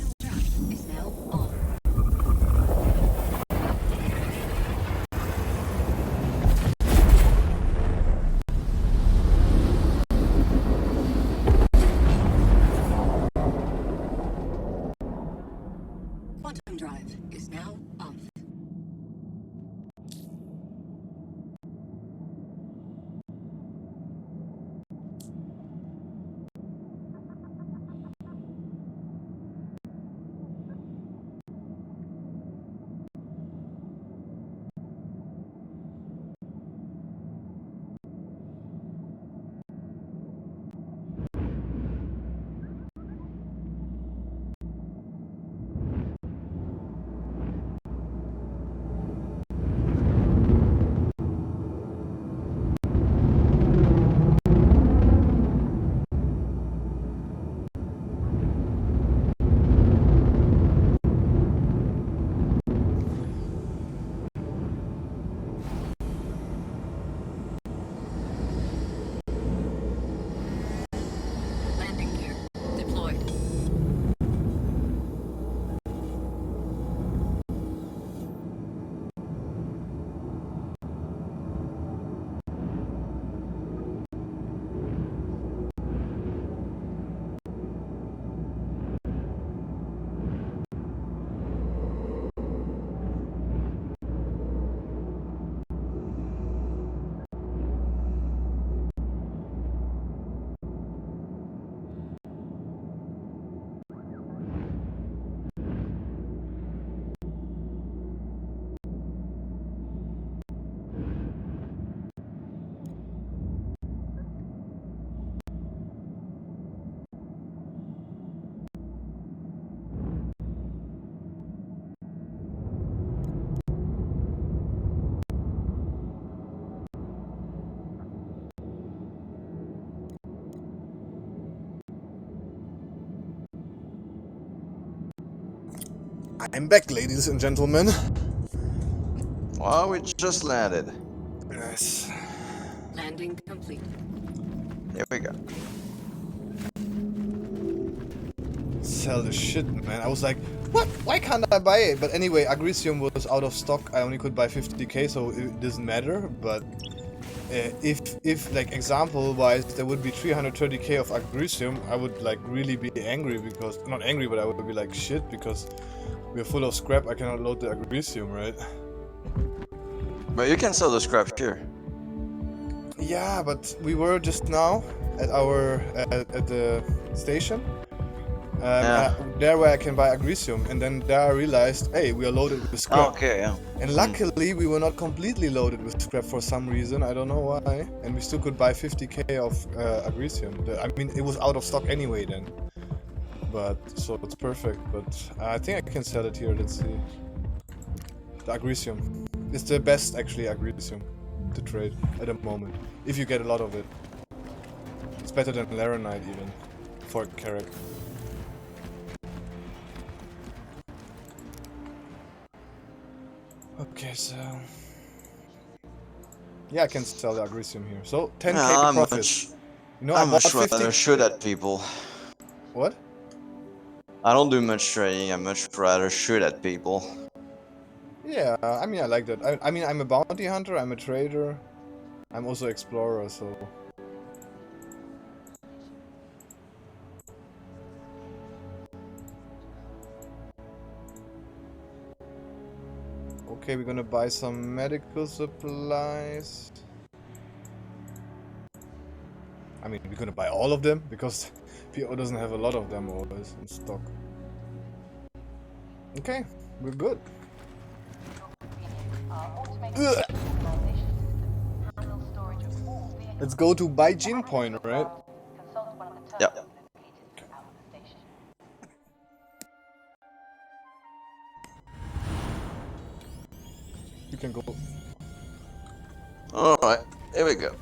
Quantum drive is now on. Quantum drive is now off. I'm back, ladies and gentlemen. Well, we just landed. Nice. Landing complete. Here we go. Sell the shit, man. I was like, what? Why can't I buy it? But anyway, Agricium was out of stock. I only could buy 50k, so it doesn't matter. But if like example-wise, there would be 330k of Agricium, I would like really be angry because not angry, but I would be like shit because we're full of scrap. I cannot load the Agricium, right? But you can sell the scrap here. Yeah, but we were just now at our at the station. There where I can buy Agricium, and then there I realized, hey, we are loaded with scrap. Okay, yeah. And luckily we were not completely loaded with scrap for some reason, I don't know why. And we still could buy 50k of Agricium. I mean, it was out of stock anyway then. But, so it's perfect, but I think I can sell it here, let's see. The Agricium. It's the best actually Agricium to trade at the moment, if you get a lot of it. It's better than Laranite even, for Carrack. Okay, so... yeah, I can sell the Agricium here. So, 10k Yeah, profit. You know, I I'm bought much 50... rather shoot at people. What? I don't do much trading, I much rather shoot at people. Yeah, I mean, I like that. I mean, I'm a bounty hunter, I'm a trader. I'm also explorer, so... Okay, we're gonna buy some medical supplies. I mean, we're gonna buy all of them, because PO doesn't have a lot of them always in stock. Okay, we're good. Ugh. Let's go to Baijin Point, right? Yep. You can go. Alright, here we go.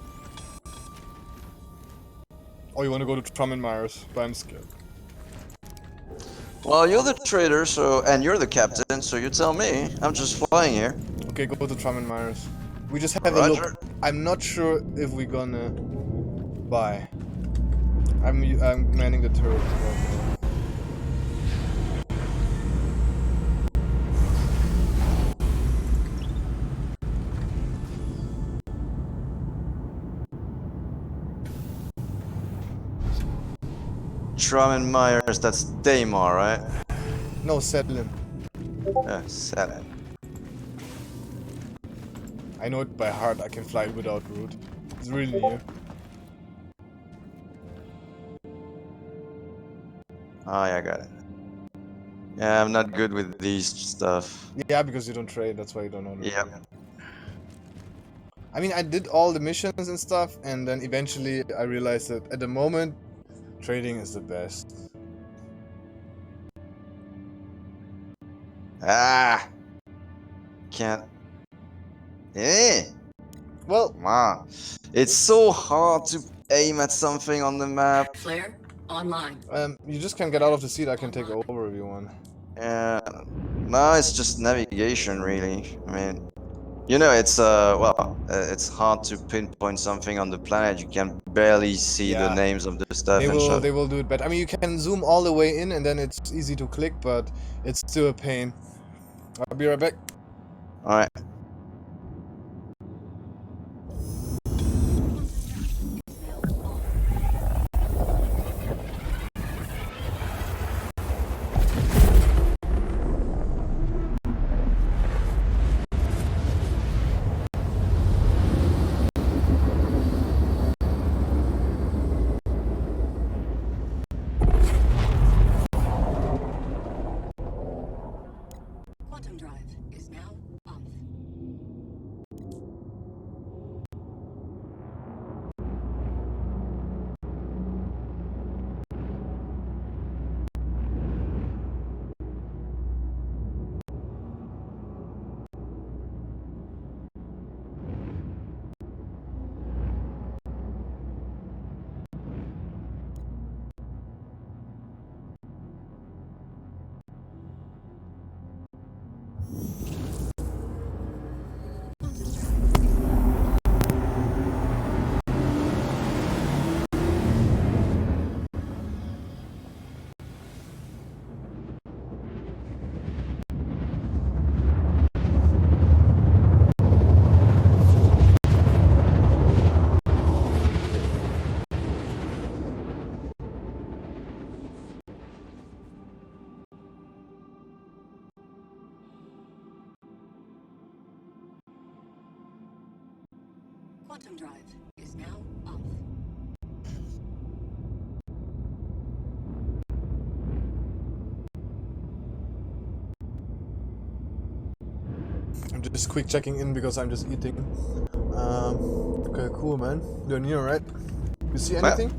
Oh, you wanna go to Trummenmeyers, but I'm scared. Well, you're the trader, so and you're the captain, so you tell me. I'm just flying here. Okay, go to Trummenmeyers. We just have a Roger. look. I'm not sure if we're gonna buy. I'm manning the turret. Trummenmeyers, that's Daymar, right? No, Sedlin. Seven. I know it by heart. I can fly it without route. It's really near. Oh, yeah, I got it. Yeah, I'm not good with these stuff. Yeah, because you don't trade. That's why you don't know. The Yep. route. I mean, I did all the missions and stuff, and then eventually I realized that at the moment, trading is the best. Ah! Can't. Eh! Well, Wow. It's so hard to aim at something on the map. Flare online. you just can get out of the seat. I can take over if you want. Yeah. No, it's just navigation, really. I mean, you know, it's it's hard to pinpoint something on the planet. You can barely see the Yeah. names of the stuff and stuff. They will do it better. I mean, you can zoom all the way in, and then it's easy to click, but it's still a pain. I'll be right back. All right. Quantum drive is now off. Quantum drive is now off. I'm just quick checking in because I'm just eating. Okay, cool, man. You're near, right? You see anything?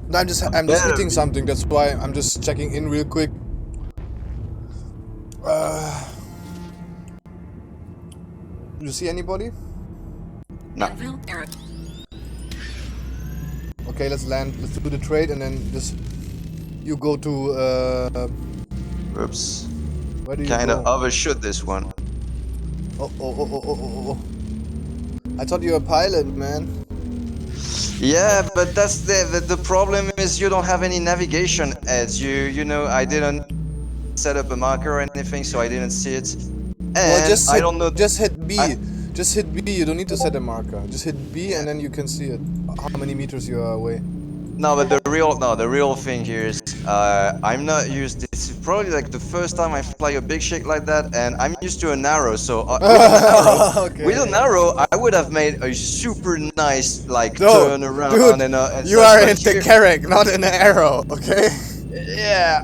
No, I'm just eating something. That's why I'm just checking in real quick. You see anybody? No. Anvil, Eric. Okay, let's land. Let's do the trade and then just you go to Oops. where do you Kind go? of overshoot this one. Oh. I thought you were a pilot, man. Yeah, but that's the problem is you don't have any navigation aids. You know, I didn't set up a marker or anything, so I didn't see it. And Well, just I hit, don't know. just hit B. I- Just hit B. You don't need to set a marker. Just hit B and then you can see it. How many meters you are away. No, but the real thing here is I'm not used. It's probably like the first time I fly a big ship like that, and I'm used to an arrow. So Okay. with an arrow, I would have made a super nice like No, turn around dude, and you such, are but in the here- Carrack, not in the Arrow, okay? Yeah,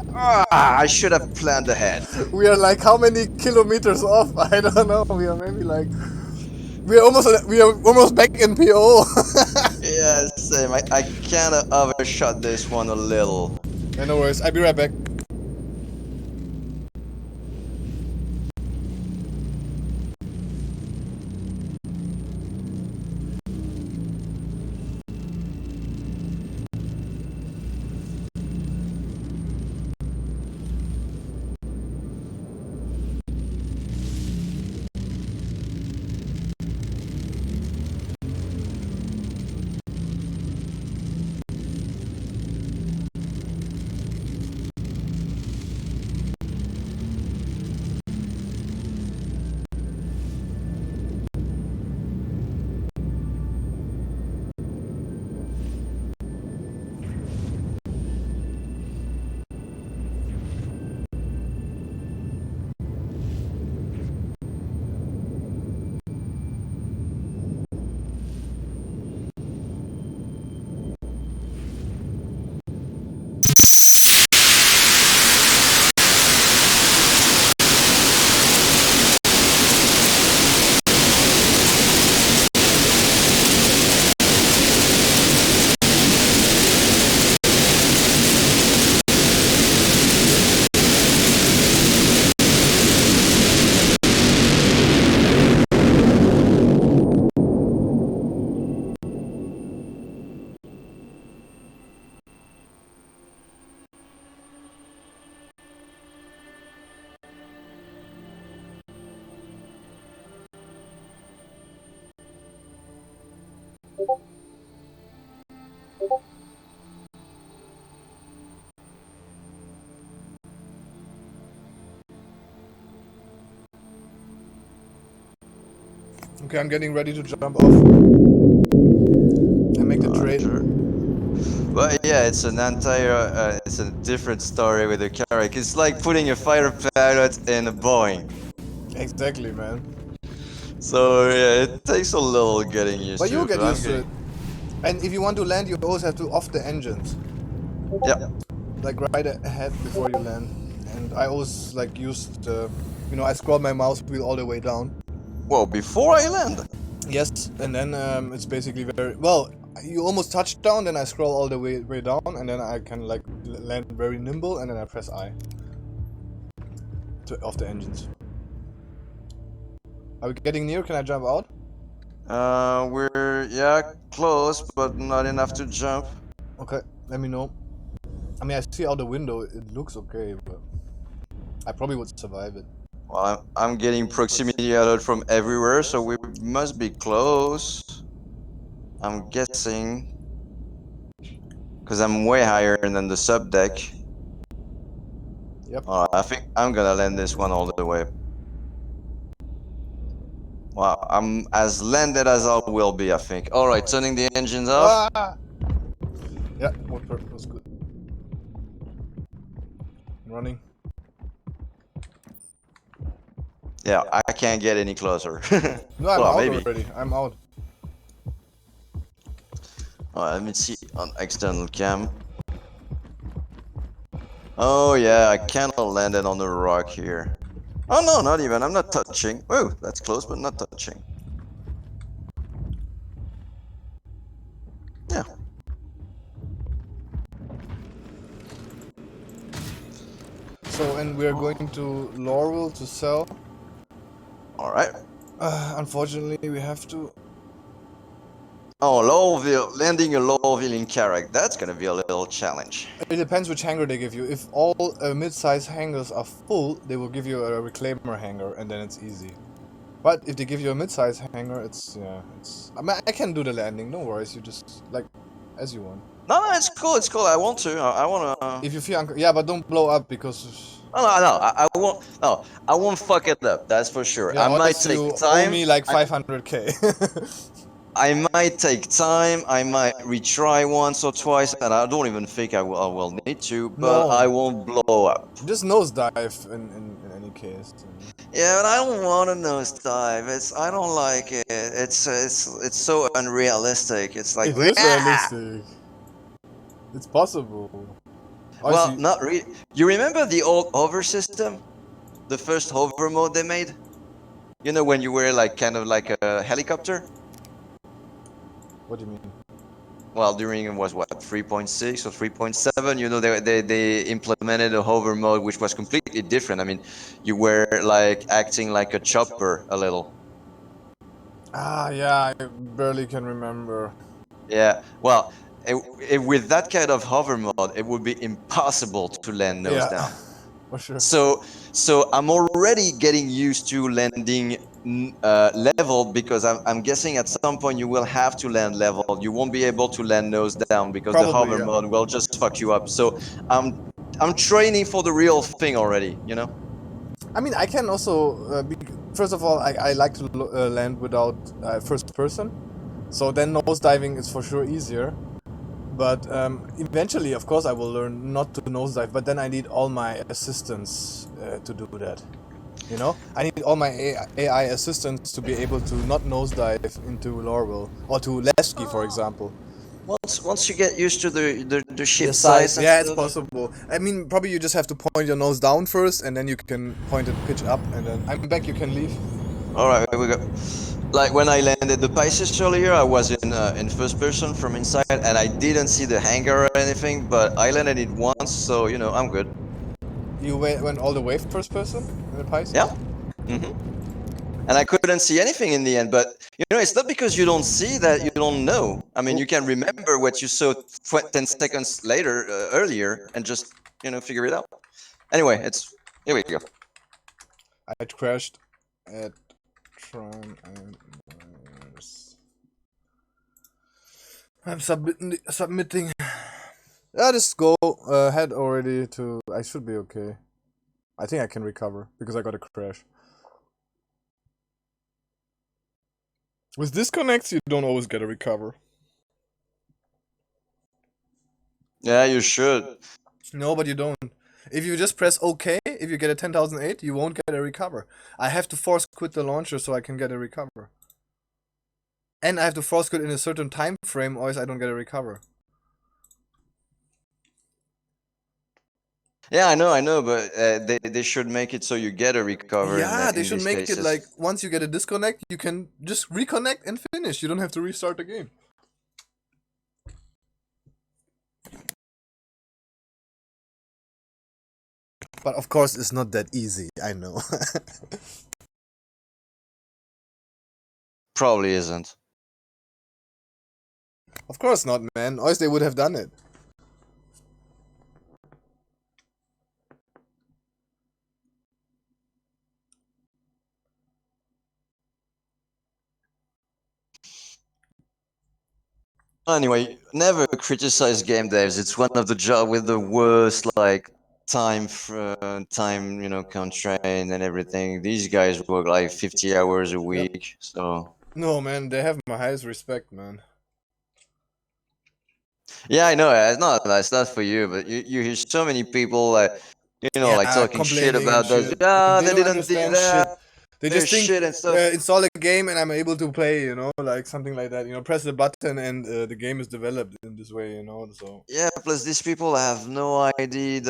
I should have planned ahead. We are like how many kilometers off? I don't know. We are maybe like we are almost back in PO. Yeah, same. I kind of overshot this one a little. Yeah, no worries. I'll be right back. Okay, I'm getting ready to jump off. I make the trade. Sure. Well, yeah, it's an entire, it's a different story with the Carrack. It's like putting a fighter pilot in a Boeing. Exactly, man. So yeah, it takes a little getting used But to. you'll get I'm used to it. And if you want to land, you always have to off the engines. Yep. Like right ahead before you land. And I always like used, I scroll my mouse wheel all the way down. Well, before I land. Yes, and then it's basically very well. You almost touch down, then I scroll all the way down, and then I can like land very nimble, and then I press I to off the engines. Are we getting near? Can I jump out? We're close, but not enough to jump. Okay, let me know. I mean, I see out the window. It looks okay, but I probably would survive it. Well, I'm getting proximity alert from everywhere, so we must be close. I'm guessing. Because I'm way higher than the sub deck. Yep. I think I'm gonna land this one all the way. Well, I'm as landed as I will be, I think. Alright, turning the engines off. Ah! Yeah, was good. Running. Yeah, I can't get any closer. No, I'm Well, out maybe. already. I'm out. Let me see on external cam. Oh yeah, I cannot land it on the rock here. Oh no, not even. I'm not touching. Oh, that's close, but not touching. Yeah. So, and we're going to Laurel to sell. All right. Unfortunately, we have to. Oh, Lowville, landing a Lowville in Carrack. That's gonna be a little challenge. It depends which hangar they give you. If all mid-size hangars are full, they will give you a reclaimer hangar, and then it's easy. But if they give you a mid-size hangar, it's yeah, it's. I mean, I can do the landing. No worries. You just like as you want. No, no, it's cool. It's cool. I want to. I wanna. If you feel yeah, but don't blow up because. No, no, no. I won't. No, I won't fuck it up. That's for sure. Yeah, I might otherwise take you time. owe me like 500k. I might take time. I might retry once or twice, and I don't even think I will need to. But No. I won't blow up. Just nosedive in any case. Yeah, but I don't want to nosedive. I don't like it. It's so unrealistic. It's like It is "Ah!" realistic. It's possible. Well, Honestly, not really. You remember the old hover system? The first hover mode they made? You know, when you were like kind of like a helicopter? what do you mean? Well, during it was what 3.6 or 3.7. You know, they implemented a hover mode which was completely different. I mean, you were like acting like a chopper a little. Ah, yeah, I barely can remember. Yeah. Well, with that kind of hover mode, it would be impossible to land nose Yeah, down. for sure. So I'm already getting used to landing level because I'm guessing at some point you will have to land level. You won't be able to land nose down because the Probably, hover yeah. mode will just fuck you up. So I'm training for the real thing already. You know. I mean, I can also. First of all, I like to land without first person, so then nosediving is for sure easier. But eventually, of course, I will learn not to nosedive. But then I need all my assistants to do that. You know, I need all my AI assistants to be able to not nosedive into Laurel or to Leshki, for example. Once you get used to the ship The size, and yeah, it's stuff. possible. I mean, probably you just have to point your nose down first, and then you can point it pitch up, and then I'm back. You can leave. All right, here we go. Like when I landed the Pisces earlier, I was in first person from inside, and I didn't see the hangar or anything, but I landed it once, so you know I'm good. You went all the way first person in the Pisces? Yeah. Mm-hmm. And I couldn't see anything in the end, but you know it's not because you don't see that you don't know. I mean, you can remember what you saw 10 seconds later earlier and just figure it out. Anyway, here we go. I crashed at Tron and Mars. I'm submitting. Yeah, just go ahead already to. I should be okay. I think I can recover because I got a crash. With disconnects, you don't always get a recover. Yeah, you should. No, but you don't. If you just press OK, if you get a 10,008, you won't get a recover. I have to force quit the launcher so I can get a recover. And I have to force quit in a certain time frame, or else I don't get a recover. Yeah, I know, but they should make it so you get a recover. Yeah, they in should these make cases. it like once you get a disconnect, you can just reconnect and finish. You don't have to restart the game. But of course, it's not that easy. I know. Probably isn't. Of course not, man. Or else they would have done it. Anyway, never criticize game devs. It's one of the job with the worst like time constraint and everything. These guys work like 50 hours a week. So No, man, they have my highest respect, man. yeah, I know. It's not for you, but you hear so many people like like talking shit complaining about and those. shit. Yeah, They they don't didn't do understand that. shit. They their just think shit and stuff. install a game and I'm able to play, you know, like something like that. You know, press the button and the game is developed in this way, you know. So Yeah, plus these people have no idea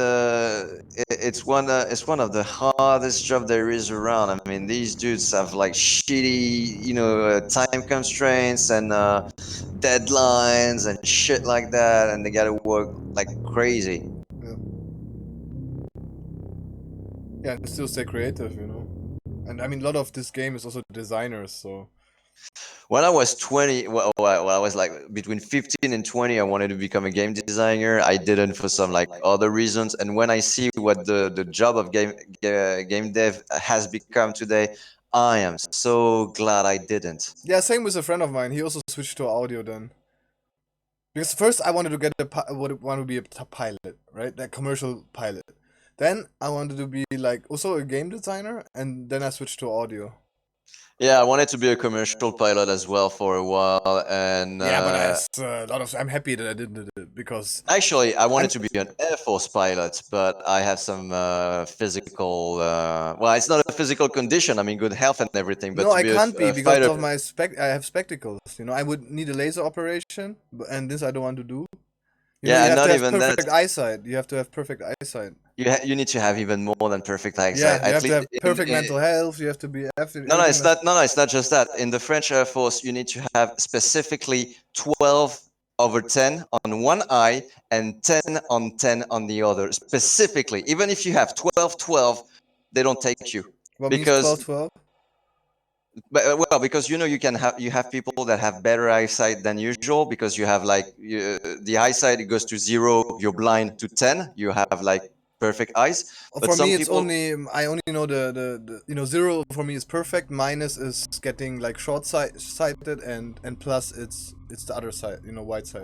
it's one of the hardest job there is around. I mean, these dudes have like shitty, time constraints and deadlines and shit like that, and they gotta work like crazy. yeah, and still stay creative, you know. And I mean, a lot of this game is also designers, so When I was 20, well, I was like between 15 and 20, I wanted to become a game designer. I didn't for some like other reasons. And when I see what the job of game dev has become today, I am so glad I didn't. yeah. Same with a friend of mine. He also switched to audio then. Because first I wanted to get want to be a pilot, right? Like commercial pilot. Then I wanted to be like also a game designer, and then I switched to audio. Yeah, I wanted to be a commercial pilot as well for a while, and Yeah, but it's a lot of. I'm happy that I didn't it because actually, I wanted to be an Air Force pilot, but I have some physical. Well, it's not a physical condition. I mean, good health and everything. But no, to I be can't be a because fighter, of my I have spectacles. You know, I would need a laser operation, and this I don't want to do. You know, yeah, you and have not to have even that. perfect eyesight. You have to have perfect eyesight. You need to have even more than perfect eyesight. Yeah, you At have to least have perfect mental health. You have to be everything. no, it's not. No, it's not just that. In the French Air Force, you need to have specifically 12/10 on one eye and 10/10 on the other. Specifically, even if you have 12/12, they don't take you What means because 12/12? well, because you have people that have better eyesight than usual because you have like the eyesight it goes to 0, you're blind, to 10, you have like perfect eyes. But For some me, it's people, only I only know the 0 for me is perfect. Minus is getting like sighted, and plus it's the other side. You know, white side.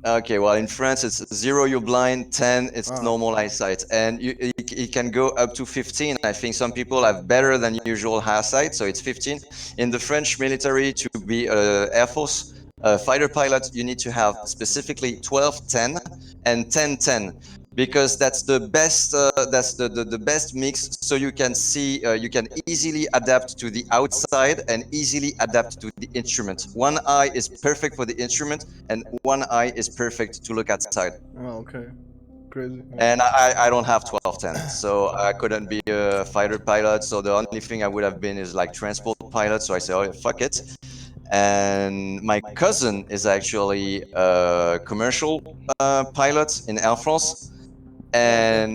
okay, well, in France, it's 0, you're blind, 10, it's Ah. normal eyesight. And it can go up to 15. I think some people have better than usual eyesight, so it's 15. In the French military, to be Air Force fighter pilot, you need to have specifically 12/10 and 10/10. Because that's the best, that's the best mix. So you can see, you can easily adapt to the outside and easily adapt to the instrument. One eye is perfect for the instrument, and one eye is perfect to look outside. Oh, okay. Crazy. And I don't have 12/10, so I couldn't be a fighter pilot. So the only thing I would have been is like transport pilot. So I said, oh, fuck it. And my cousin is actually a commercial pilot in Air France. And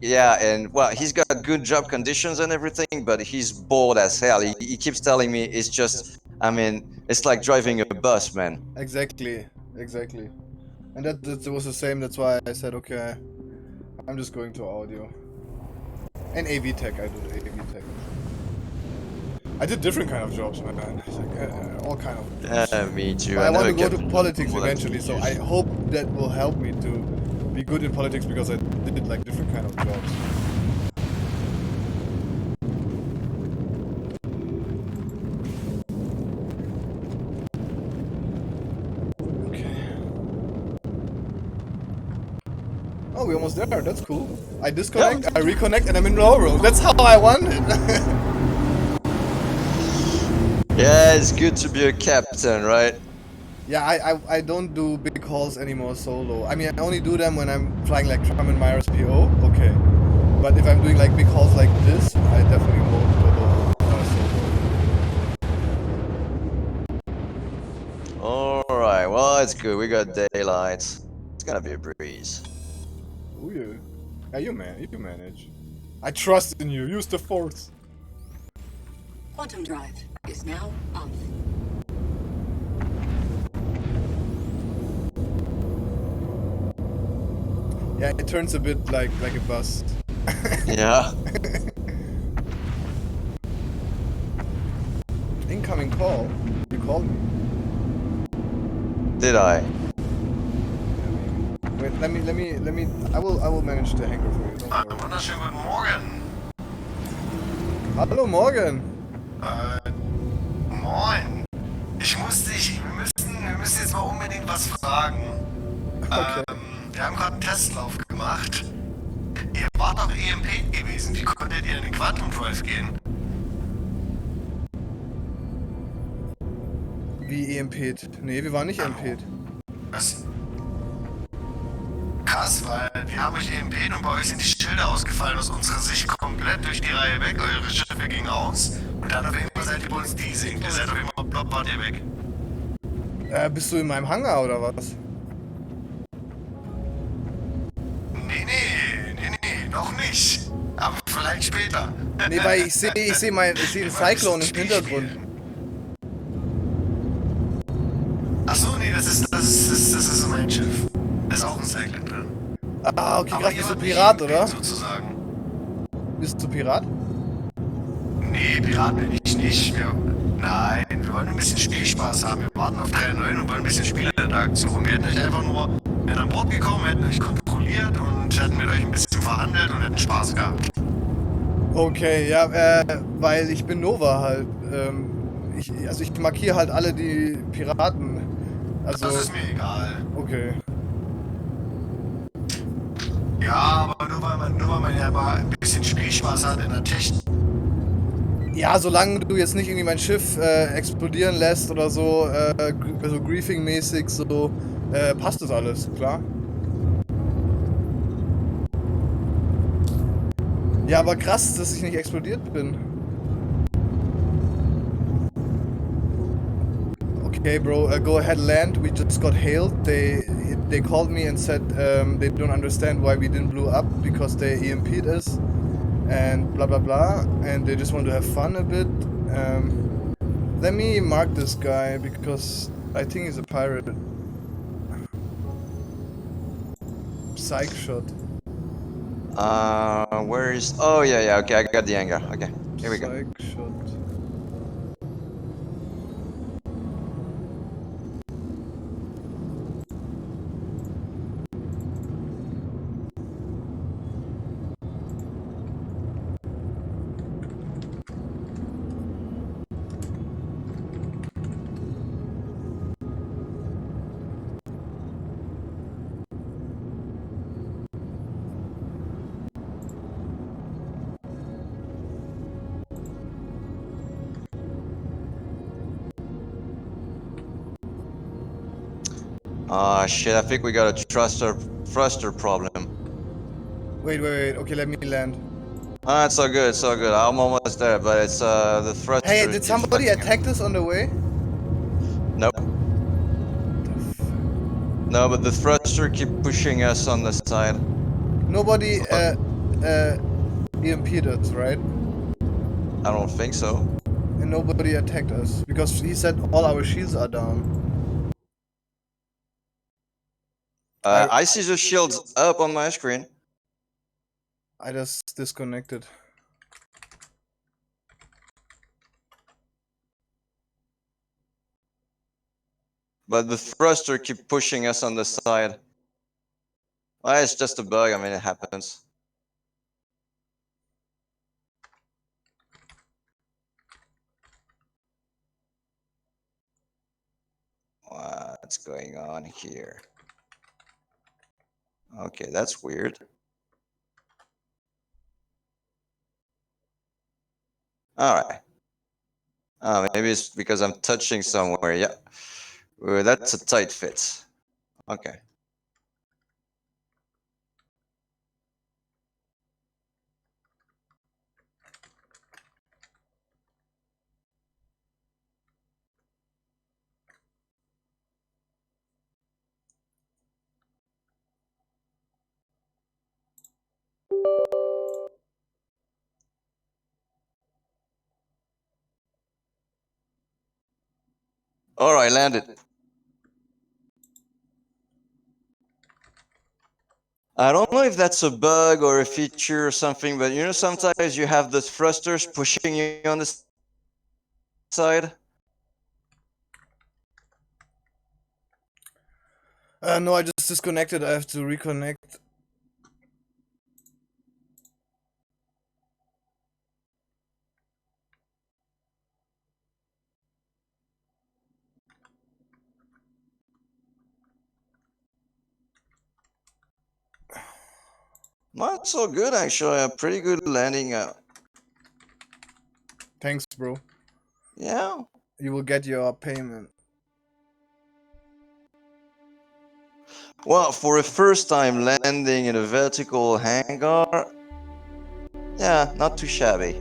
yeah, and well, he's got good job conditions and everything, but he's bored as hell. He keeps telling me it's just, I mean, it's like driving a bus, man. Exactly. And that was the same. That's why I said, okay, I'm just going to audio. And AV tech. I did AV tech. I did different kind of jobs, man. It's like, all kind of. Me too. But I want to never go to kept politics more than eventually, 2 so years. I hope that will help me to be good in politics because I did like different kind of jobs. Okay. Oh, we're almost there. That's cool. I disconnect, I reconnect, and I'm in Laurel. That's how I want it. Yeah, it's good to be a captain, right? Yeah, I don't do big hauls anymore solo. I mean, I only do them when I'm flying like Trump and Myers PO. Okay. But if I'm doing like big hauls like this, I definitely won't solo. Alright, well, it's good. We got daylight. It's gonna be a breeze. Oh yeah. Yeah, you manage. I trust in you. Use the force. Quantum drive is now off. Yeah, it turns a bit like a bus. Yeah. Incoming call. You called me. Did I? Wait, let me. I will manage the hangar for you. Don't worry. Wunderschönen guten Morgen. Hallo Morgan. Moin. Wir müssen jetzt mal unbedingt was fragen. Okay. Wir haben gerade einen Testlauf gemacht. Ihr wart doch EMP gewesen. Wie konntet ihr in den Quantum Drive gehen? Wie EMP'd? Nee, wir waren nicht EMP'd. Was? Krass, weil wir haben euch EMP'd und bei euch sind die Schilder ausgefallen aus unserer Sicht komplett durch die Reihe weg. Eure Schiffe gingen aus und dann auf einmal seid ihr bei uns desinkt. Ihr seid auf einmal plopp, wart ihr weg. Bist du in meinem Hangar oder was? Nee, noch nicht. Aber vielleicht später. Nee, weil ich sehe den Cyclone im Hintergrund. Achso, nee, das ist mein Schiff. Da ist auch ein Cyclone drin. Ah, okay, Aber krass, ihr bist du wart Pirat, nicht oder? sozusagen. Bist du Pirat? Nee, Pirat bin ich nicht. Nein, wir wollen ein bisschen Spielspaß haben. Wir warten auf Teil 9 und wollen ein bisschen Spielerinteraktion. Wir hätten euch einfach nur mit an Bord gekommen, hätten euch kontrolliert und hätten mit euch ein bisschen verhandelt und hätten Spaß gehabt. Okay, ja, weil ich bin Nova halt. Ich markiere halt alle die Piraten. Also, Das ist mir egal. okay. Ja, aber nur weil man ja mal ein bisschen Spielspaß hat in der Technik. Ja, solange du jetzt nicht irgendwie mein Schiff explodieren lässt oder so, so Griefing-mäßig, so, passt das alles, klar. Ja, aber krass, dass ich nicht explodiert bin. Okay, bro, go ahead, land. We just got hailed. They called me and said they don't understand why we didn't blow up because they EMP'd us and blah blah blah, and they just want to have fun a bit. Let me mark this guy because I think he's a pirate. Psych shot. Where is? Oh yeah, okay, I got the angle. Okay, here we go. Psych shot. Shit, I think we got a thruster problem. Wait, okay, let me land. It's all good, it's all good. I'm almost there, but it's the thruster. Hey, did keeps somebody fucking up. attack us on the way? Nope. No, but the thruster keep pushing us on the side. Nobody EMP'd us, right? I don't think so. And nobody attacked us because he said all our shields are down. I see the shields up on my screen. I just disconnected. But the thruster keep pushing us on the side. Well, it's just a bug, I mean, it happens. What's going on here? Okay, that's weird. Alright. Maybe it's because I'm touching somewhere, yeah. That's a tight fit. Okay. Alright, landed. I don't know if that's a bug or a feature or something, but you know, sometimes you have the thrusters pushing you on the side. No, I just disconnected. I have to reconnect. Not so good, actually. A pretty good landing. Thanks, bro. Yeah. You will get your payment. Well, for a first time landing in a vertical hangar, yeah, not too shabby.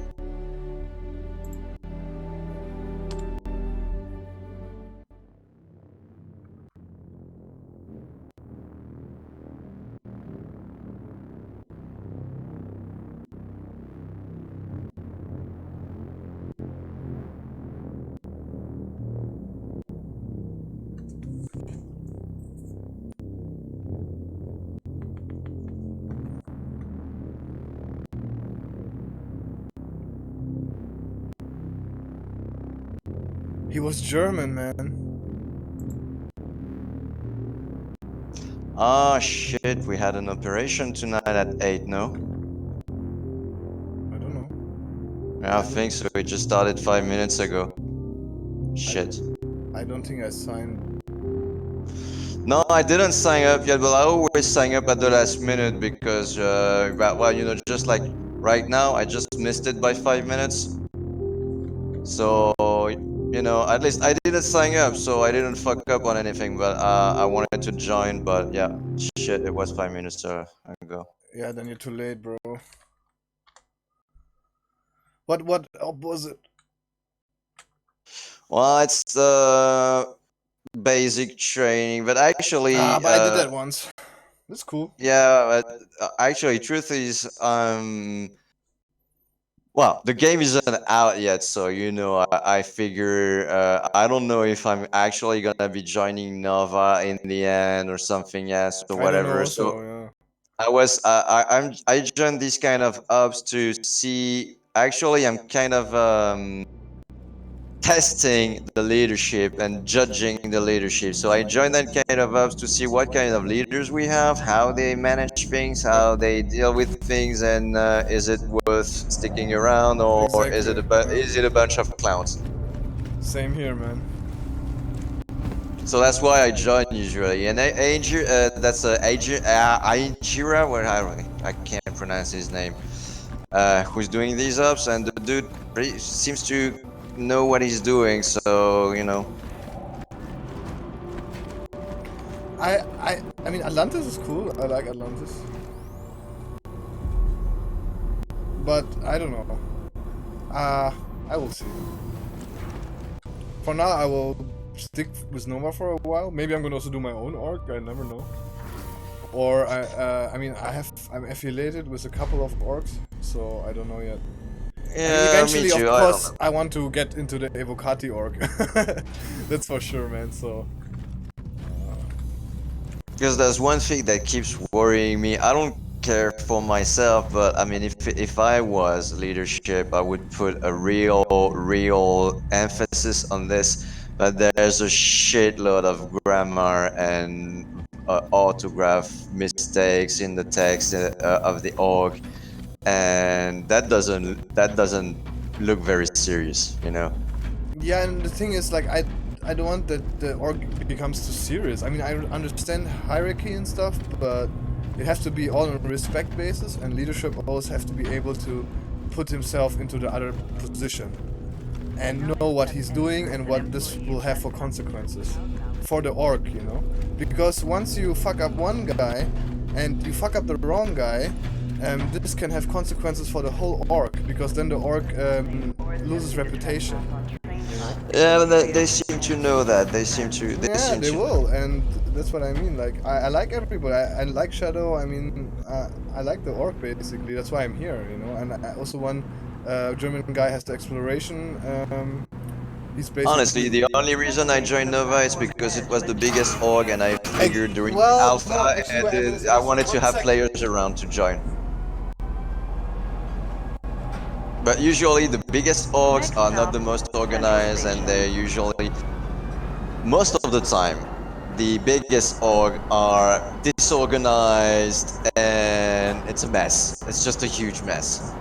He was German, man. Ah, shit, we had an operation tonight at 8, no? I don't know. Yeah, I think so. It just started 5 minutes ago. Shit. I don't think I signed. No, I didn't sign up yet, but I always sign up at the last minute because, well, you know, just like right now, I just missed it by 5 minutes. So, you know, at least I didn't sign up, so I didn't fuck up on anything, but I wanted to join, but yeah, shit, it was 5 minutes ago. Yeah, then you're too late, bro. What was it? Well, it's basic training, but actually, But I did that once. That's cool. yeah, but actually, truth is, well, the game isn't out yet, so you know, I figure I don't know if I'm actually gonna be joining Nova in the end or something else or I don't know whatever. also, So yeah. I joined these kind of hubs to see. Actually, I'm kind of testing the leadership and judging the leadership. So I joined that kind of hubs to see what kind of leaders we have, how they manage things, how they deal with things, and is it worth sticking around or is it Exactly, a bunch of clowns? Same here, man. So that's why I join usually. And that's Ainjira, where I can't pronounce his name. Who's doing these ups, and the dude seems to know what he's doing, so you know. I mean, Atlantis is cool. I like Atlantis. But I don't know. I will see. For now, I will stick with Nova for a while. Maybe I'm gonna also do my own org. I never know. Or I mean, I'm affiliated with a couple of orgs, so I don't know yet. Yeah, eventually, me too. of course, I want to get into the Evocati org. That's for sure, man. So. Because there's one thing that keeps worrying me. I don't care for myself, but I mean, if I was leadership, I would put a real emphasis on this. But there's a shitload of grammar and orthograph mistakes in the text of the org, and that doesn't look very serious, you know. Yeah, and the thing is, like, I don't want that the org becomes too serious. I mean, I understand hierarchy and stuff, but it has to be all on a respect basis, and leadership always have to be able to put himself into the other position and know what he's doing and what this will have for consequences for the org, you know? Because once you fuck up one guy and you fuck up the wrong guy, this can have consequences for the whole org, because then the org loses reputation. Yeah, but they seem to know that. They will, and that's what I mean. Like, I like everybody. I like Shadow. I mean, I like the org basically. That's why I'm here, you know. And I also one German guy has the exploration. He's basically. Honestly, the only reason I joined Nova is because it was the biggest org, and I figured during Alpha, and I wanted to have players around to join. But usually the biggest orgs are not the most organized, and they're usually, most of the time, the biggest org are disorganized and it's a mess. It's just a huge mess.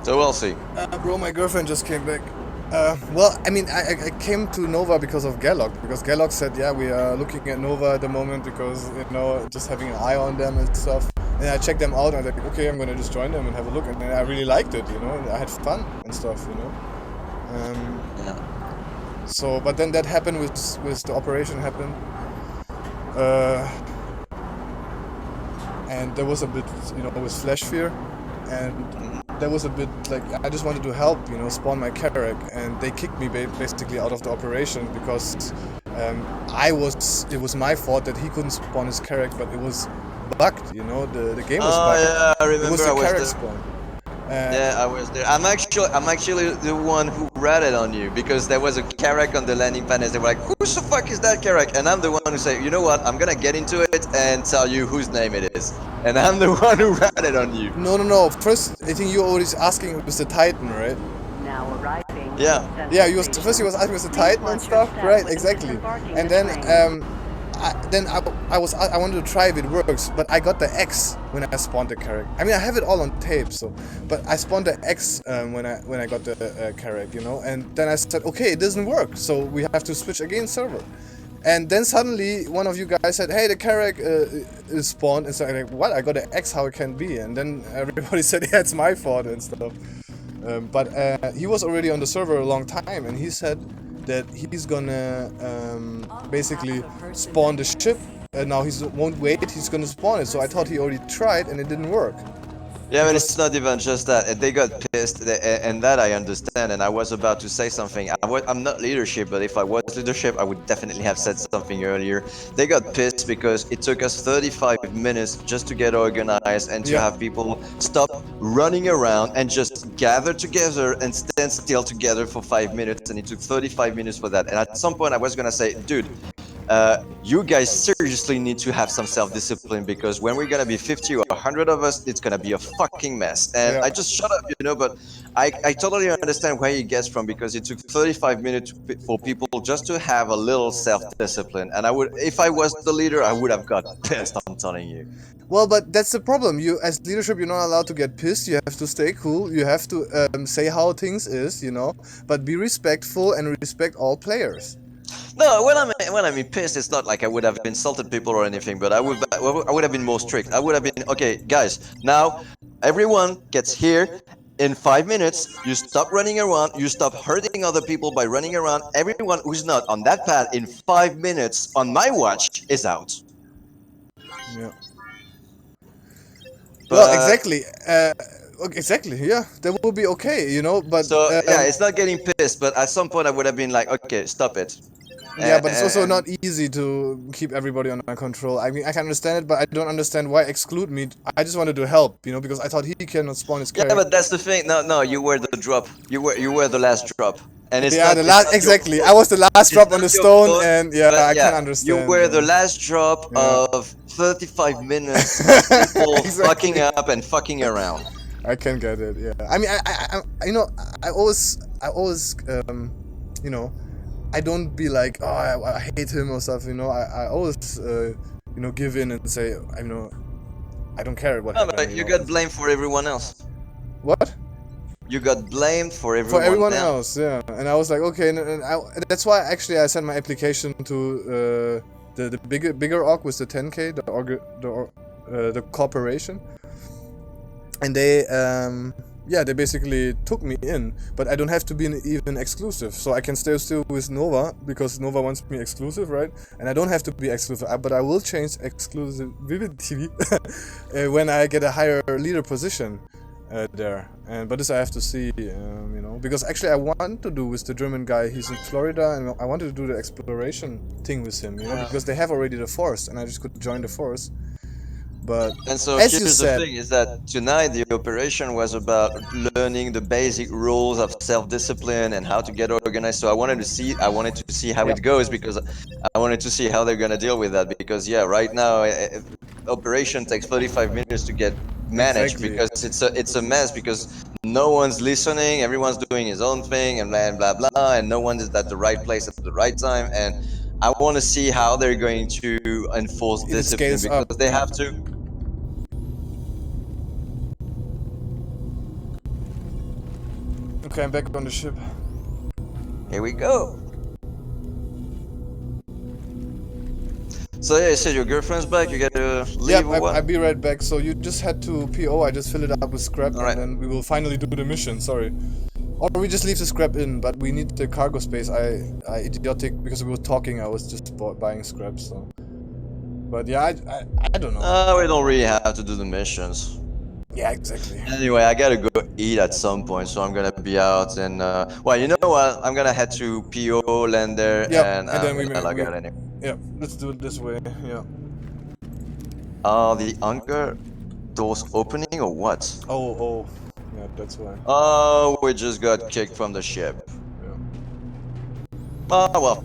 So we'll see. Bro, my girlfriend just came back. Well, I mean, I came to Nova because of Galloc, because Galloc said, yeah, we are looking at Nova at the moment because, you know, just having an eye on them and stuff. And I checked them out and I was like, okay, I'm gonna just join them and have a look. And I really liked it, you know, I had fun and stuff, you know. Yeah. So, but then that happened with the operation happened. And there was a bit, with Flash Fear, and there was a bit like I just wanted to help, spawn my Carrack, and they kicked me basically out of the operation because it was my fault that he couldn't spawn his Carrack, but it was bugged, the game was bugged. Yeah, I remember. It was the I was Carrack there. spawn. Yeah, I was there. I'm actually the one who ratted on you because there was a Carrack on the landing pad and they were like, who the fuck is that Carrack? And I'm the one who said, you know what, I'm gonna get into it and tell you whose name it is. And I'm the one who ratted on you. No. First, I think you were always asking with the Titan, right? Now arriving. Yeah. Yeah, first he was asking with the Titan and stuff, right? Exactly. And then I wanted to try if it works, but I got the X when I spawned the Carrack. I mean, I have it all on tape, but I spawned the X when I got the Carrack, and then I said, okay, it doesn't work, so we have to switch again server. And then suddenly one of you guys said, hey, the Carrack is spawned, and so I'm like, what? I got an X, how it can be? And then everybody said, yeah, it's my fault and stuff. But he was already on the server a long time, and he said that he's gonna basically spawn the ship, and now he won't wait, he's gonna spawn it. So I thought he already tried, and it didn't work. Yeah, but it's not even just that. They got pissed, and that I understand. And I was about to say something. I'm not leadership, but if I was leadership, I would definitely have said something earlier. They got pissed because it took us 35 minutes just to get organized and to have people stop running around and just gather together and stand still together for 5 minutes. And it took 35 minutes for that. And at some point, I was gonna say, dude, you guys seriously need to have some self-discipline because when we're gonna be 50 or 100 of us, it's gonna be a fucking mess. And I just shut up, but I totally understand where he gets from because it took 35 minutes for people just to have a little self-discipline. And if I was the leader, I would have got pissed, I'm telling you. Well, but that's the problem. You, as leadership, you're not allowed to get pissed. You have to stay cool. You have to say how things is, but be respectful and respect all players. No, when I mean pissed, it's not like I would have insulted people or anything, but I would have been more strict. I would have been, okay, guys, now everyone gets here in 5 minutes. You stop running around. You stop hurting other people by running around. Everyone who's not on that pad in 5 minutes on my watch is out. Yeah. Well, exactly. Exactly, yeah, that will be okay, but... So, yeah, it's not getting pissed, but at some point I would have been like, okay, stop it. Yeah, but it's also not easy to keep everybody under control. I mean, I can understand it, but I don't understand why exclude me. I just wanted to help, because I thought he cannot spawn his character. Yeah, but that's the thing. No, you were the drop. You were the last drop. And it's the last, exactly. I was the last drop on the stone, fault, and I can understand. You were the last drop of 35 minutes people fucking up and fucking around. I can get it, yeah. I mean, I always, I don't be like, oh, I hate him or stuff, I always, give in and say, I don't care what happened. But you got blamed for everyone else. What? You got blamed for everyone, else, yeah. And I was like, okay, and that's why actually I sent my application to the bigger org with the 10K, the corporation. And they, they basically took me in, but I don't have to be even exclusive, so I can stay still with Nova, because Nova wants me exclusive, right? And I don't have to be exclusive, but I will change exclusivity when I get a higher leader position there. But this I have to see, because actually I want to do with the German guy, he's in Florida, and I wanted to do the exploration thing with him, because they have already the force, and I just could join the force. But and so here's the thing is that tonight the operation was about learning the basic rules of self-discipline and how to get organized. So I wanted to see how it goes, because I wanted to see how they're gonna deal with that, because right now operation takes 35 minutes to get managed, because it's a mess, because no one's listening, everyone's doing his own thing and blah blah blah, and no one is at the right place at the right time. And I want to see how they're going to enforce discipline, because they have to. Okay, I'm back on the ship. Here we go. So yeah, you said your girlfriend's back, you gotta leave or what? I'll be right back. So you just had to PO, I just fill it up with scrap, and then we will finally do the mission, sorry. Or we just leave the scrap in, but we need the cargo space. I idiotic, because we were talking, I was just buying scrap, so. But yeah, I don't know. We don't really have to do the missions. Yeah, exactly. Anyway, I gotta go eat at some point, so I'm gonna be out and well, you know what? I'm gonna head to PO, land there, Yep, and and then I'm we gonna log out anyway. Yeah, let's do it this way. Yeah. Are the anchor doors opening or what? Oh, yeah, that's why. Oh, we just got kicked from the ship. Yeah. Oh well.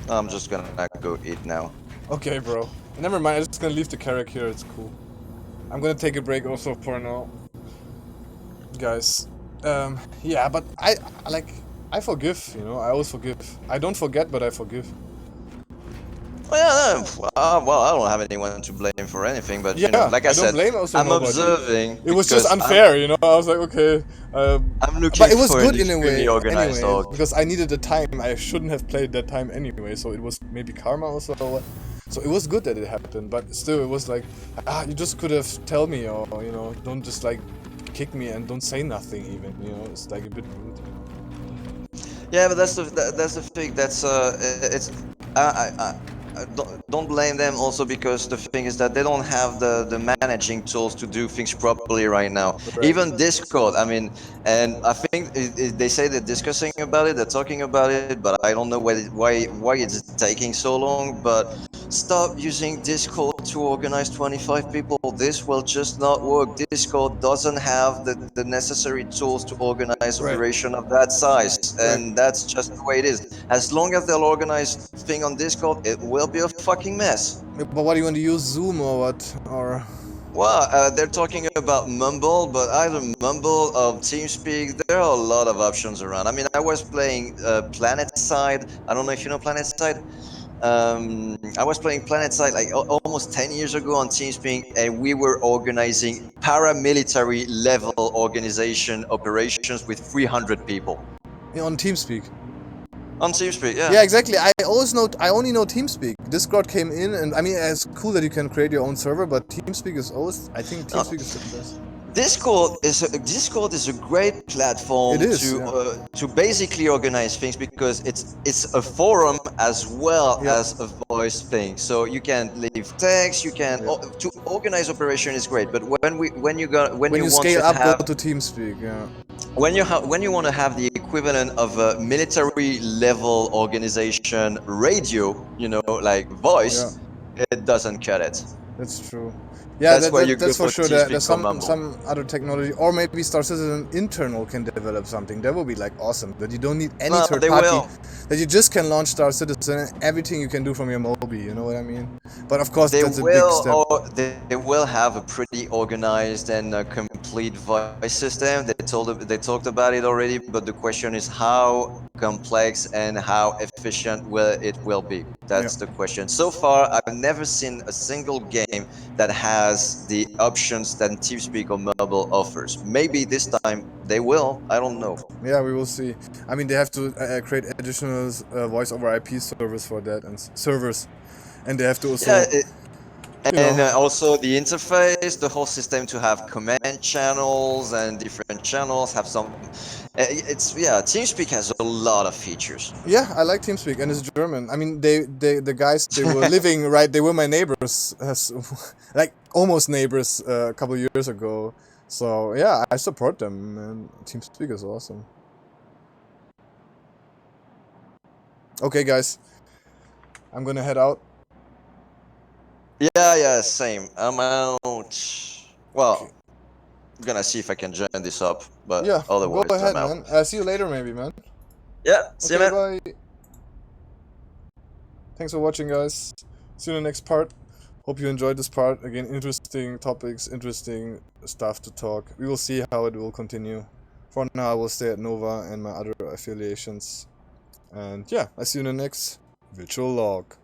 I'm just gonna go eat now. Okay, bro. Never mind. I'm just gonna leave the carrack here. It's cool. I'm gonna take a break also for now, guys. Yeah, but I forgive. You know, I always forgive. I don't forget, but I forgive. Well, well, I don't have anyone to blame for anything, but you know, like I said, blame also I'm nobody. observing. It was just because unfair, you know. I was like, okay. I'm looking But it was for good an in a way, extremely organized anyway, dog. because I needed the time. I shouldn't have played that time anyway, so it was maybe karma also. Or what. So it was good that it happened, but still, it was like, you just could have tell me, or you know, don't just like kick me and don't say nothing even. You know, it's like a bit rude. Yeah, but that's the thing. That's it's don't blame them also, because the thing is that they don't have the managing tools to do things properly right now. Right. Even Discord, I mean, and I think they say they're discussing about it, they're talking about it, but I don't know why it's taking so long. But stop using Discord to organize 25 people. This will just not work. Discord doesn't have the necessary tools to organize Right. operation of that size, and that's just the way it is. As long as they'll organize thing on Discord, it will be a fucking mess. But what do you want to use, Zoom or what? Or Well, they're talking about Mumble, but either Mumble or TeamSpeak, there are a lot of options around. I mean, I was playing PlanetSide. I don't know if you know PlanetSide. I was playing PlanetSide like almost 10 years ago on TeamSpeak, and we were organizing paramilitary level organization operations with 300 people. on TeamSpeak. On TeamSpeak, yeah. Yeah, exactly. I only know TeamSpeak. Discord came in, and I mean, it's cool that you can create your own server, but TeamSpeak is always. I think TeamSpeak is the best. Discord is a great platform It is, to basically organize things, because it's a forum as well as a voice thing. So you can leave text, you can to organize operation is great. But when you want scale to up, have, go to TeamSpeak. Yeah. when you want to have the equivalent of a military level organization radio, you know, like voice, it doesn't cut it. That's true. Yeah, that's for sure. There's some other technology, or maybe Star Citizen internal can develop something. That would be like awesome. That you don't need any third party. That you just can launch Star Citizen, everything you can do from your Mobi. You know what I mean? But of course, that's a big step. They will have a pretty organized and complete voice system. They talked about it already, but the question is how complex and how efficient it will be. That's the question. So far, I've never seen a single game that has the options that TeamSpeak or Mumble offers. Maybe this time they will. I don't know. Yeah, we will see. I mean, they have to create additional voice over IP servers for that and servers, and they have to also. Also the interface, the whole system to have command channels and different channels have some. TeamSpeak has a lot of features. Yeah, I like TeamSpeak, and it's German. I mean, the guys, they were living right. They were my neighbors, like almost neighbors, a couple of years ago. So yeah, I support them, and TeamSpeak is awesome. Okay, guys, I'm gonna head out. Yeah, same. I'm out. Well, I'm gonna see if I can join this up, but yeah, otherwise go ahead, I'm out. man. See you later, maybe, man. Yeah, see you, man. Bye. Thanks for watching, guys. See you in the next part. Hope you enjoyed this part. Again, interesting topics, interesting stuff to talk. We will see how it will continue. For now, I will stay at Nova and my other affiliations. And yeah, I see you in the next virtual log.